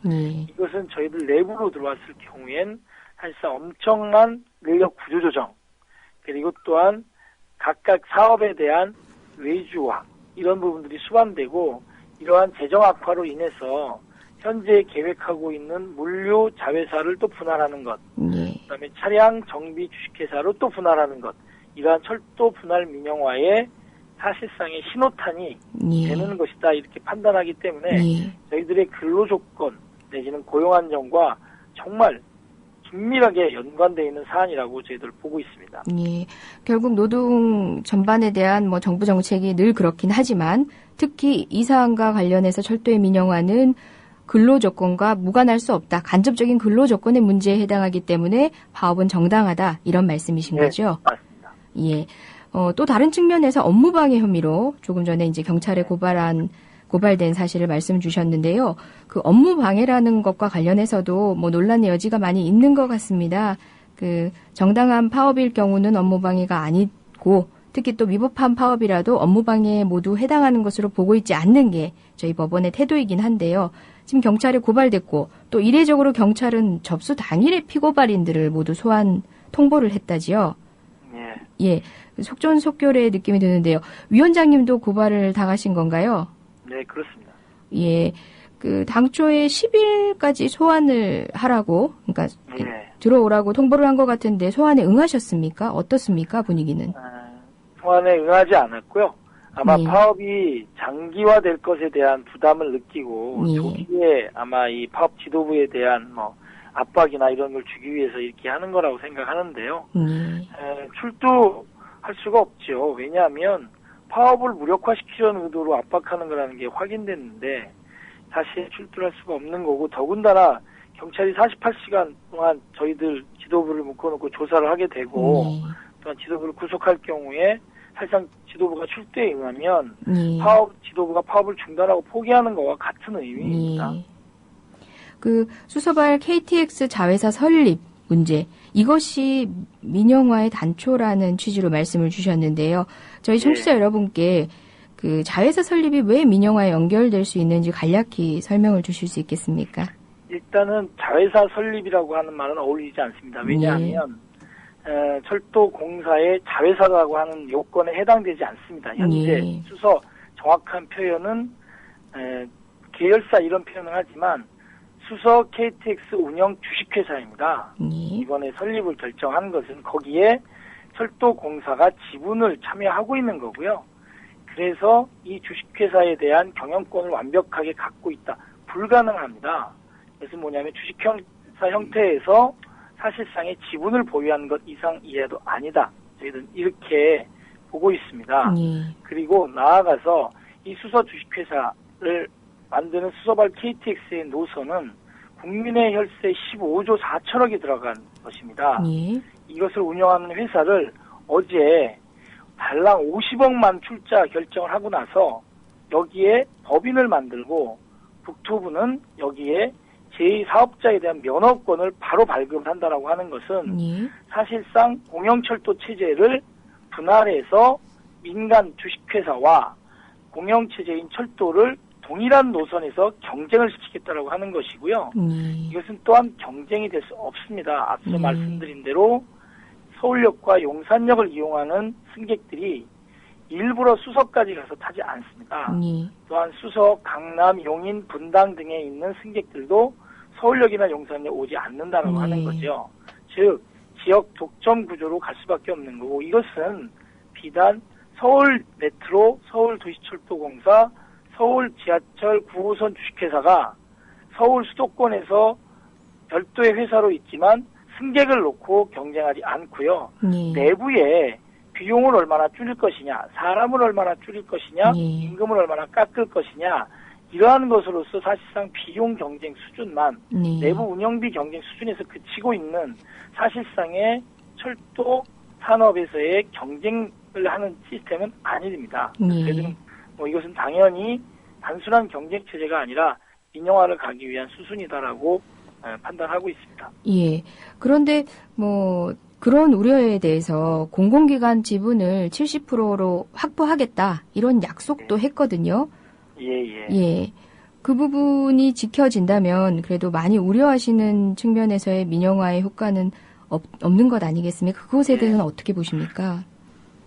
이것은 저희들 내부로 들어왔을 경우엔 사실상 엄청난 인력 구조조정 그리고 또한 각각 사업에 대한 외주화 이런 부분들이 수반되고 이러한 재정 악화로 인해서 현재 계획하고 있는 물류 자회사를 또 분할하는 것 그다음에 차량 정비 주식회사로 또 분할하는 것 이러한 철도 분할 민영화의 사실상의 신호탄이 되는 것이다 이렇게 판단하기 때문에 저희들의 근로조건 내지는 고용안정과 정말 긴밀하게 연관되어 있는 사안이라고 저희들 보고 있습니다. 결국 노동 전반에 대한 뭐 정부 정책이 늘 그렇긴 하지만 특히 이 사안과 관련해서 철도의 민영화는 근로조건과 무관할 수 없다. 간접적인 근로조건의 문제에 해당하기 때문에 파업은 정당하다. 이런 말씀이신 거죠? 맞습니다. 예. 또 다른 측면에서 업무방해 혐의로 조금 전에 이제 경찰에 고발된 사실을 말씀 주셨는데요. 그 업무방해라는 것과 관련해서도 뭐 논란의 여지가 많이 있는 것 같습니다. 그 정당한 파업일 경우는 업무방해가 아니고 특히 또 위법한 파업이라도 업무방해에 모두 해당하는 것으로 보고 있지 않는 게 저희 법원의 태도이긴 한데요. 지금 경찰에 고발됐고 또 이례적으로 경찰은 접수 당일에 피고발인들을 모두 소환 통보를 했다지요. 예. 속전속결의 느낌이 드는데요. 위원장님도 고발을 당하신 건가요? 네, 그렇습니다. 예. 그 당초에 10일까지 소환을 하라고 그러니까 들어오라고 통보를 한 것 같은데 소환에 응하셨습니까? 어떻습니까? 분위기는? 소환에 응하지 않았고요. 아마 파업이 장기화될 것에 대한 부담을 느끼고 조기에 아마 이 파업 지도부에 대한 뭐 압박이나 이런 걸 주기 위해서 이렇게 하는 거라고 생각하는데요. 출두할 수가 없죠. 왜냐하면 파업을 무력화시키려는 의도로 압박하는 거라는 게 확인됐는데 사실 출두할 수가 없는 거고 더군다나 경찰이 48시간 동안 저희들 지도부를 묶어놓고 조사를 하게 되고 또한 지도부를 구속할 경우에 사실상 지도부가 출두에 응하면 지도부가 파업을 중단하고 포기하는 것과 같은 의미입니다. 그 수서발 KTX 자회사 설립 문제 이것이 민영화의 단초라는 취지로 말씀을 주셨는데요. 저희 청취자 여러분께 그 자회사 설립이 왜 민영화에 연결될 수 있는지 간략히 설명을 주실 수 있겠습니까? 일단은 자회사 설립이라고 하는 말은 어울리지 않습니다. 왜냐하면 철도공사의 자회사라고 하는 요건에 해당되지 않습니다. 현재 수서 정확한 표현은 계열사 이런 표현을 하지만 수서 KTX 운영 주식회사입니다. 이번에 설립을 결정한 것은 거기에 철도공사가 지분을 참여하고 있는 거고요. 그래서 이 주식회사에 대한 경영권을 완벽하게 갖고 있다. 불가능합니다. 그래서 뭐냐면 주식회사 형태에서 사실상의 지분을 보유한 것 이상 이하도 아니다. 저희들은 이렇게 보고 있습니다. 그리고 나아가서 이 수서 주식회사를 만드는 수서발 KTX의 노선은 국민의 혈세 15조 4천억이 들어간 것입니다. 이것을 운영하는 회사를 어제 달랑 50억만 출자 결정을 하고 나서 여기에 법인을 만들고 국토부는 여기에 제2사업자에 대한 면허권을 바로 발급한다라고 하는 것은 사실상 공영철도 체제를 분할해서 민간 주식회사와 공영체제인 철도를 동일한 노선에서 경쟁을 시키겠다라고 하는 것이고요. 이것은 또한 경쟁이 될 수 없습니다. 앞서 말씀드린 대로 서울역과 용산역을 이용하는 승객들이 일부러 수서까지 가서 타지 않습니다. 또한 수서, 강남, 용인, 분당 등에 있는 승객들도 서울역이나 용산역 오지 않는다라고 하는 거죠. 즉 지역 독점 구조로 갈 수밖에 없는 거고, 이것은 비단 서울 메트로, 서울 도시철도공사, 서울 지하철 9호선 주식회사가 서울 수도권에서 별도의 회사로 있지만 승객을 놓고 경쟁하지 않고요. 내부에 비용을 얼마나 줄일 것이냐, 사람을 얼마나 줄일 것이냐, 임금을 얼마나 깎을 것이냐, 이러한 것으로서 사실상 비용 경쟁 수준만 내부 운영비 경쟁 수준에서 그치고 있는 사실상의 철도 산업에서의 경쟁을 하는 시스템은 아닙니다. 그래서 이것은 당연히 단순한 경쟁 체제가 아니라 민영화를 가기 위한 수순이다라고 판단하고 있습니다. 예. 그런데 그런 우려에 대해서 공공기관 지분을 70%로 확보하겠다 이런 약속도 했거든요. 예. 그 부분이 지켜진다면 그래도 많이 우려하시는 측면에서의 민영화의 효과는 없는 것 아니겠습니까? 그것에 대해서는 어떻게 보십니까?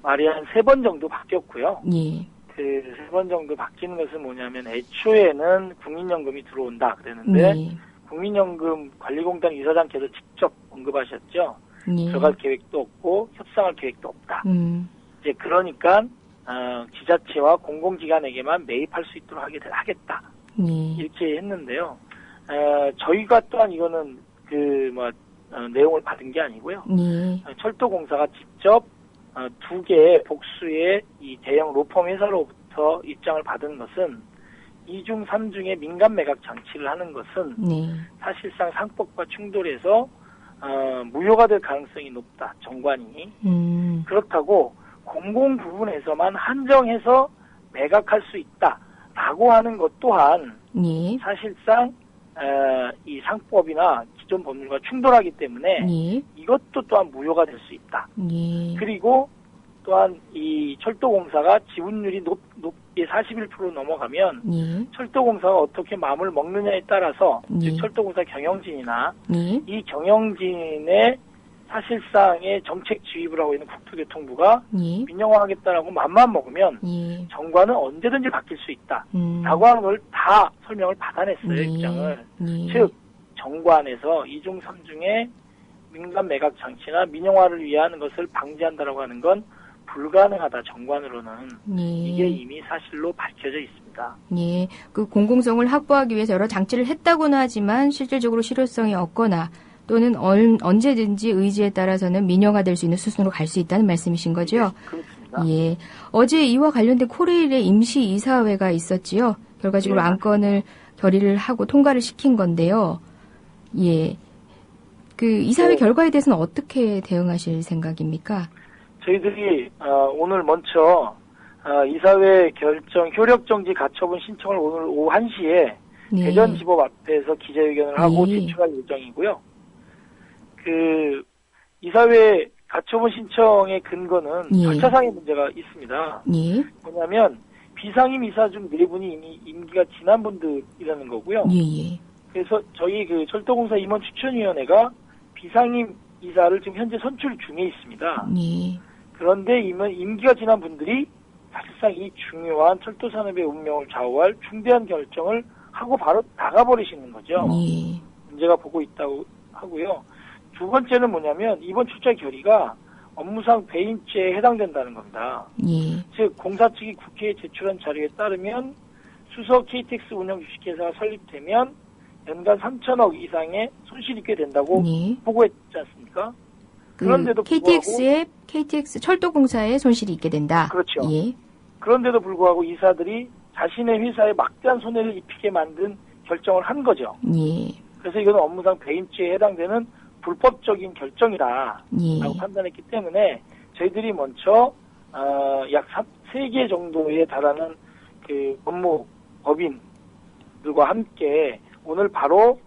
말이 한 3번 정도 바뀌었고요. 예. 그 3번 정도 바뀌는 것은 뭐냐면 애초에는 국민연금이 들어온다 그랬는데 국민연금 관리공단 이사장께서 직접 언급하셨죠. 들어갈 계획도 없고 협상할 계획도 없다. 이제 그러니까 지자체와 공공기관에게만 매입할 수 있도록 하겠다. 이렇게 했는데요. 저희가 또한 이거는 내용을 받은 게 아니고요. 철도공사가 직접 2개의 복수의 이 대형 로펌 회사로부터 입장을 받은 것은 2중 3중의 민간 매각 장치를 하는 것은 사실상 상법과 충돌해서 무효가 될 가능성이 높다. 정관이. 그렇다고 공공 부분에서만 한정해서 매각할 수 있다라고 하는 것 또한 사실상 이 상법이나 기존 법률과 충돌하기 때문에 이것도 또한 무효가 될 수 있다. 그리고 또한 이 철도공사가 지분율이 높게 41% 넘어가면 철도공사가 어떻게 마음을 먹느냐에 따라서 즉 철도공사 경영진이나 이 경영진의 사실상의 정책 지휘를 하고 있는 국토교통부가 민영화하겠다라고 맘만 먹으면 정관은 언제든지 바뀔 수 있다라고 하는 걸 다 설명을 받아냈어요. 입장을. 즉 정관에서 2중 3중의 민간 매각 장치나 민영화를 위한 것을 방지한다라고 하는 건 불가능하다. 정관으로는. 이게 이미 사실로 밝혀져 있습니다. 예, 그 공공성을 확보하기 위해서 여러 장치를 했다고는 하지만 실질적으로 실효성이 없거나 또는 언제든지 의지에 따라서는 민영화될 수 있는 수순으로 갈 수 있다는 말씀이신 거죠? 그렇습니다. 예, 어제 이와 관련된 코레일의 임시 이사회가 있었지요. 결과적으로 안건을 결의를 하고 통과를 시킨 건데요. 예, 그 이사회 결과에 대해서는 어떻게 대응하실 생각입니까? 저희들이 오늘 먼저 이사회 결정 효력정지 가처분 신청을 오늘 오후 1시에 대전지법 앞에서 기자회견을 하고 제출할 예정이고요. 그 이사회 가처분 신청의 근거는 절차상의 문제가 있습니다. 뭐냐면 비상임 이사 중 4분이 이미 임기가 지난 분들이라는 거고요. 그래서 저희 그 철도공사 임원 추천위원회가 비상임 이사를 지금 현재 선출 중에 있습니다. 그런데 임기가 지난 분들이 사실상 이 중요한 철도산업의 운명을 좌우할 중대한 결정을 하고 바로 나가버리시는 거죠. 문제가 보고 있다고 하고요. 두 번째는 뭐냐면 이번 출자 결의가 업무상 배임죄에 해당된다는 겁니다. 즉 공사 측이 국회에 제출한 자료에 따르면 수서 KTX 운영 주식회사가 설립되면 연간 3천억 이상의 손실이 꽤 된다고 보고했지 않습니까? 그런데도 불구하고 KTX 철도공사에 손실이 있게 된다. 그렇죠. 그런데도 불구하고 이사들이 자신의 회사에 막대한 손해를 입히게 만든 결정을 한 거죠. 그래서 이거는 업무상 배임죄에 해당되는 불법적인 결정이다라고 판단했기 때문에 저희들이 먼저 약 3개 정도에 달하는 그 법무법인들과 함께 오늘 바로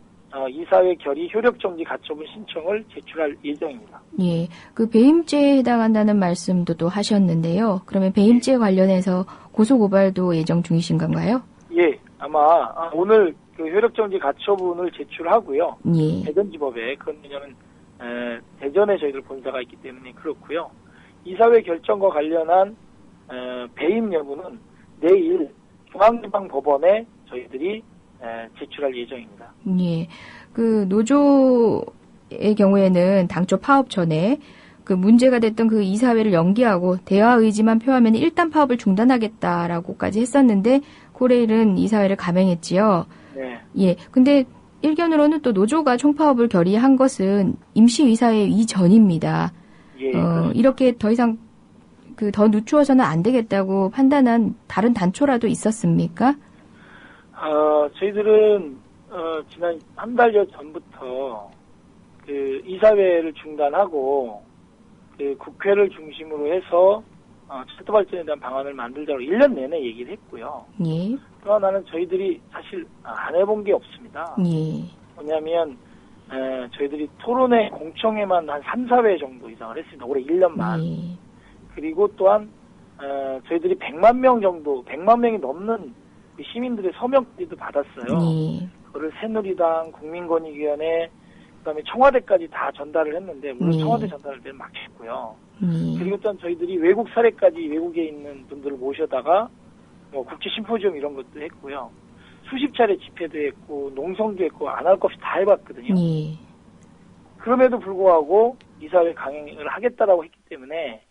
이사회 결의 효력정지 가처분 신청을 제출할 예정입니다. 예, 그 배임죄에 해당한다는 말씀도 또 하셨는데요. 그러면 배임죄 관련해서 고소고발도 예정 중이신 건가요? 예, 아마 오늘 그 효력정지 가처분을 제출하고요. 대전지법에 그건 왜냐하면 대전에 저희들 본사가 있기 때문에 그렇고요. 이사회 결정과 관련한 배임 여부는 내일 중앙지방법원에 저희들이 제출할 예정입니다. 예, 그 노조의 경우에는 당초 파업 전에 그 문제가 됐던 그 이사회를 연기하고 대화 의지만 표하면 일단 파업을 중단하겠다라고까지 했었는데 코레일은 이사회를 감행했지요. 네. 예, 근데 일견으로는 또 노조가 총파업을 결의한 것은 임시이사회 이전입니다. 예, 이렇게 더 이상 더 늦추어서는 안 되겠다고 판단한 다른 단초라도 있었습니까? 저희들은 지난 한 달여 전부터 그 이사회를 중단하고 그 국회를 중심으로 해서 철도 발전에 대한 방안을 만들자고 1년 내내 얘기를 했고요. 예. 또 하나는 저희들이 사실 안 해본 게 없습니다. 예. 뭐냐면 저희들이 토론회 공청회만 한 3, 4회 정도 이상을 했습니다. 올해 1년만. 예. 그리고 또한 저희들이 100만 명 정도, 100만 명이 넘는 그 시민들의 서명지도 받았어요. 예. 그거를 새누리당, 국민권익위원회, 그다음에 청와대까지 다 전달을 했는데 물론 청와대 전달을 때는 막혔고요. 그리고 또한 저희들이 외국 사례까지 외국에 있는 분들을 모셔다가 뭐 국제 심포지엄 이런 것도 했고요. 수십 차례 집회도 했고 농성도 했고 안 할 것 없이 다 해봤거든요. 그럼에도 불구하고 이사회 강행을 하겠다라고 했기 때문에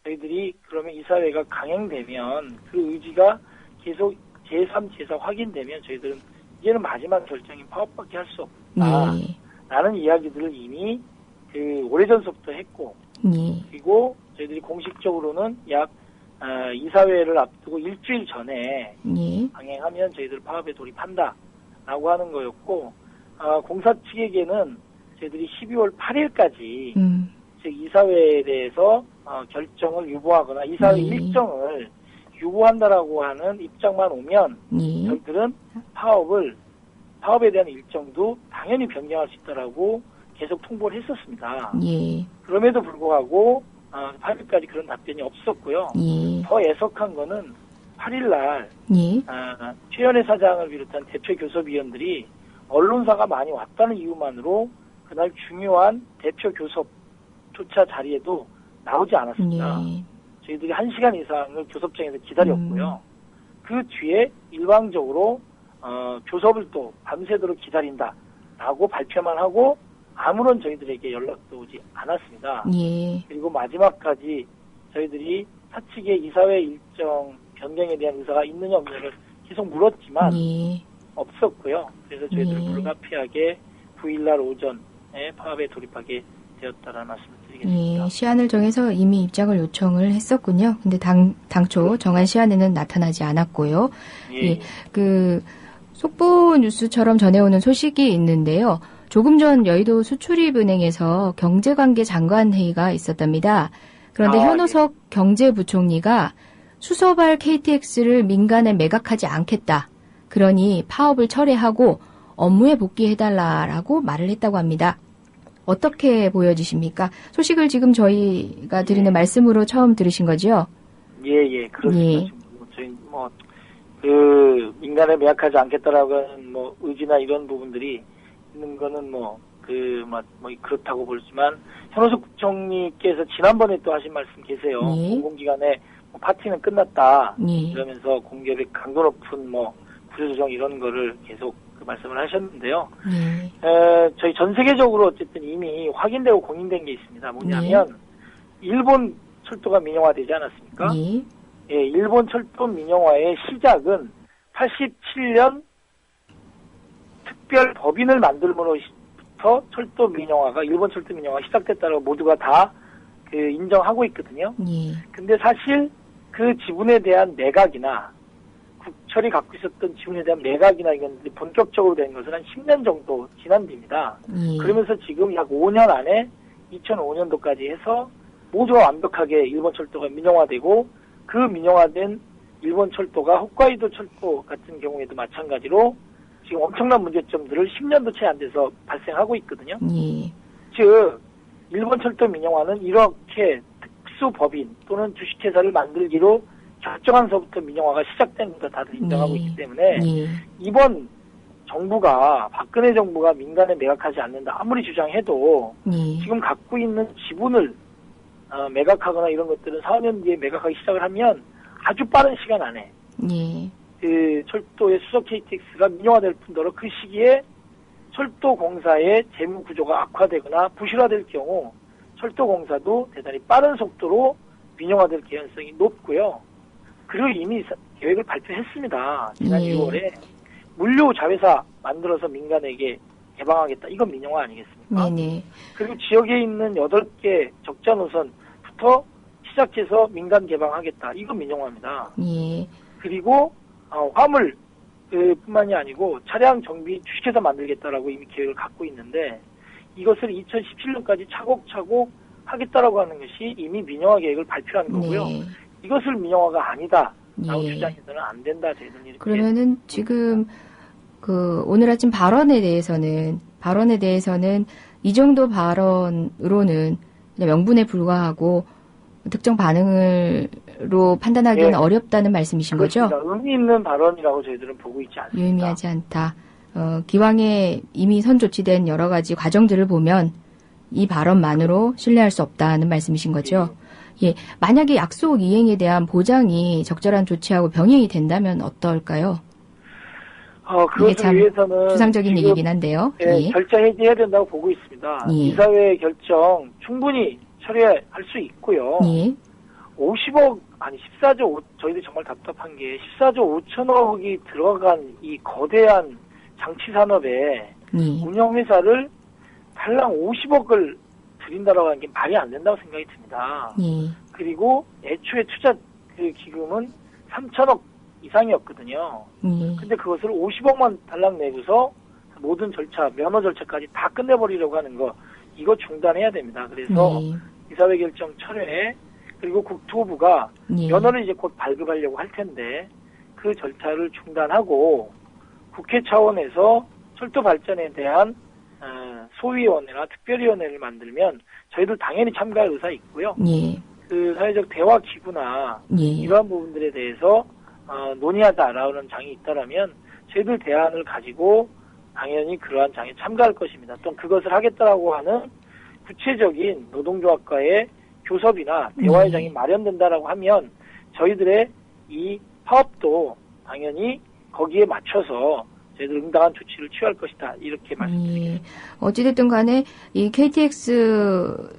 저희들이 그러면 이사회가 강행되면 그 의지가 계속 제3, 제4 확인되면 저희들은 이제는 마지막 결정인 파업밖에 할 수 없다. 라는 이야기들을 이미 그 오래전서부터 했고 그리고 저희들이 공식적으로는 약 이사회를 앞두고 일주일 전에 강행하면 저희들 파업에 돌입한다라고 하는 거였고 공사 측에게는 저희들이 12월 8일까지 즉 이사회에 대해서 결정을 유보하거나 이사회 일정을 유보한다라고 하는 입장만 오면 저희들은 파업에 대한 일정도 당연히 변경할 수 있다라고 계속 통보를 했었습니다. 그럼에도 불구하고 8일까지 그런 답변이 없었고요. 더 애석한 거는 8일날 최현혜 사장을 비롯한 대표 교섭위원들이 언론사가 많이 왔다는 이유만으로 그날 중요한 대표 교섭조차 자리에도 나오지 않았습니다. 저희들이 1시간 이상을 교섭장에서 기다렸고요. 그 뒤에 일방적으로 교섭을 또 밤새도록 기다린다라고 발표만 하고 아무런 저희들에게 연락도 오지 않았습니다. 그리고 마지막까지 저희들이 사측의 이사회 일정 변경에 대한 의사가 있느냐 없느냐를 계속 물었지만 없었고요. 그래서 저희들은 불가피하게 9일날 오전에 파업에 돌입하게 되었다라는 말씀을 드리겠습니다. 시한을 정해서 이미 입장을 요청을 했었군요. 근데 당초 정한 시한에는 나타나지 않았고요. 그 속보 뉴스처럼 전해오는 소식이 있는데요. 조금 전 여의도 수출입은행에서 경제관계 장관 회의가 있었답니다. 그런데 현호석 경제부총리가 수서발 KTX를 민간에 매각하지 않겠다. 그러니 파업을 철회하고 업무에 복귀해달라라고 말을 했다고 합니다. 어떻게 보여지십니까? 소식을 지금 저희가 드리는 말씀으로 처음 들으신 거죠? 예, 그렇습니다. 저희 민간에 매각하지 않겠다라고 하는 의지나 이런 부분들이 있는 거는 그렇다고 보지만 현호석 국정님께서 지난번에 또 하신 말씀 계세요. 공공기관의 파티는 끝났다. 이러면서 공기업의 강도 높은 구조조정 이런 거를 계속 그 말씀을 하셨는데요. 저희 전 세계적으로 어쨌든 이미 확인되고 공인된 게 있습니다. 뭐냐면 일본 철도가 민영화되지 않았습니까? 일본 철도 민영화의 시작은 87년 특별 법인을 만들므로부터 철도 민영화가 일본 철도 민영화가 시작됐다고 모두가 다 인정하고 있거든요. 근데 사실 그 지분에 대한 매각이나 국철이 갖고 있었던 지분에 대한 매각이나 이건 본격적으로 된 것은 한 10년 정도 지난 뒤입니다. 그러면서 지금 약 5년 안에 2005년도까지 해서 모두가 완벽하게 일본 철도가 민영화되고 그 민영화된 일본 철도가 홋카이도 철도 같은 경우에도 마찬가지로 지금 엄청난 문제점들을 10년도 채 안 돼서 발생하고 있거든요. 즉 일본 철도 민영화는 이렇게 특수법인 또는 주식회사를 만들기로 결정한서부터 민영화가 시작된 것도 다들 인정하고 있기 때문에 이번 정부가 박근혜 정부가 민간에 매각하지 않는다 아무리 주장해도 지금 갖고 있는 지분을 매각하거나 이런 것들은 4년 뒤에 매각하기 시작을 하면 아주 빠른 시간 안에 그 철도의 수소 KTX가 민영화될 뿐더러 그 시기에 철도공사의 재무 구조가 악화되거나 부실화될 경우 철도공사도 대단히 빠른 속도로 민영화될 개연성이 높고요. 그리고 이미 계획을 발표했습니다. 지난 6월에 물류 자회사 만들어서 민간에게 개방하겠다. 이건 민영화 아니겠습니까? 그리고 지역에 있는 8개 적자 노선부터 시작해서 민간 개방하겠다. 이건 민영화입니다. 그리고 화물 뿐만이 아니고 차량 정비 주식회사 만들겠다라고 이미 계획을 갖고 있는데 이것을 2017년까지 차곡차곡 하겠다라고 하는 것이 이미 민영화 계획을 발표한 거고요. 이것을 민영화가 아니다라고 주장해서는 안 된다. 저희들은 이렇게. 그러면은 지금 그 오늘 아침 발언에 대해서는 이 정도 발언으로는 그냥 명분에 불과하고 특정 반응으로 판단하기는 어렵다는 말씀이신 거죠? 의미 있는 발언이라고 저희들은 보고 있지 않습니다. 유의미하지 않다. 기왕에 이미 선 조치된 여러 가지 과정들을 보면 이 발언만으로 신뢰할 수 없다는 말씀이신 거죠? 만약에 약속 이행에 대한 보장이 적절한 조치하고 병행이 된다면 어떨까요? 이게 참 위해서는 추상적인 얘기긴 한데요. 결자 해지해야 된다고 보고 있습니다. 이사회 결정 충분히 처리할 수 있고요. 50억, 아니 14조, 저희들 정말 답답한 게 14조 5천억이 들어간 이 거대한 장치산업에 운영회사를 달랑 50억을 드린다라고 하는 게 말이 안 된다고 생각이 듭니다. 그리고 애초에 투자 그 기금은 3천억 이상이었거든요. 근데 그것을 50억만 달랑 내고서 모든 절차, 면허 절차까지 다 끝내버리려고 하는 거, 이거 중단해야 됩니다. 그래서 이사회 결정 철회해, 그리고 국토부가 면허를 이제 곧 발급하려고 할 텐데 그 절차를 중단하고 국회 차원에서 철도 발전에 대한 소위원회나 특별위원회를 만들면 저희들 당연히 참가할 의사 있고요. 그 사회적 대화 기구나 이러한 부분들에 대해서 논의하자라는 장이 있다라면 저희들 대안을 가지고 당연히 그러한 장에 참가할 것입니다. 또 그것을 하겠다라고 하는 구체적인 노동조합과의 교섭이나 대화의 장이 마련된다라고 하면 저희들의 이 파업도 당연히 거기에 맞춰서 저희들 응당한 조치를 취할 것이다. 이렇게 말씀드립니다. 어찌됐든 간에 이 KTX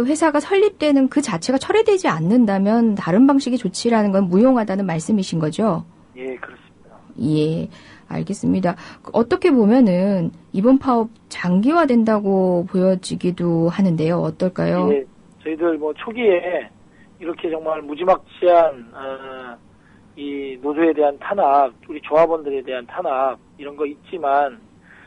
회사가 설립되는 그 자체가 철회되지 않는다면 다른 방식의 조치라는 건 무용하다는 말씀이신 거죠? 예, 그렇습니다. 예, 알겠습니다. 어떻게 보면은 이번 파업 장기화된다고 보여지기도 하는데요. 어떨까요? 예, 저희들 초기에 이렇게 정말 무지막지한 이 노조에 대한 탄압, 우리 조합원들에 대한 탄압 이런 거 있지만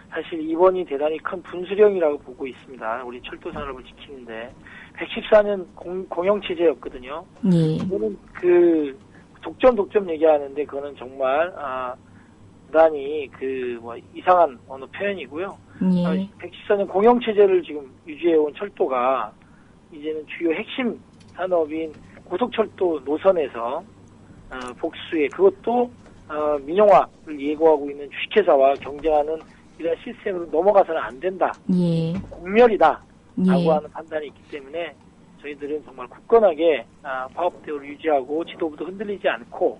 사실 이번이 대단히 큰 분수령이라고 보고 있습니다. 우리 철도 산업을 지키는데 114년 공영체제였거든요. 이거는 그 독점 얘기하는데 그거는 정말 대단히 이상한 어느 표현이고요. 114년 공영체제를 지금 유지해온 철도가 이제는 주요 핵심 산업인 고속철도 노선에서 복수에 그것도 민영화를 예고하고 있는 주식회사와 경쟁하는 이런 시스템으로 넘어가서는 안 된다. 공멸이다. 라고 하는 판단이 있기 때문에 저희들은 정말 굳건하게 파업 대우를 유지하고 지도부도 흔들리지 않고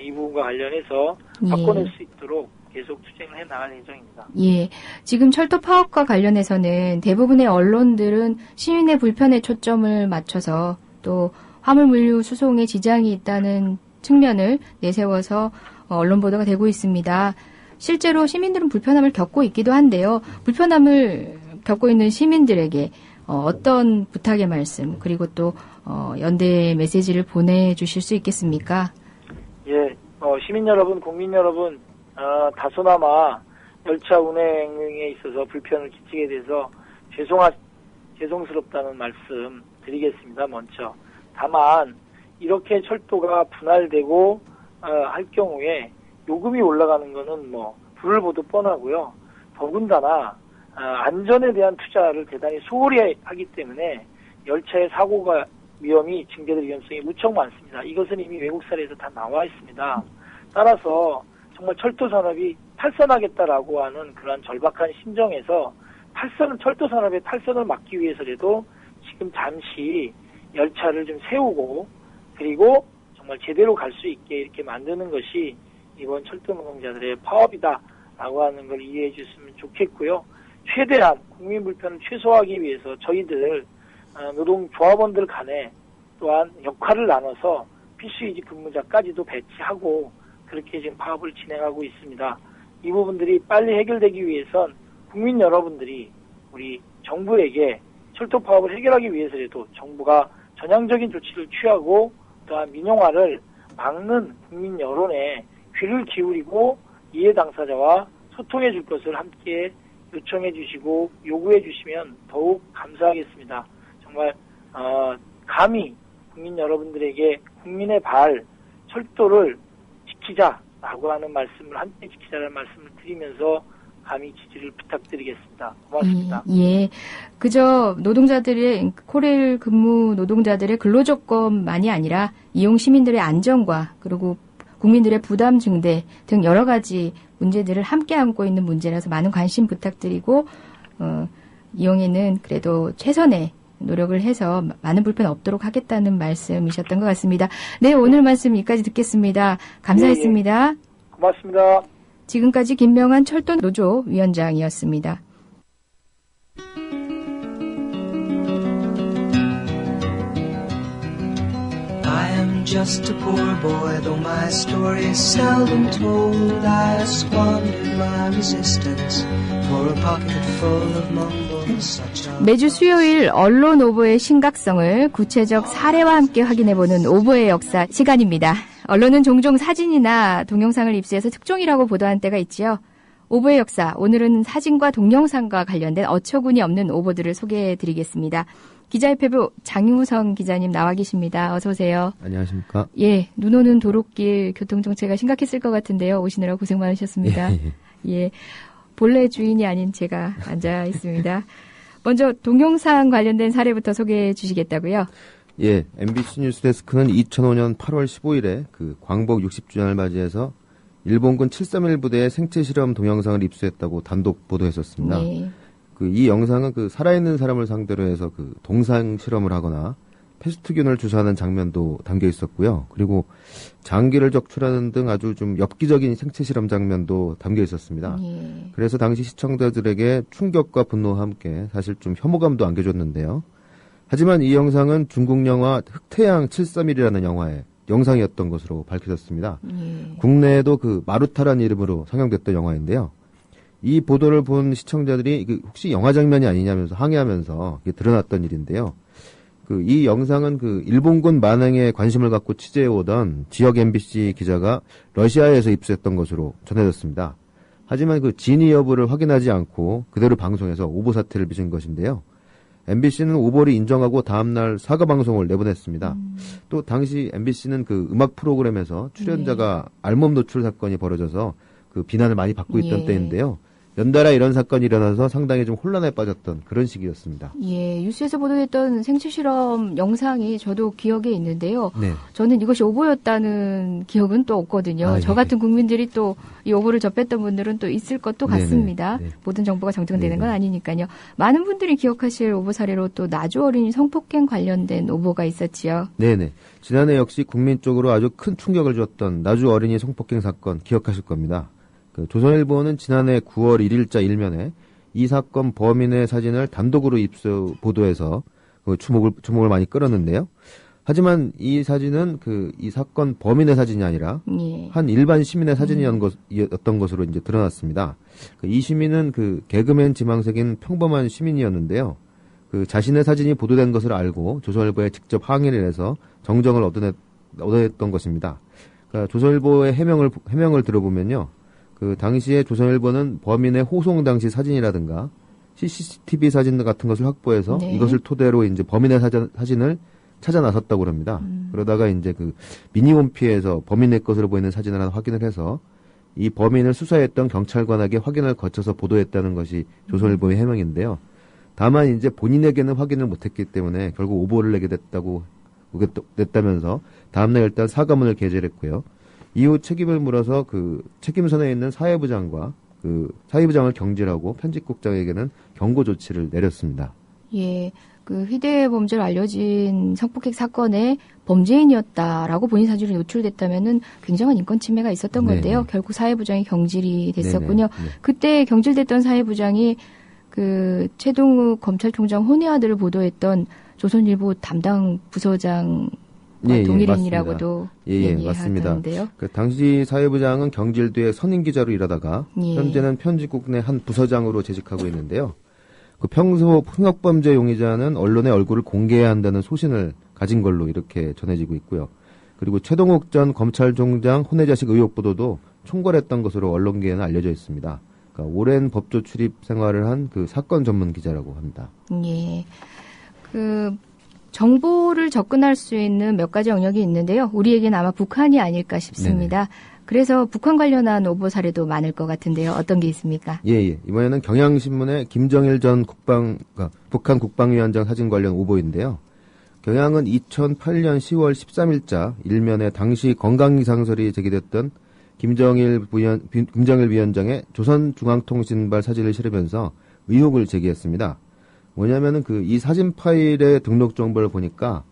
이 부분과 관련해서 바꿔낼 수 있도록 계속 투쟁을 해나갈 예정입니다. 예, 지금 철도 파업과 관련해서는 대부분의 언론들은 시민의 불편에 초점을 맞춰서 또 화물물류 수송에 지장이 있다는 측면을 내세워서 언론 보도가 되고 있습니다. 실제로 시민들은 불편함을 겪고 있기도 한데요. 불편함을 겪고 있는 시민들에게 어떤 부탁의 말씀 그리고 또 연대의 메시지를 보내주실 수 있겠습니까? 예, 시민 여러분, 국민 여러분 다소나마 열차 운행에 있어서 불편을 끼치게 돼서 죄송스럽다는 말씀 드리겠습니다. 먼저. 다만 이렇게 철도가 분할되고 할 경우에 요금이 올라가는 거는 불을 보듯 뻔하고요. 더군다나 안전에 대한 투자를 대단히 소홀히 하기 때문에 열차의 사고가 위험이 증대될 위험성이 무척 많습니다. 이것은 이미 외국 사례에서 다 나와 있습니다. 따라서 정말 철도 산업이 탈선하겠다라고 하는 그런 절박한 심정에서 철도 산업의 탈선을 막기 위해서라도 지금 잠시 열차를 좀 세우고 그리고 정말 제대로 갈 수 있게 이렇게 만드는 것이 이번 철도 노동자들의 파업이다라고 하는 걸 이해해 주셨으면 좋겠고요. 최대한 국민 불편을 최소화하기 위해서 저희들 노동조합원들 간에 또한 역할을 나눠서 필수이직 근무자까지도 배치하고 그렇게 지금 파업을 진행하고 있습니다. 이 부분들이 빨리 해결되기 위해선 국민 여러분들이 우리 정부에게 철도 파업을 해결하기 위해서라도 정부가 전향적인 조치를 취하고 또한 민영화를 막는 국민 여론에 귀를 기울이고 이해 당사자와 소통해 줄 것을 함께 요청해 주시고 요구해 주시면 더욱 감사하겠습니다. 정말 감히 국민 여러분들에게 국민의 발 철도를 지키자라고 하는 말씀을 함께 지키자라는 말씀을 드리면서 감히 지지를 부탁드리겠습니다. 고맙습니다. 예. 그저 노동자들의 코레일 근무 노동자들의 근로조건만이 아니라 이용 시민들의 안전과 그리고 국민들의 부담 증대 등 여러 가지 문제들을 함께 안고 있는 문제라서 많은 관심 부탁드리고 이용에는 그래도 최선의 노력을 해서 많은 불편 없도록 하겠다는 말씀이셨던 것 같습니다. 네, 오늘 말씀 여기까지 듣겠습니다. 감사했습니다. 예. 고맙습니다. 지금까지 김명한 철도 노조 위원장이었습니다. I am just a poor boy, though my story is seldom told. I squandered my resistance for a pocket full of mumbles. 매주 수요일 언론 오보의 심각성을 구체적 사례와 함께 확인해보는 오보의 역사 시간입니다. 언론은 종종 사진이나 동영상을 입수해서 특종이라고 보도한 때가 있지요. 오보의 역사, 오늘은 사진과 동영상과 관련된 어처구니 없는 오보들을 소개해드리겠습니다. 기자협회부 장유성 기자님 나와 계십니다. 어서 오세요. 안녕하십니까. 예, 눈 오는 도로길 교통정체가 심각했을 것 같은데요. 오시느라 고생 많으셨습니다. 예, 본래 주인이 아닌 제가 앉아 있습니다. 먼저 동영상 관련된 사례부터 소개해 주시겠다고요? 예, MBC 뉴스데스크는 2005년 8월 15일에 그 광복 60주년을 맞이해서 일본군 731 부대의 생체 실험 동영상을 입수했다고 단독 보도했었습니다. 네. 이 영상은 살아있는 사람을 상대로 해서 동상 실험을 하거나 패스트균을 주사하는 장면도 담겨 있었고요. 그리고 장기를 적출하는 등 아주 좀 엽기적인 생체 실험 장면도 담겨 있었습니다. 네. 그래서 당시 시청자들에게 충격과 분노와 함께 사실 좀 혐오감도 안겨줬는데요. 하지만 이 영상은 중국 영화 흑태양 731이라는 영화의 영상이었던 것으로 밝혀졌습니다. 국내에도 마루타라는 이름으로 상영됐던 영화인데요. 이 보도를 본 시청자들이 혹시 영화 장면이 아니냐면서 항의하면서 드러났던 일인데요. 이 영상은 일본군 만행에 관심을 갖고 취재해오던 지역 MBC 기자가 러시아에서 입수했던 것으로 전해졌습니다. 하지만 진위 여부를 확인하지 않고 그대로 방송해서 오보 사태를 빚은 것인데요. MBC는 오보를 인정하고 다음날 사과 방송을 내보냈습니다. 또 당시 MBC는 음악 프로그램에서 출연자가 알몸 노출 사건이 벌어져서 비난을 많이 받고 있던 때인데요. 연달아 이런 사건이 일어나서 상당히 좀 혼란에 빠졌던 그런 시기였습니다. 예, 뉴스에서 보도됐던 생체 실험 영상이 저도 기억에 있는데요. 네. 저는 이것이 오보였다는 기억은 또 없거든요. 저 같은 국민들이 또 이 오보를 접했던 분들은 또 있을 것도 같습니다. 모든 정보가 정정되는 건 아니니까요. 많은 분들이 기억하실 오보 사례로 또 나주 어린이 성폭행 관련된 오보가 있었지요. 네네. 지난해 역시 국민 쪽으로 아주 큰 충격을 줬던 나주 어린이 성폭행 사건 기억하실 겁니다. 조선일보는 지난해 9월 1일자 일면에 이 사건 범인의 사진을 단독으로 입수 보도해서 주목을 많이 끌었는데요. 하지만 이 사진은 이 사건 범인의 사진이 아니라 한 일반 시민의 사진이었던 것으로 이제 드러났습니다. 이 시민은 개그맨 지망생인 평범한 시민이었는데요. 자신의 사진이 보도된 것을 알고 조선일보에 직접 항의를 해서 정정을 얻어냈던 것입니다. 조선일보의 해명을 들어보면요. 당시에 조선일보는 범인의 호송 당시 사진이라든가 CCTV 사진 같은 것을 확보해서 이것을 토대로 이제 범인의 사진을 찾아 나섰다고 합니다. 그러다가 이제 미니홈피에서 범인의 것으로 보이는 사진을 하나 확인을 해서 이 범인을 수사했던 경찰관에게 확인을 거쳐서 보도했다는 것이 조선일보의 해명인데요. 다만 이제 본인에게는 확인을 못했기 때문에 결국 오보를 내게 냈다면서 다음날 일단 사과문을 게재했고요. 이후 책임을 물어서 그 책임선에 있는 사회부장과 그 사회부장을 경질하고 편집국장에게는 경고 조치를 내렸습니다. 예, 그 휴대 범죄로 알려진 성폭행 사건의 범죄인이었다라고 본인 사실이 노출됐다면은 굉장한 인권 침해가 있었던 건데요. 결국 사회부장이 경질이 됐었군요. 그때 경질됐던 사회부장이 그 최동욱 검찰총장 혼외 아들을 보도했던 조선일보 담당 부서장 동일인이라고도 맞습니다. 그 당시 사회부장은 경질 뒤에 선임 기자로 일하다가 현재는 편집국 내 한 부서장으로 재직하고 있는데요. 그 평소 폭력범죄 용의자는 언론의 얼굴을 공개해야 한다는 소신을 가진 걸로 이렇게 전해지고 있고요. 그리고 최동욱 전 검찰총장 혼외자식 의혹 보도도 총괄했던 것으로 언론계에는 알려져 있습니다. 그러니까 오랜 법조 출입 생활을 한 그 사건 전문 기자라고 합니다. 예, 그 정보를 접근할 수 있는 몇 가지 영역이 있는데요. 우리에게는 아마 북한이 아닐까 싶습니다. 네네. 그래서 북한 관련한 오보 사례도 많을 것 같은데요. 어떤 게 있습니까? 예. 이번에는 경향신문의 김정일 전 북한 국방위원장 사진 관련 오보인데요. 경향은 2008년 10월 13일자 일면에 당시 건강이상설이 제기됐던 김정일 위원장의 조선중앙통신발 사진을 실으면서 의혹을 제기했습니다. 뭐냐면은 이 사진 파일의 등록 정보를 보니까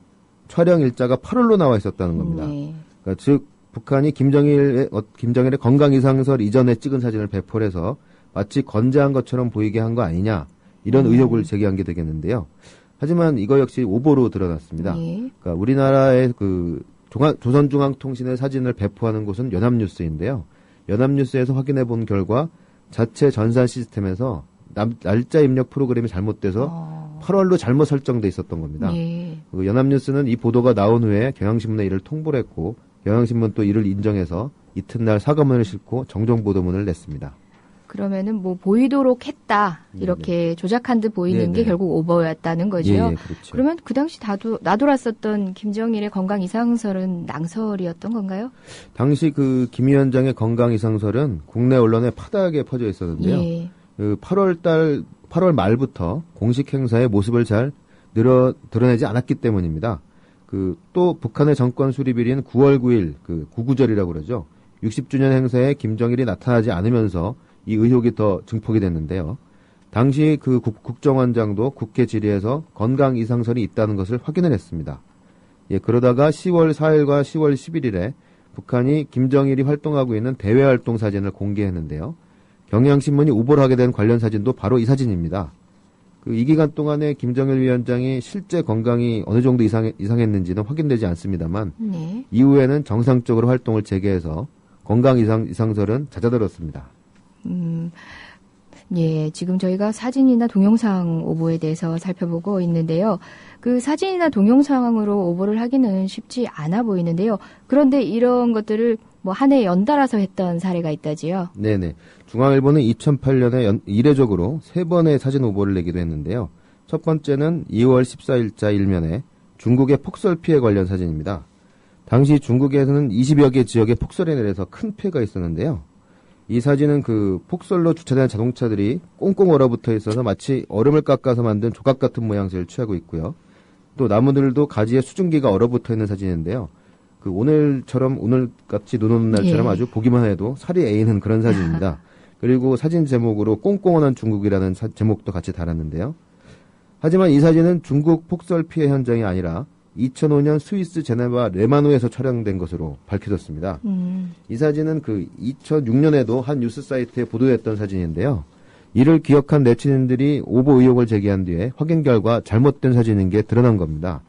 촬영 일자가 8월로 나와 있었다는 겁니다. 그러니까 즉 북한이 김정일의 건강 이상설 이전에 찍은 사진을 배포를 해서 마치 건재한 것처럼 보이게 한 거 아니냐 이런 의혹을 제기한 게 되겠는데요. 하지만 이거 역시 오보로 드러났습니다. 그러니까 우리나라의 조선중앙통신의 사진을 배포하는 곳은 연합뉴스인데요. 연합뉴스에서 확인해 본 결과 자체 전산 시스템에서 날짜 입력 프로그램이 잘못돼서 8월로 잘못 설정돼 있었던 겁니다. 연합뉴스는 이 보도가 나온 후에 경향신문에 이를 통보를 했고 경향신문 또 이를 인정해서 이튿날 사과문을 싣고 정정보도문을 냈습니다. 그러면은 뭐 보이도록 했다 이렇게 조작한 듯 보이는 게 결국 오버였다는 거죠. 그렇죠. 그러면 그 당시 나돌았었던 김정일의 건강 이상설은 낭설이었던 건가요? 당시 그 김 위원장의 건강 이상설은 국내 언론에 파다하게 퍼져 있었는데요. 그 8월 말부터 공식 행사의 모습을 잘 드러내지 않았기 때문입니다. 또 북한의 정권 수립일인 9월 9일 구구절이라고 그러죠. 60주년 행사에 김정일이 나타나지 않으면서 이 의혹이 더 증폭이 됐는데요. 당시 국정원장도 국회 질의에서 건강 이상설이 있다는 것을 확인을 했습니다. 그러다가 10월 4일과 10월 11일에 북한이 김정일이 활동하고 있는 대외 활동 사진을 공개했는데요. 경향신문이 오보를 하게 된 관련 사진도 바로 이 사진입니다. 이 기간 동안에 김정일 위원장이 실제 건강이 어느 정도 이상했는지는 확인되지 않습니다만 이후에는 정상적으로 활동을 재개해서 건강 이상설은 잦아들었습니다. 지금 저희가 사진이나 동영상 오보에 대해서 살펴보고 있는데요. 그 사진이나 동영상으로 오보를 하기는 쉽지 않아 보이는데요. 그런데 이런 것들을 뭐 한 해 연달아서 했던 사례가 있다지요? 네네. 중앙일보는 2008년에 이례적으로 3번의 사진 오보를 내기도 했는데요. 첫 번째는 2월 14일자 일면에 중국의 폭설 피해 관련 사진입니다. 당시 중국에서는 20여 개 지역에 폭설이 내려서 큰 피해가 있었는데요. 이 사진은 폭설로 주차된 자동차들이 꽁꽁 얼어붙어 있어서 마치 얼음을 깎아서 만든 조각 같은 모양새를 취하고 있고요. 또 나무들도 가지에 수증기가 얼어붙어 있는 사진인데요. 오늘같이 눈 오는 날처럼 아주 보기만 해도 살이 애이는 그런 사진입니다. 그리고 사진 제목으로 꽁꽁언한 중국이라는 제목도 같이 달았는데요. 하지만 이 사진은 중국 폭설 피해 현장이 아니라 2005년 스위스 제네바 레마노에서 촬영된 것으로 밝혀졌습니다. 이 사진은 2006년에도 한 뉴스 사이트에 보도됐던 사진인데요. 이를 기억한 네티즌들이 오보 의혹을 제기한 뒤에 확인 결과 잘못된 사진인 게 드러난 겁니다.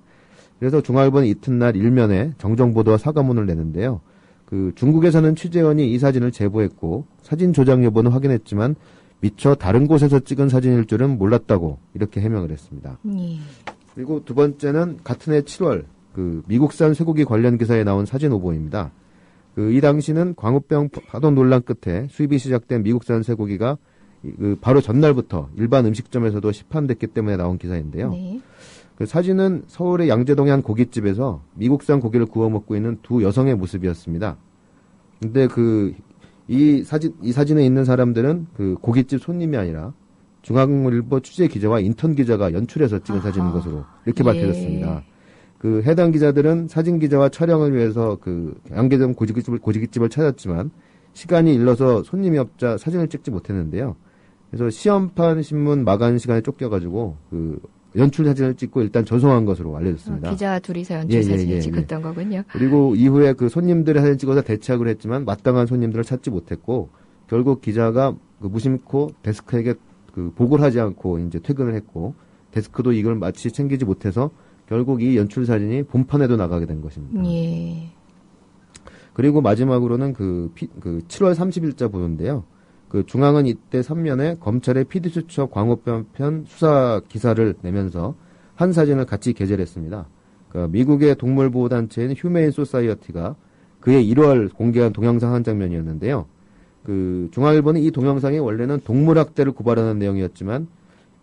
그래서 중앙일보는 이튿날 일면에 정정보도와 사과문을 내는데요. 중국에서는 취재원이 이 사진을 제보했고 사진 조작 여부는 확인했지만 미처 다른 곳에서 찍은 사진일 줄은 몰랐다고 이렇게 해명을 했습니다. 그리고 두 번째는 같은 해 7월 미국산 쇠고기 관련 기사에 나온 사진 오보입니다. 이 당시는 광우병 파동 논란 끝에 수입이 시작된 미국산 쇠고기가 바로 전날부터 일반 음식점에서도 시판됐기 때문에 나온 기사인데요. 사진은 서울의 양재동의 한 고깃집에서 미국산 고기를 구워 먹고 있는 두 여성의 모습이었습니다. 근데 이 사진에 있는 사람들은 고깃집 손님이 아니라 중앙일보 취재 기자와 인턴 기자가 연출해서 찍은 사진인 것으로 이렇게 밝혀졌습니다. 그 해당 기자들은 사진 기자와 촬영을 위해서 그 양계점 고지깃집을 찾았지만 시간이 일러서 손님이 없자 사진을 찍지 못했는데요. 그래서 시험판 신문 마감 시간에 쫓겨가지고 그 연출 사진을 찍고 일단 전송한 것으로 알려졌습니다. 기자 둘이서 연출 사진을 찍었던 거군요. 그리고 이후에 그 손님들의 사진 찍어서 대체하기로 했지만 마땅한 손님들을 찾지 못했고 결국 기자가 그 무심코 데스크에게 그 보고를 하지 않고 이제 퇴근을 했고 데스크도 이걸 마치 챙기지 못해서 결국 이 연출 사진이 본판에도 나가게 된 것입니다. 예. 그리고 마지막으로는 그 7월 30일자 보도인데요. 그 중앙은 이때 3면에 검찰의 PD수첩 광우병 편 수사 기사를 내면서 한 사진을 같이 게재를 했습니다. 그러니까 미국의 동물보호단체인 휴메인 소사이어티가 그해 1월 공개한 동영상 한 장면이었는데요. 그 중앙일보는 이 동영상이 원래는 동물학대를 고발하는 내용이었지만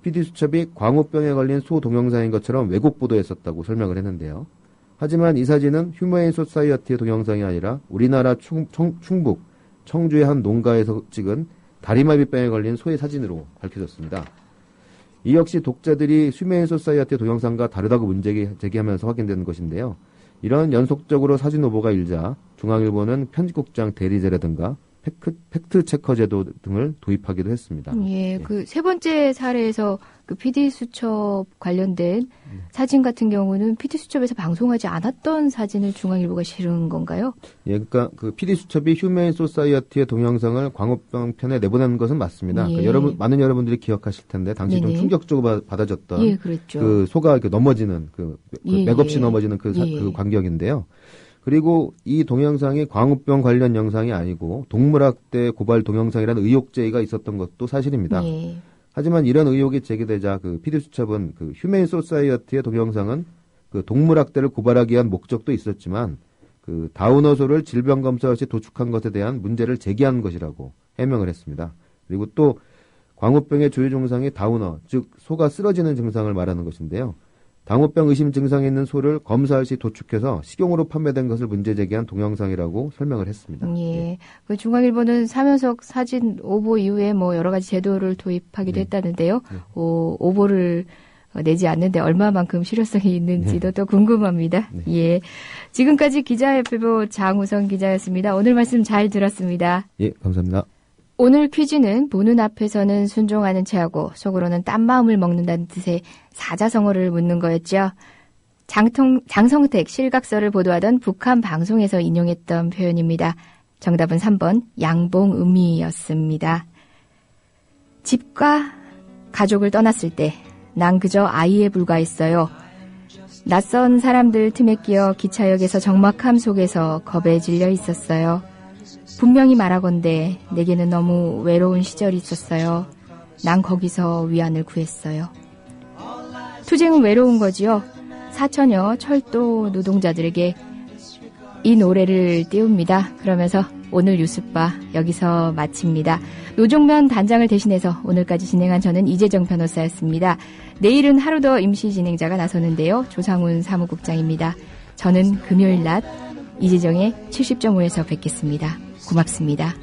PD수첩이 광우병에 걸린 소 동영상인 것처럼 왜곡 보도했었다고 설명을 했는데요. 하지만 이 사진은 휴메인 소사이어티의 동영상이 아니라 우리나라 충북 청주의 한 농가에서 찍은 다리마비병에 걸린 소의 사진으로 밝혀졌습니다. 이 역시 독자들이 휴메인 소사이어티 동영상과 다르다고 문제 제기하면서 확인된 것인데요. 이런 연속적으로 사진 오보가 일자 중앙일보는 편집국장 대리제라든가 팩트 체커 제도 등을 도입하기도 했습니다. 예, 그 세 번째 사례에서 그 PD 수첩 관련된 사진 같은 경우는 PD 수첩에서 방송하지 않았던 사진을 중앙일보가 실은 건가요? 예, 그러니까 그 PD 수첩이 휴메인 소사이어티의 동영상을 광우병 편에 내보낸 것은 맞습니다. 예. 그러니까 많은 여러분들이 기억하실 텐데 당시 좀 충격적으로 받아졌던 예, 그랬죠. 그 소가 넘어지는 맥없이 넘어지는 그 광경인데요. 그리고 이 동영상이 광우병 관련 영상이 아니고 동물학대 고발 동영상이라는 의혹 제기가 있었던 것도 사실입니다. 예. 하지만 이런 의혹이 제기되자 그 PD수첩은 그 휴메인 소사이어티의 동영상은 그 동물학대를 고발하기 위한 목적도 있었지만 그 다우너소를 질병검사 없이 도축한 것에 대한 문제를 제기한 것이라고 해명을 했습니다. 그리고 또 광우병의 주요 증상이 다우너, 즉 소가 쓰러지는 증상을 말하는 것인데요. 당뇨병 의심 증상이 있는 소를 검사할 시 도축해서 식용으로 판매된 것을 문제 제기한 동영상이라고 설명을 했습니다. 예. 그 중앙일보는 사면석 사진 오보 이후에 뭐 여러 가지 제도를 도입하기도 했다는데요. 오보를 내지 않는데 얼마만큼 실효성이 있는지도 또 궁금합니다. 예. 지금까지 기자협회보 장우성 기자였습니다. 오늘 말씀 잘 들었습니다. 예, 감사합니다. 오늘 퀴즈는 보는 앞에서는 순종하는 체하고 속으로는 딴 마음을 먹는다는 뜻의 사자성어를 묻는 거였죠. 장성택 실각서를 보도하던 북한 방송에서 인용했던 표현입니다. 정답은 3번 양봉음이였습니다. 집과 가족을 떠났을 때 난 그저 아이에 불과했어요. 낯선 사람들 틈에 끼어 기차역에서 적막함 속에서 겁에 질려 있었어요. 분명히 말하건대 내게는 너무 외로운 시절이 있었어요. 난 거기서 위안을 구했어요. 투쟁은 외로운 거지요. 사천여 철도 노동자들에게 이 노래를 띄웁니다. 그러면서 오늘 뉴스바 여기서 마칩니다. 노종면 단장을 대신해서 오늘까지 진행한 저는 이재정 변호사였습니다. 내일은 하루 더 임시 진행자가 나서는데요. 조상훈 사무국장입니다. 저는 금요일 낮 이재정의 70.5에서 뵙겠습니다. 고맙습니다.